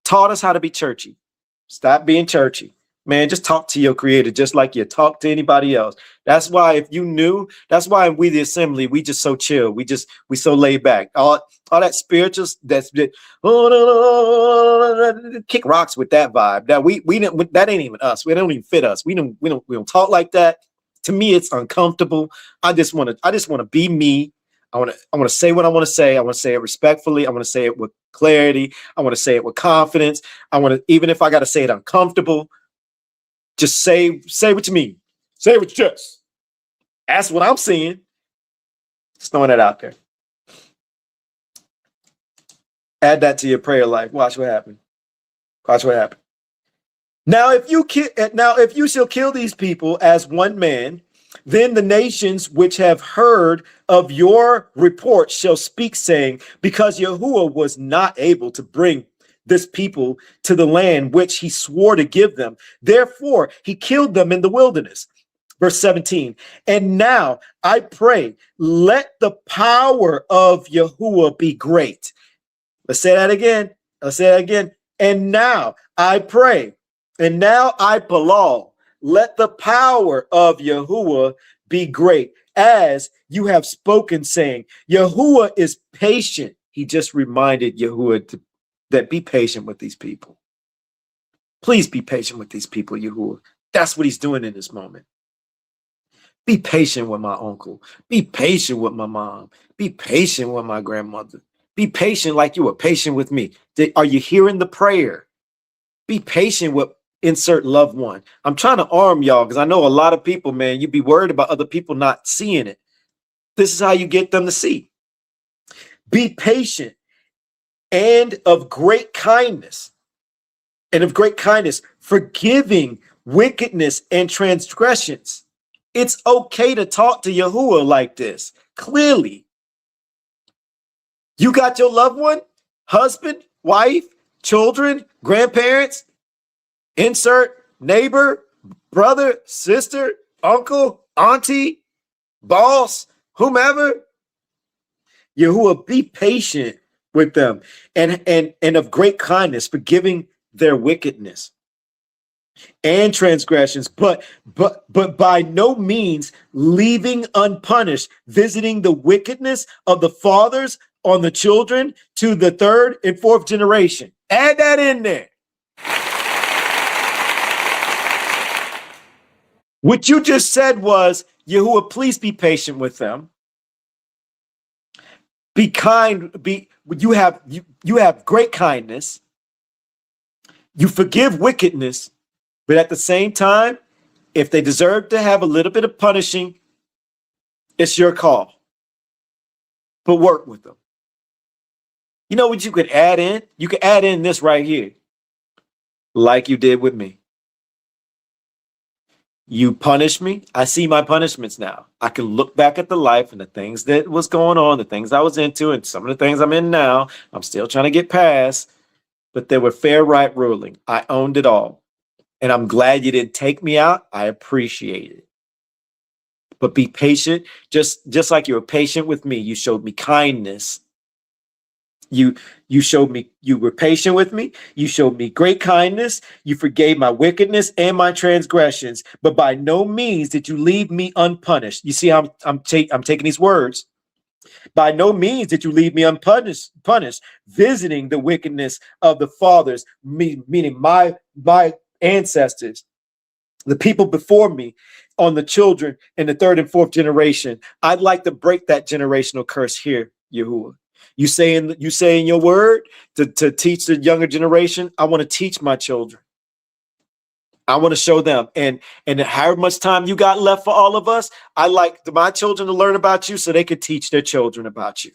taught us how to be churchy. Stop being churchy. Man, just talk to your creator just like you talk to anybody else. That's why if you knew, that's why we the assembly, we just so chill. We so laid back. All that spiritual, kick rocks with that vibe. That ain't even us. We don't even fit us. We don't talk like that. To me, it's uncomfortable. I just want to be me. I want to say what I want to say. I want to say it respectfully. I want to say it with clarity. I want to say it with confidence. Even if I got to say it uncomfortable, just say what you mean. Say it with your chest. That's what I'm seeing. Just throwing it out there. Add that to your prayer life. Watch what happens. Watch what happens. Now, if you shall kill these people as one man, then the nations which have heard of your report shall speak, saying, because Yahuwah was not able to bring this people to the land which he swore to give them, therefore he killed them in the wilderness. Verse 17, and now I pray, let the power of Yahuwah be great. Let's say that again. Let's say that again. And now I pray, and now I belong. Let the power of Yahuwah be great, as you have spoken, saying, Yahuwah is patient. He just reminded Yahuwah that be patient with these people. Please be patient with these people, Yahuwah. That's what he's doing in this moment. Be patient with my uncle. Be patient with my mom. Be patient with my grandmother. Be patient like you were patient with me. Are you hearing the prayer? Be patient with insert loved one. I'm trying to arm y'all because I know a lot of people, man, you'd be worried about other people not seeing it. This is how you get them to see. Be patient and of great kindness. And of great kindness, forgiving wickedness and transgressions. It's okay to talk to Yahuwah like this. Clearly, you got your loved one, husband, wife, children, grandparents, insert neighbor, brother, sister, uncle, auntie, boss, whomever. Yahuwah, be patient with them and of great kindness, forgiving their wickedness and transgressions, but by no means leaving unpunished, visiting the wickedness of the fathers on the children to the third and fourth generation. Add that in there. What you just said was, Yahuwah, please be patient with them. Be kind. You have great kindness. You forgive wickedness, but at the same time, if they deserve to have a little bit of punishing, it's your call. But work with them. You know what you could add in? You could add in this right here, like you did with me. You punish me. I see my punishments now. I can look back at the life and the things that was going on, the things I was into, and some of the things I'm in now. I'm still trying to get past, but they were fair, right ruling. I owned it all. And I'm glad you didn't take me out. I appreciate it. But be patient, just like you were patient with me. You showed me kindness. You were patient with me. You showed me great kindness. You forgave my wickedness and my transgressions. But by no means did you leave me unpunished. You see how I'm taking these words. By no means did you leave me unpunished, visiting the wickedness of the fathers, meaning my ancestors, the people before me, on the children in the third and fourth generation. I'd like to break that generational curse here, Yahuwah. You say in your word to teach the younger generation. I want to teach my children. I want to show them. And however much time you got left for all of us, I like my children to learn about you so they could teach their children about you.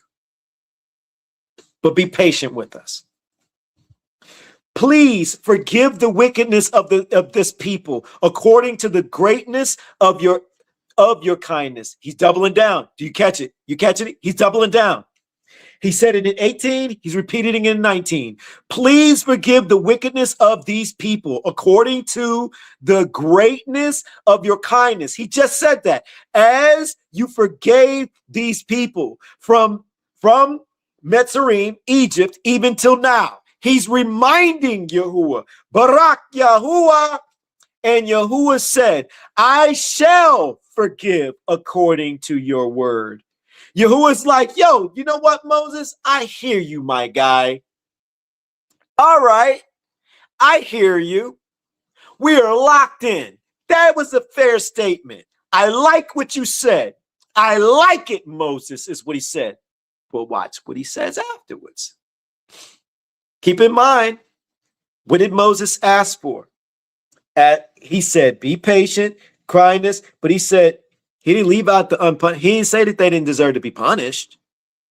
But be patient with us. Please forgive the wickedness of this people according to the greatness of your kindness. He's doubling down. Do you catch it? You catch it? He's doubling down. He said it in 18. He's repeating it in 19. Please forgive the wickedness of these people according to the greatness of your kindness. He just said that. As you forgave these people from Mitzrayim, Egypt, even till now. He's reminding Yahuwah, Barak Yahuwah, and Yahuwah said, I shall forgive according to your word. Yahuwah's like, yo, you know what, Moses? I hear you, my guy. All right, I hear you. We are locked in. That was a fair statement. I like what you said. I like it, Moses, is what he said. But watch what he says afterwards. Keep in mind, what did Moses ask for? He said, be patient, kindness, but he said He didn't leave out the unpunished. He didn't say that they didn't deserve to be punished.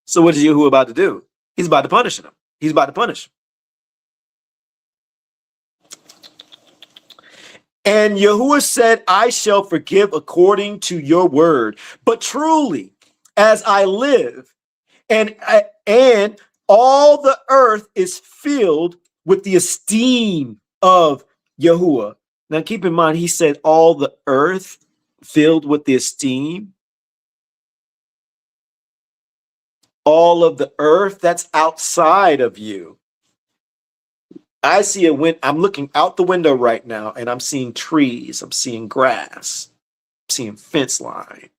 So what is Yahuwah about to do? He's about to punish them. He's about to punish them. And Yahuwah said, I shall forgive according to your word. But truly, as I live, and all the earth is filled with the esteem of Yahuwah. Now keep in mind, he said all the earth filled with the esteem. All of the earth, that's outside of you. I see a wind. I'm looking out the window right now and I'm seeing trees. I'm seeing grass. I'm seeing fence line.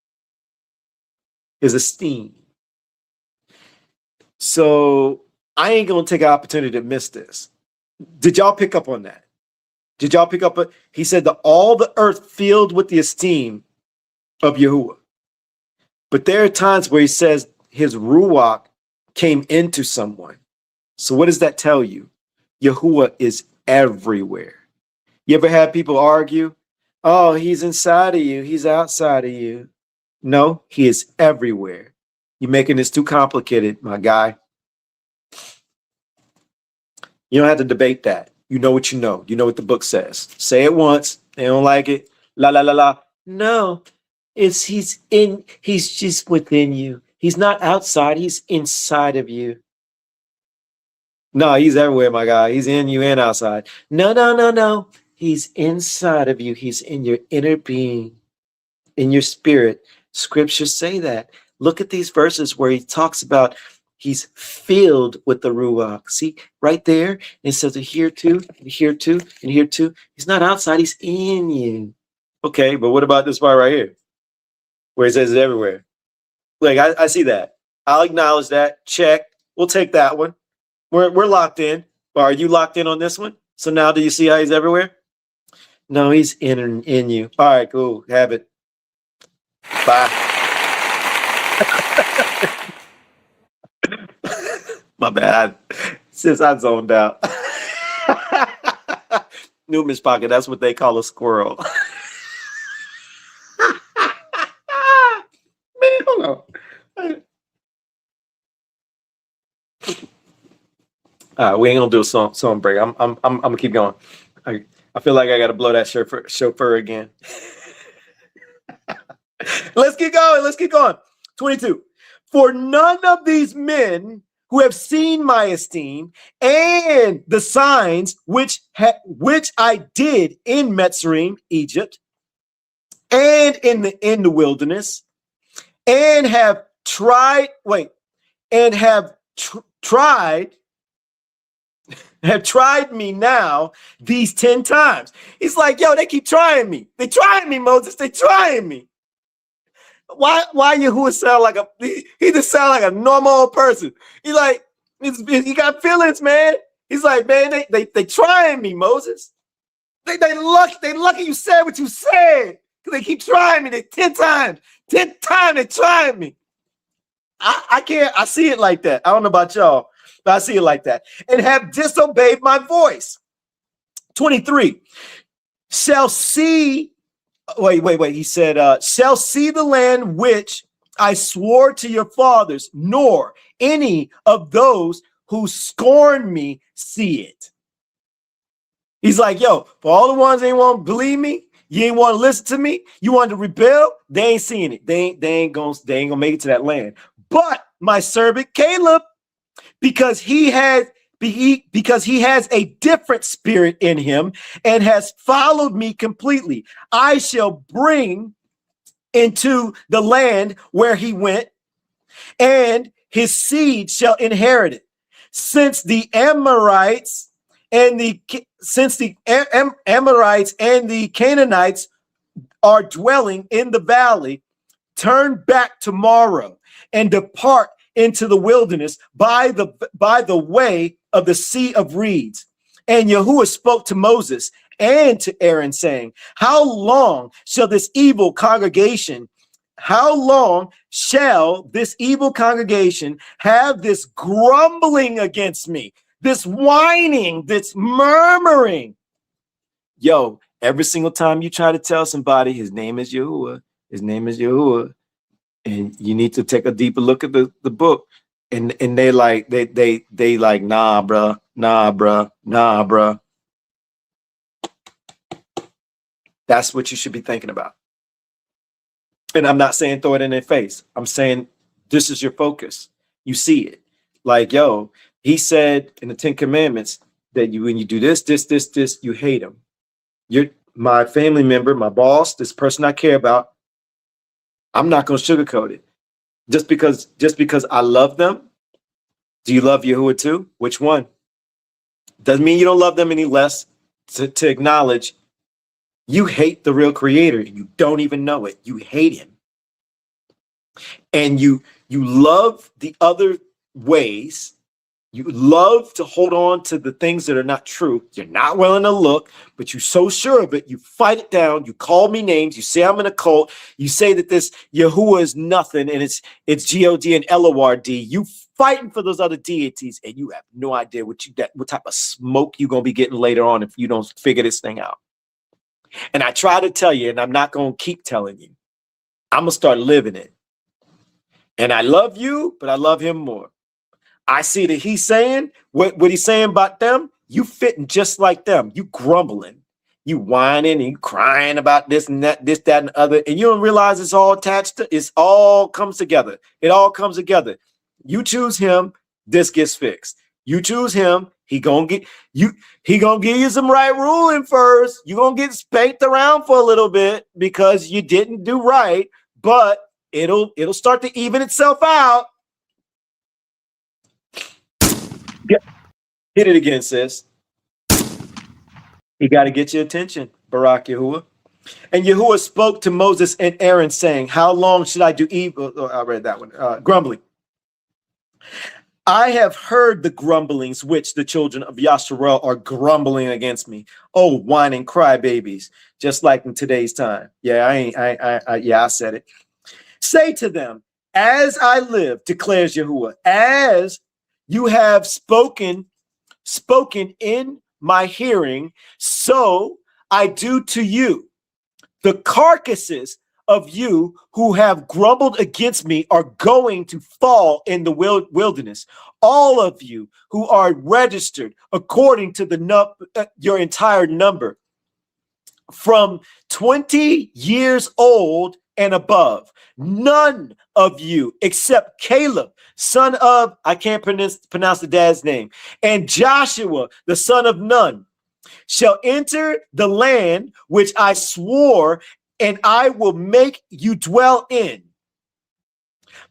His esteem. So I ain't going to take an opportunity to miss this. Did y'all pick up on that? Did y'all pick up? He said that all the earth filled with the esteem of Yahuwah. But there are times where he says his ruach came into someone. So what does that tell you? Yahuwah is everywhere. You ever had people argue? Oh, he's inside of you. He's outside of you. No, he is everywhere. You're making this too complicated, my guy. You don't have to debate that. You know what you know. You know what the book says. Say it once. They don't like it. La, la, la, la. No, he's just within you. He's not outside. He's inside of you. No, he's everywhere, my guy. He's in you and outside. No, no, no, no. He's inside of you. He's in your inner being, in your spirit. Scriptures say that. Look at these verses where he talks about he's filled with the Ruach. See, right there, it says here too, and here too, and here too. He's not outside, he's in you. Okay, but what about this part right here? Where it says it's everywhere. Like, I see that. I'll acknowledge that. Check. We'll take that one. We're locked in. Or are you locked in on this one? So now do you see how he's everywhere? No, he's in you. All right, cool. Have it. Bye. My bad. Since I zoned out. New Myshpaka, that's what they call a squirrel. Man, hold on. We ain't gonna do a song break. I'm gonna keep going. I feel like I gotta blow that chauffeur again. Let's keep going. Let's keep going. 22. For none of these men who have seen my esteem and the signs which I did in Mitzrayim, Egypt, and in the wilderness, and have tried me now these 10 times. He's like, yo, they keep trying me. They trying me, Moses. They trying me. Why Yahuwah sound like he just sound like a normal old person. He like, he got feelings, man. He's like, man, they trying me, Moses. They lucky you said what you said. They keep trying me. They 10 times. 10 times they trying me. I see it like that. I don't know about y'all, but I see it like that. And have disobeyed my voice. 23. Shall see. Wait. He said, shall see the land which I swore to your fathers, nor any of those who scorn me see it. He's like, yo, for all the ones that ain't want to believe me, you ain't want to listen to me, you want to rebel, they ain't seeing it. They ain't gonna make it to that land. But my servant Caleb, because he has a different spirit in him and has followed me completely, I shall bring into the land where he went, and his seed shall inherit it. Since the Amorites and the Canaanites are dwelling in the valley, turn back tomorrow and depart into the wilderness by the way of the Sea of Reeds. And Yahuwah spoke to Moses and to Aaron, saying, how long shall this evil congregation have this grumbling against me, this whining, this murmuring? Yo, every single time you try to tell somebody his name is Yahuwah, His name is Yahuwah. And you need to take a deeper look at the book. And they like, they like, nah, bruh, nah, bruh, nah, bruh. That's what you should be thinking about. And I'm not saying throw it in their face. I'm saying this is your focus. You see it. Like, yo, he said in the 10 Commandments that when you do this, you hate him. You're my family member, my boss, this person I care about. I'm not going to sugarcoat it. Just because I love them. Do you love Yahuwah too? Which one? Doesn't mean you don't love them any less. To acknowledge you hate the real creator. You don't even know it. You hate him. And you love the other ways. You love to hold on to the things that are not true. You're not willing to look, but you're so sure of it. You fight it down. You call me names. You say I'm in a cult. You say that this Yahuwah is nothing and it's G-O-D and L-O-R-D. You fighting for those other deities, and you have no idea what type of smoke you're going to be getting later on if you don't figure this thing out. And I try to tell you, and I'm not going to keep telling you. I'm going to start living it. And I love you, but I love him more. I see that he's saying what he's saying about them. You fitting just like them. You grumbling, you whining, and you crying about this and that, this, that, and the other. And you don't realize it's all attached to, it's all comes together. It all comes together. You choose him, this gets fixed. You choose him, he gonna give you some right ruling first. You're gonna get spanked around for a little bit because you didn't do right, but it'll start to even itself out. Hit it again, sis. He got to get your attention, Barak Yahuwah. And Yahuwah spoke to Moses and Aaron, saying, how long should I do evil? Oh, I read that one. Grumbling. I have heard the grumblings which the children of Yasharel are grumbling against me. Oh, whining crybabies, just like in today's time. Yeah, I said it. Say to them, as I live, declares Yahuwah, as you have spoken in my hearing, so I do to you. The carcasses of you who have grumbled against me are going to fall in the wilderness. All of you who are registered according to your entire number, from 20 years old and above. None of you except Caleb, son of, I can't pronounce the dad's name, and Joshua, the son of Nun, shall enter the land which I swore, and I will make you dwell in.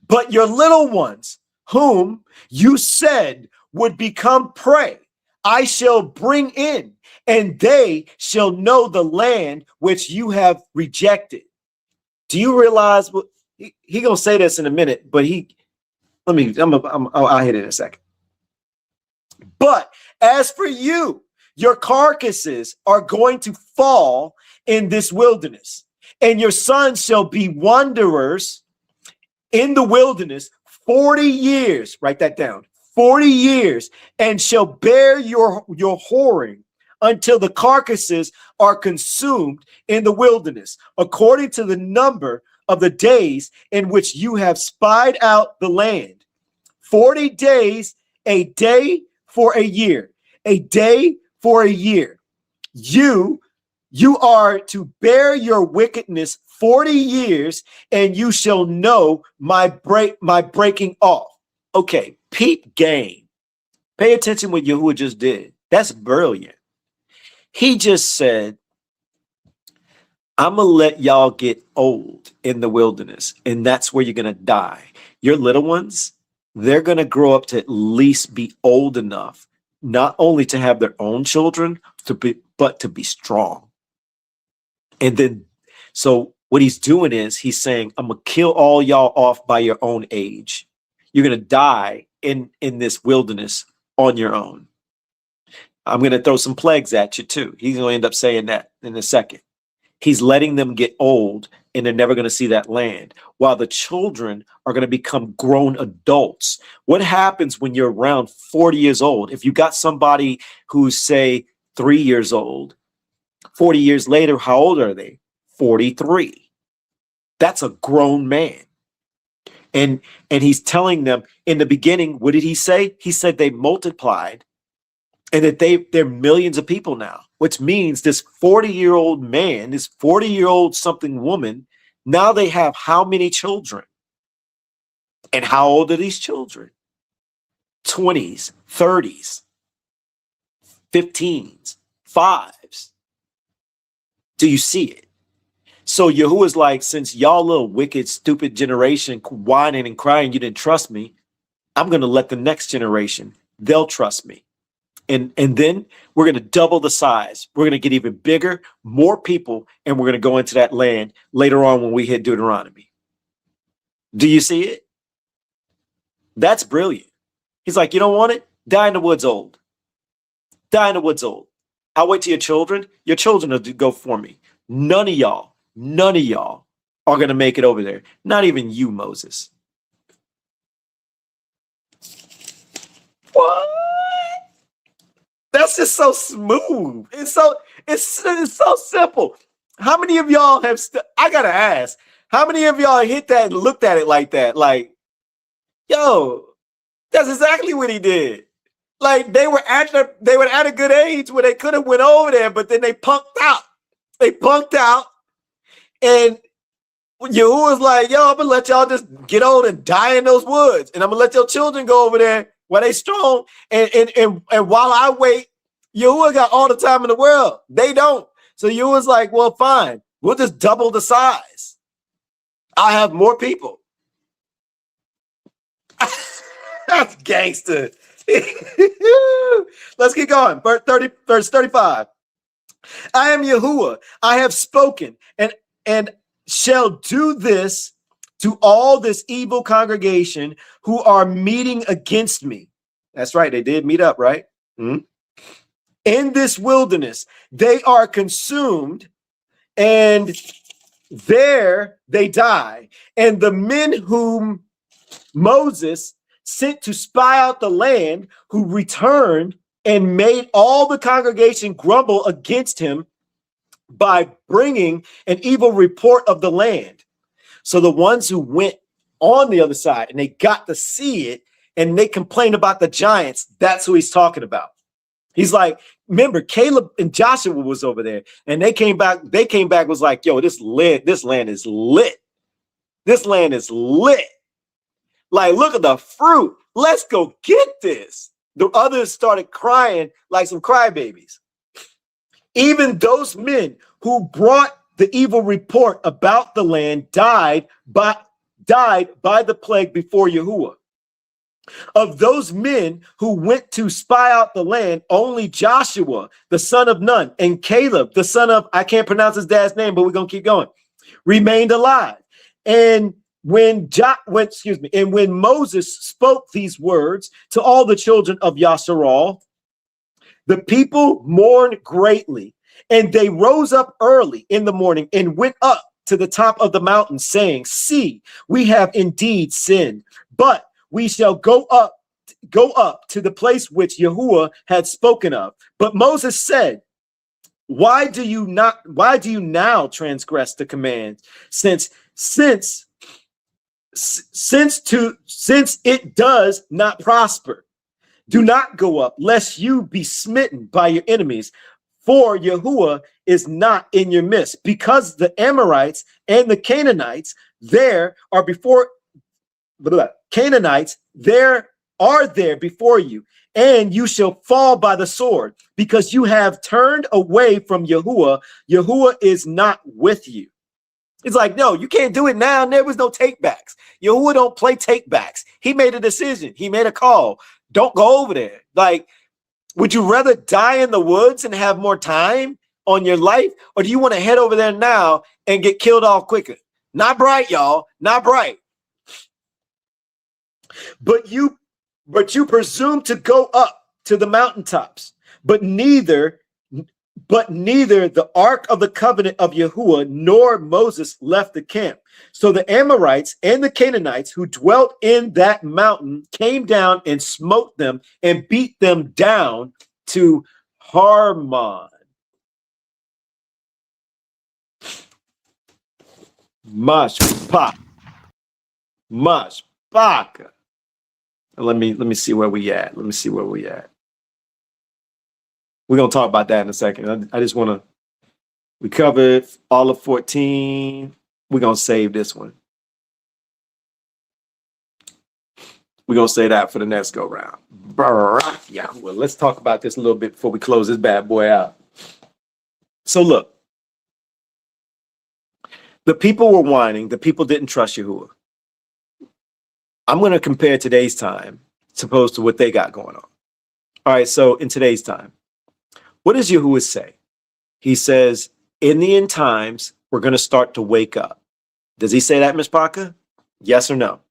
But your little ones, whom you said would become prey, I shall bring in, and they shall know the land which you have rejected. Do you realize what he gonna say this in a minute? But I'll hit it in a second. But as for you, your carcasses are going to fall in this wilderness, and your sons shall be wanderers in the wilderness 40 years. Write that down. 40 years, and shall bear your whoring until the carcasses are consumed in the wilderness, according to the number of the days in which you have spied out the land. 40 days, a day for a year, a day for a year. You are to bear your wickedness 40 years, and you shall know my breaking off. Okay, peep game. Pay attention what Yahuwah just did. That's brilliant. He just said, I'm going to let y'all get old in the wilderness, and that's where you're going to die. Your little ones, they're going to grow up to at least be old enough, not only to have their own children, but to be strong. And then, so what he's doing is he's saying, I'm going to kill all y'all off by your own age. You're going to die in this wilderness on your own. I'm going to throw some plagues at you too. He's going to end up saying that in a second. He's letting them get old, and they're never going to see that land, while the children are going to become grown adults. What happens when you're around 40 years old? If you got somebody who's, say, 3 years old, 40 years later, how old are they? 43. That's a grown man. And he's telling them in the beginning, what did he say? He said they multiplied and that they're millions of people now, which means this 40-year-old man, this 40-year-old something woman, now they have how many children? And how old are these children? 20s, 30s, 15s, 5s. Do you see it? So Yahuwah's like, since y'all little wicked, stupid generation whining and crying, you didn't trust me, I'm going to let the next generation, they'll trust me. And then we're going to double the size. We're going to get even bigger, more people, and we're going to go into that land later on when we hit Deuteronomy. Do you see it? That's brilliant. He's like, you don't want it? Die in the woods old. Die in the woods old. I'll wait till your children will go for me. None of y'all are going to make it over there. Not even you, Moses. What? That's just so smooth. It's so simple. How many of y'all have, I got to ask, how many of y'all hit that and looked at it like that? Like, yo, that's exactly what he did. Like they were at a good age where they could have went over there, but then they punked out. They punked out, and Yahuwah's like, yo, I'm gonna let y'all just get old and die in those woods, and I'm gonna let your children go over there while they strong. And while I wait, Yahuwah got all the time in the world. They don't. So Yahuwah's like, well, fine, we'll just double the size. I have more people. That's gangster. Let's keep going. Verse 35. I am Yahuwah. I have spoken and shall do this to all this evil congregation who are meeting against me. That's right. They did meet up, right? In this wilderness, they are consumed and there they die. And the men whom Moses sent to spy out the land, who returned and made all the congregation grumble against him by bringing an evil report of the land. So the ones who went on the other side and they got to see it and they complained about the giants, that's who he's talking about. He's like, remember, Caleb and Joshua was over there and they came back was like, yo, this land is lit. This land is lit. Like, look at the fruit. Let's go get this. The others started crying like some crybabies. Even those men who brought the evil report about the land died by the plague before Yahuwah. Of those men who went to spy out the land, only Joshua, the son of Nun, and Caleb, the son of, I can't pronounce his dad's name, but we're going to keep going, remained alive. And when Moses spoke these words to all the children of Yasharal, the people mourned greatly, and they rose up early in the morning and went up to the top of the mountain, saying, see, we have indeed sinned, but we shall go up to the place which Yahuwah had spoken of. But Moses said, why do you now transgress the command, since it does not prosper? Do not go up, lest you be smitten by your enemies, for Yahuwah is not in your midst, because the Amorites and the Canaanites there are before before you, and you shall fall by the sword, because you have turned away from Yahuwah. Yahuwah is not with you. It's like, no, you can't do it now. And there was no takebacks. Yahuwah don't play takebacks. He made a decision. He made a call. Don't go over there. Like, would you rather die in the woods and have more time on your life? Or do you want to head over there now and get killed off quicker? Not bright, y'all. Not bright. But you presume to go up to the mountaintops, but neither the ark of the covenant of Yahuwah nor Moses left the camp. So the Amorites and the Canaanites who dwelt in that mountain came down and smote them and beat them down to Harmon. Myshpaka. Myshpaka. Let me see where we at. Let me see where we at. We're gonna talk about that in a second. I just wanna, we covered all of 14. We're gonna save this one. We're gonna say that for the next go round. Yeah, well, let's talk about this a little bit before we close this bad boy out. So look, the people were whining, the people didn't trust Yahuwah. I'm gonna compare today's time opposed to what they got going on. All right, so in today's time, what does Yahuwah say? He says, in the end times, we're gonna start to wake up. Does he say that, Myshpaka? Yes or no?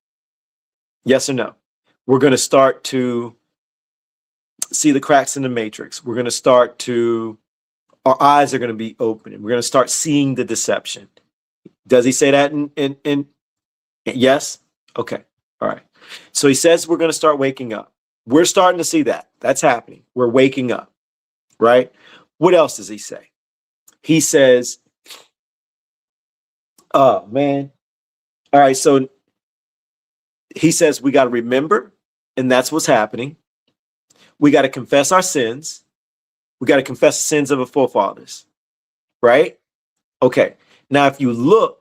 Yes or no? We're going to start to see the cracks in the matrix. We're going to start to, our eyes are going to be opening. We're going to start seeing the deception. Does he say that in yes? Okay. All right. So he says we're going to start waking up. We're starting to see that. That's happening. We're waking up, right? What else does he say? He says, oh, man. All right. So he says we got to remember, and that's what's happening. We got to confess our sins. We got to confess the sins of our forefathers, right? Okay. Now, if you look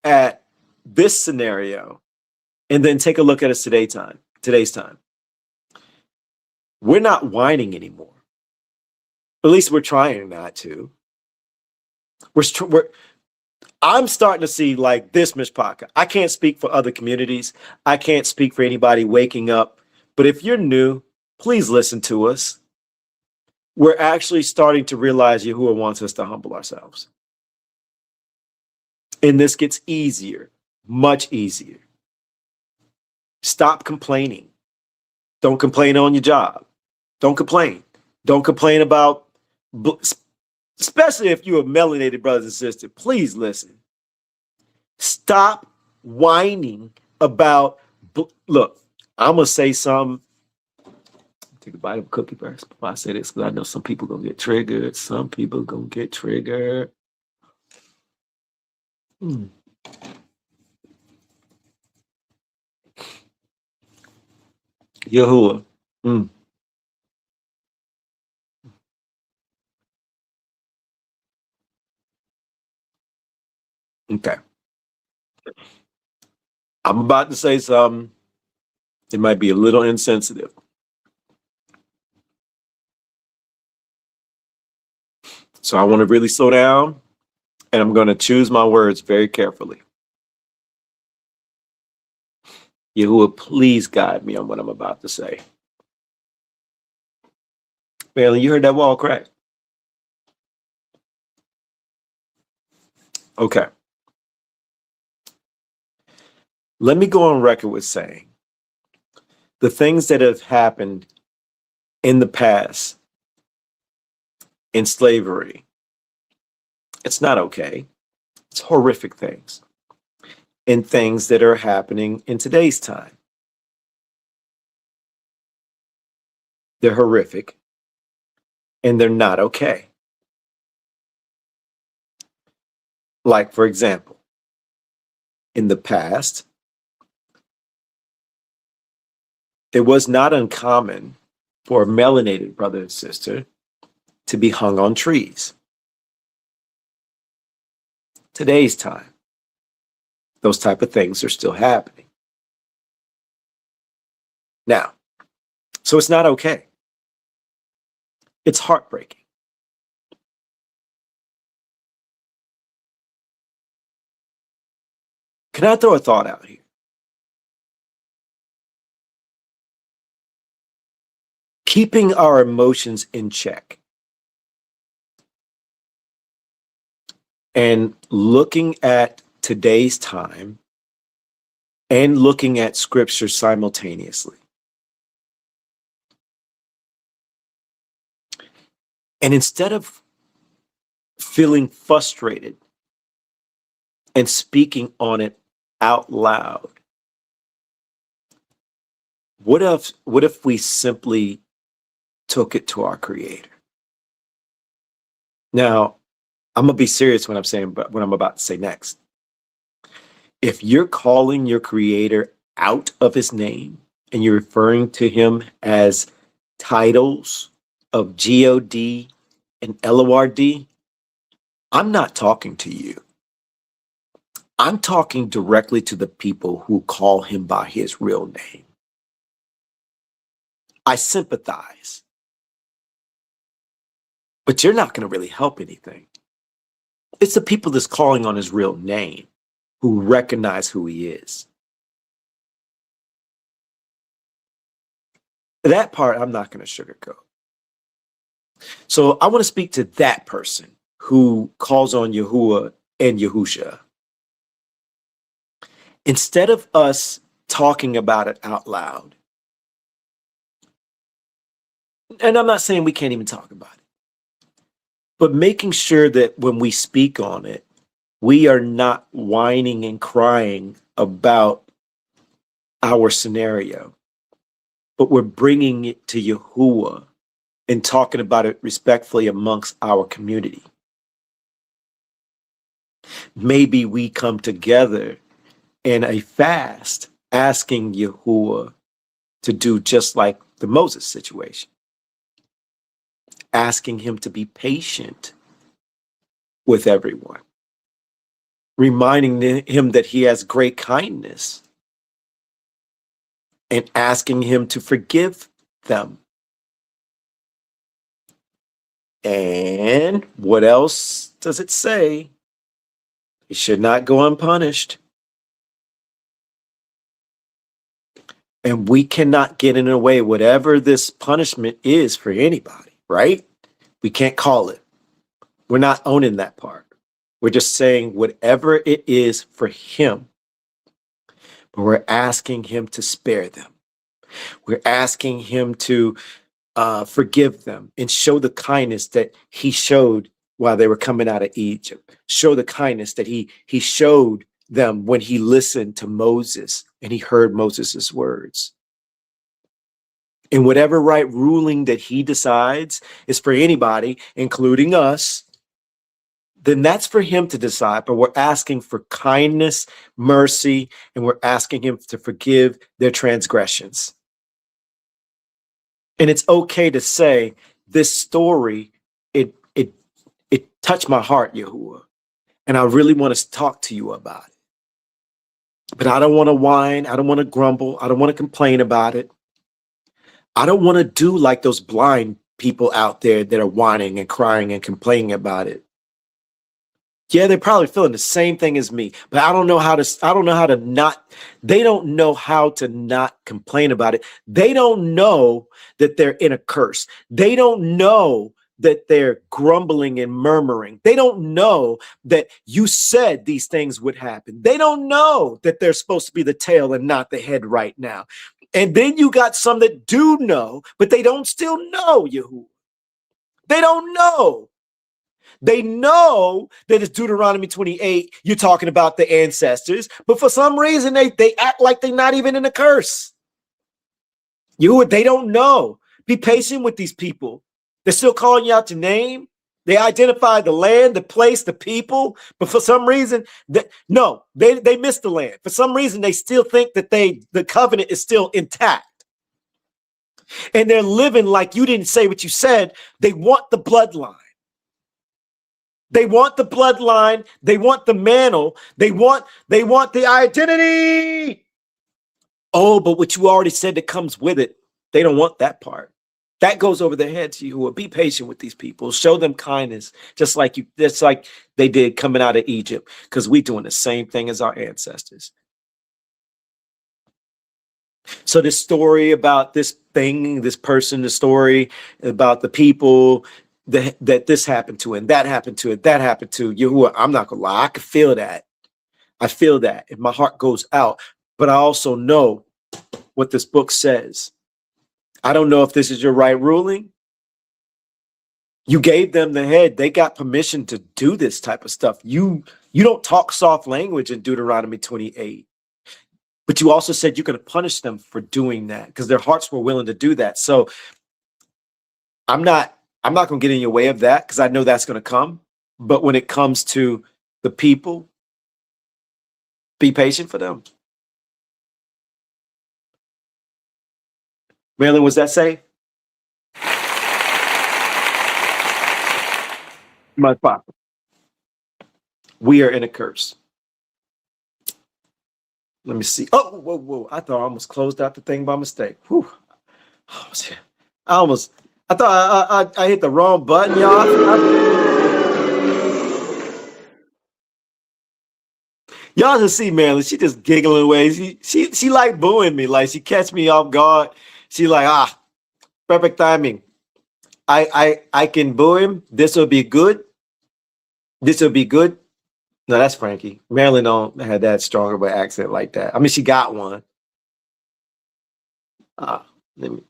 at this scenario and then take a look at us today's time, we're not whining anymore. At least we're trying not to. I'm starting to see like this, Myshpaka. I can't speak for other communities. I can't speak for anybody waking up. But if you're new, please listen to us. We're actually starting to realize Yahuwah wants us to humble ourselves. And this gets easier, much easier. Stop complaining. Don't complain on your job. Don't complain. Don't complain about, especially if you're a melanated brothers and sisters. Please listen. Stop whining about, look, I'm going to say something. Take a bite of a cookie first before I say this, because I know some people going to get triggered. Some people going to get triggered. Yahuwah. Okay. I'm about to say something. It might be a little insensitive. So I want to really slow down, and I'm going to choose my words very carefully. Yahuwah, please guide me on what I'm about to say. Bailey, you heard that wall crack? Okay. Let me go on record with saying the things that have happened in the past in slavery, it's not okay. It's horrific things. And things that are happening in today's time, they're horrific and they're not okay. Like, for example, in the past, it was not uncommon for a melanated brother and sister to be hung on trees. Today's time, those type of things are still happening. Now, so it's not okay. It's heartbreaking. Can I throw a thought out here? Keeping our emotions in check and looking at today's time and looking at scripture simultaneously. And instead of feeling frustrated and speaking on it out loud, what if we simply took it to our Creator? Now, I'm gonna be serious when I'm saying what I'm about to say next. If you're calling your creator out of his name and you're referring to him as titles of God and LORD, I'm not talking to you. I'm talking directly to the people who call him by his real name. I sympathize, but you're not going to really help anything. It's the people that's calling on his real name who recognize who he is. That part I'm not going to sugarcoat. So I want to speak to that person who calls on Yahuwah and Yahusha. Instead of us talking about it out loud, and I'm not saying we can't even talk about it, but making sure that when we speak on it, we are not whining and crying about our scenario, but we're bringing it to Yahuwah and talking about it respectfully amongst our community. Maybe we come together in a fast asking Yahuwah to do just like the Moses situation, asking him to be patient with everyone, reminding him that he has great kindness, and asking him to forgive them. And what else does it say? He should not go unpunished. And we cannot get in the way, whatever this punishment is for anybody, right? We can't call it. We're not owning that part. We're just saying whatever it is for him, but we're asking him to spare them. We're asking him to forgive them and show the kindness that he showed while they were coming out of Egypt. Show the kindness that he showed them when he listened to Moses and he heard Moses's words. And whatever right ruling that he decides is for anybody, including us, then that's for him to decide. But we're asking for kindness, mercy, and we're asking him to forgive their transgressions. And it's okay to say this story, it touched my heart, Yahuwah. And I really want to talk to you about it. But I don't want to whine. I don't want to grumble. I don't want to complain about it. I don't want to do like those blind people out there that are whining and crying and complaining about it. Yeah, they're probably feeling the same thing as me, but I don't know how to not, they don't know how to not complain about it. They don't know that they're in a curse. They don't know that they're grumbling and murmuring. They don't know that you said these things would happen. They don't know that they're supposed to be the tail and not the head right now. And then you got some that do know, but they don't still know Yahuwah. They don't know. They know that it's Deuteronomy 28. You're talking about the ancestors, but for some reason they act like they're not even in the curse. They don't know. Be patient with these people. They're still calling you out your name. They identify the land, the place, the people, but for some reason, they missed the land. For some reason, they still think that the covenant is still intact. And they're living like you didn't say what you said. They want the bloodline. They want the bloodline. They want the mantle. They want the identity. Oh, but what you already said that comes with it, they don't want that part. That goes over their heads. You will be patient with these people. Show them kindness, just like they did coming out of Egypt, because we're doing the same thing as our ancestors. So this story about this thing, this person, the story about the people that this happened to and that happened to and that happened to, Yahuwah, I'm not gonna lie, I can feel that. I feel that, and my heart goes out. But I also know what this book says. I don't know if this is your right ruling. You gave them the head. They got permission to do this type of stuff. You don't talk soft language in Deuteronomy 28. But you also said you're going to punish them for doing that because their hearts were willing to do that. So I'm not going to get in your way of that because I know that's going to come. But when it comes to the people, Be patient for them. Marilyn, was that safe? Myshpaka. We are in a curse. Let me see. Oh, whoa. I thought I almost closed out the thing by mistake. Whew. I thought I hit the wrong button, y'all. Y'all just see Marilyn. She just giggling away. She like booing me. Like she catch me off guard. She like, perfect timing. I can boo him. This will be good. This will be good. No, that's Frankie. Marilyn don't have that strong of an accent like that. I mean, she got one.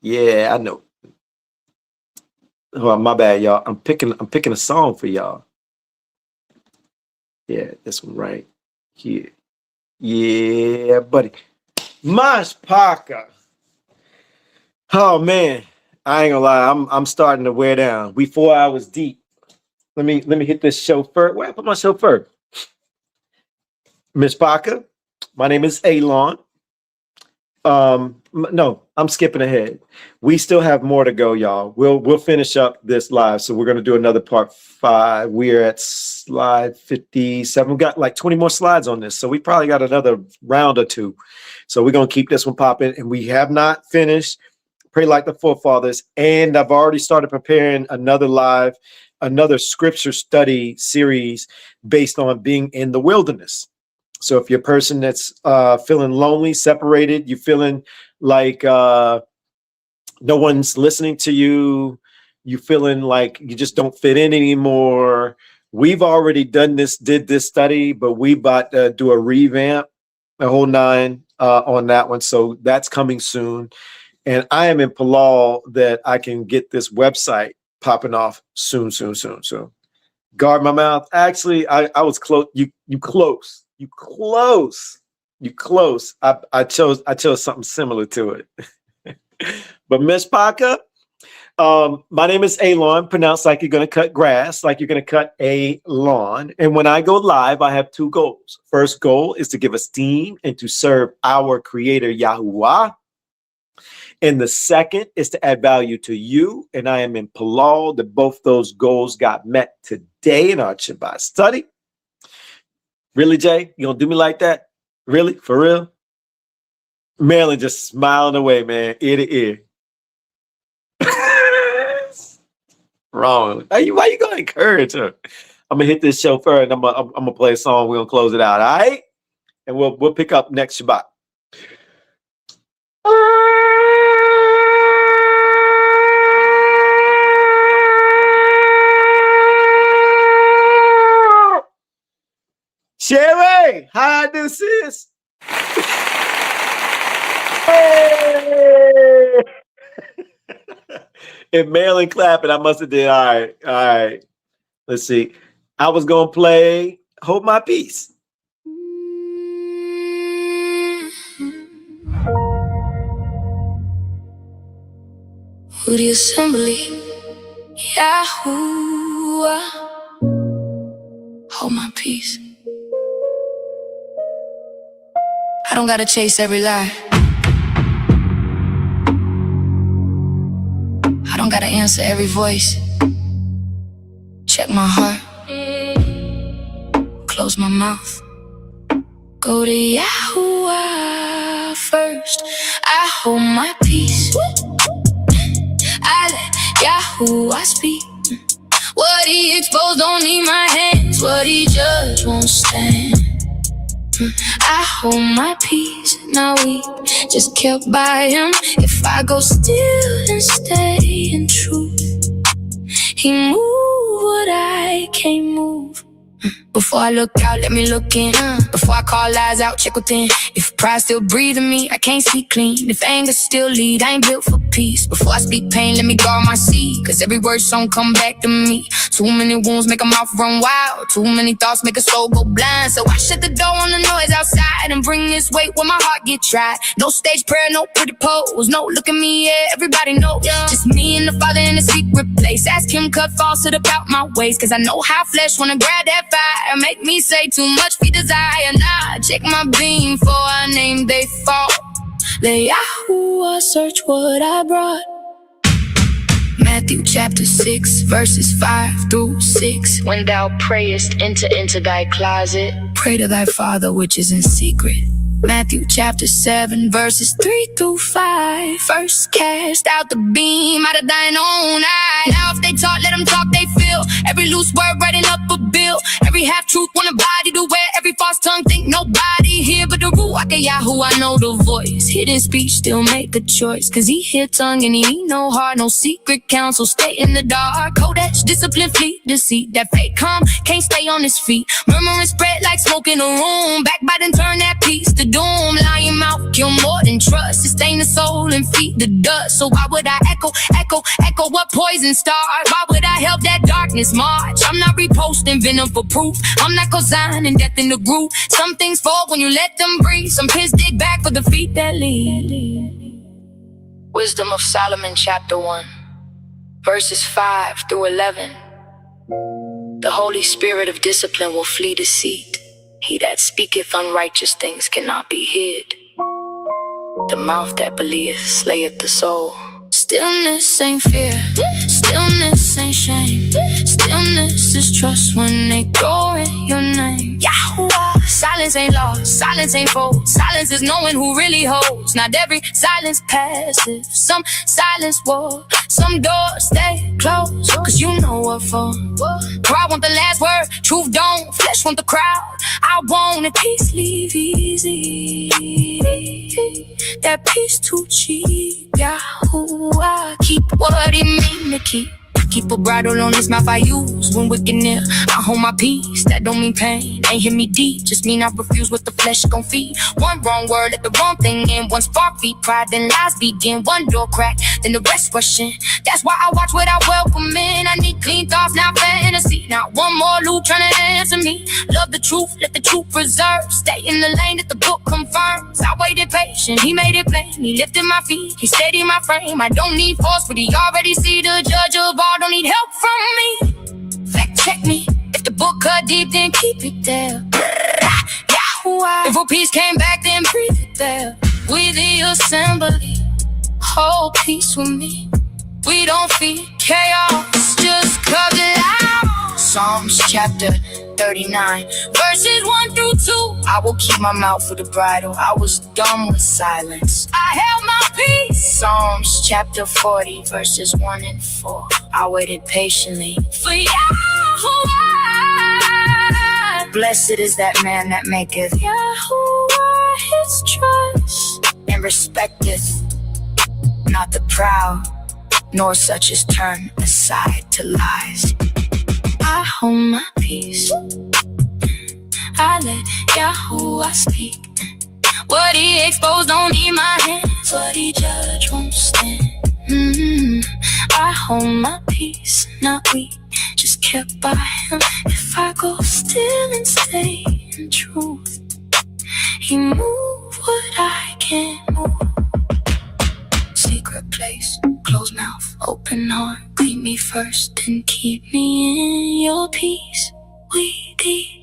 Yeah, I know. Oh, my bad, y'all. I'm picking a song for y'all. Yeah, this one right here. Yeah, buddy. Myshpaka. Oh man, I ain't gonna lie. I'm starting to wear down. We 4 hours deep. Let me hit this chauffeur. Where I put my chauffeur? Myshpaka. My name is Elon. No, I'm skipping ahead. We still have more to go, y'all. We'll finish up this live. So we're gonna do another part 5. We're at slide 57. We've got like 20 more slides on this. So we probably got another round or 2. So we're gonna keep this one popping. And we have not finished Pray Like the Forefathers. And I've already started preparing another scripture study series based on being in the wilderness. So if you're a person that's feeling lonely, separated, you're feeling like no one's listening to you, you feeling like you just don't fit in anymore. We've already did this study, but we about to do a revamp, a whole 9 on that one. So that's coming soon. And I am in Palal that I can get this website popping off soon. Guard my mouth. Actually, I was close. You close. You close. I chose something similar to it. But Myshpaka, my name is Elon, pronounced like you're going to cut grass, like you're going to cut a lawn. And when I go live, I have 2 goals. First goal is to give esteem and to serve our creator, YAHUAH. And the second is to add value to you. And I am in Palal that both those goals got met today in our Shabbat study. Really, Jay? You gonna do me like that? Really? For real? Marilyn just smiling away, man, ear to ear. Wrong. Why you gonna encourage her? I'm gonna hit this chauffeur and I'm gonna play a song. We're gonna close it out, all right? And we'll pick up next Shabbat. Sherry, how I do, sis? Hey! If Marilyn clapping, I must have did. All right. Let's see. I was gonna play Hold My Peace. We.theassembly, Yahuwah, hold my peace. I don't gotta chase every lie. I don't gotta answer every voice. Check my heart, close my mouth. Go to Yahuwah first. I hold my peace. I let Yahuwah speak. What he exposed don't need my hands. What he judged won't stand. I hold my peace, now we just kept by him. If I go still and stay in truth, he moved what I can't move. Before I look out, let me look in. Before I call lies out, check within. If pride still breathing me, I can't see clean. If anger still lead, I ain't built for peace. Before I speak pain, let me guard my seed. Cause every word song come back to me. Too many wounds make a mouth run wild. Too many thoughts make a soul go blind. So I shut the door on the noise outside and bring this weight where my heart get tried. No stage prayer, no pretty pose. No look at me, yeah, everybody knows. Just me and the Father in a secret place. Ask him cut falsehood about my ways. Cause I know how flesh wanna grab that fire. fire. Make me say too much for desire. Nah, check my beam for a name they fall. Let Yahuwah search what I brought. Matthew chapter 6, verses 5 through 6. When thou prayest, enter into thy closet. Pray to thy Father which is in secret. Matthew chapter 7, verses 3 through 5. First cast out the beam out of thine own eye. Now if they talk, let them talk they feel. Every loose word writing up a bill. Every half-truth want a body to wear. Every false tongue think nobody here but the Ruach of Yahuwah. I know the voice. Hidden speech still make a choice. Cause he hear tongue and he ain't no heart. No secret counsel, stay in the dark. Kodesh, discipline, fleet, deceit. That fake calm can't stay on his feet. Murmuring spread like smoke in a room. Backbiting turn that peace to doom. Lying mouth kill more than trust. Sustain the soul and feed the dust. So why would I echo what poison started? Why would I help that darkness march? I'm not reposting venom for proof. I'm not co-signing death in the group. Some things fall when you let them breathe. Some pits dig back for the feet that lead. Wisdom of Solomon chapter 1, verses 5 through 11. The Holy Spirit of discipline will flee deceit. He that speaketh unrighteous things cannot be hid. The mouth that believeth slayeth the soul. Stillness ain't fear, stillness ain't shame. Stillness is trust when they glory your name. Yahuwah. Silence ain't lost, silence ain't fold. Silence is knowing who really holds. Not every silence passive. Some silence war, some doors stay closed. Cause you know what for. Pride want the last word, truth don't. Flesh want the crowd. I want a peace leave easy. That peace too cheap. Yahuwah, keep what he mean to keep. Keep a bridle on his mouth I use when wicked near. I hold my peace, that don't mean pain. Ain't hit me deep, just mean I refuse what the flesh gon' feed. One wrong word, let the wrong thing in. One spark feed pride, then lies begin. One door crack, then the rest rush in. That's why I watch what I welcome in. I need clean thoughts, not fantasy. Not one more loop trying to answer me. Love the truth, let the truth preserve. Stay in the lane that the book confirms. I waited patient, he made it plain. He lifted my feet, he steadied my frame. I don't need force, but he already see the judge of all. Don't need help from me. Fact check me. If the book cut deep, then keep it there. Yahuwah. If a piece came back, then breathe it there. We the assembly. Hold peace with me. We don't feed chaos, just cut it out. Psalms chapter 39, verses 1 through 2. I will keep my mouth for the bridle. I was dumb with silence. I held my peace. Psalms chapter 40, verses 1 and 4. I waited patiently for Yahuwah. Blessed is that man that maketh Yahuwah his trust, and respecteth not the proud, nor such as turn aside to lies. I hold my peace. I let Yahuwah speak. What he exposed don't need my hands. What he judge won't stand. I hold my peace, not weak, just kept by him. If I go still and stay in truth, he move what I can't move. Secret place, closed mouth, open heart. Greet me first and keep me in your peace. We the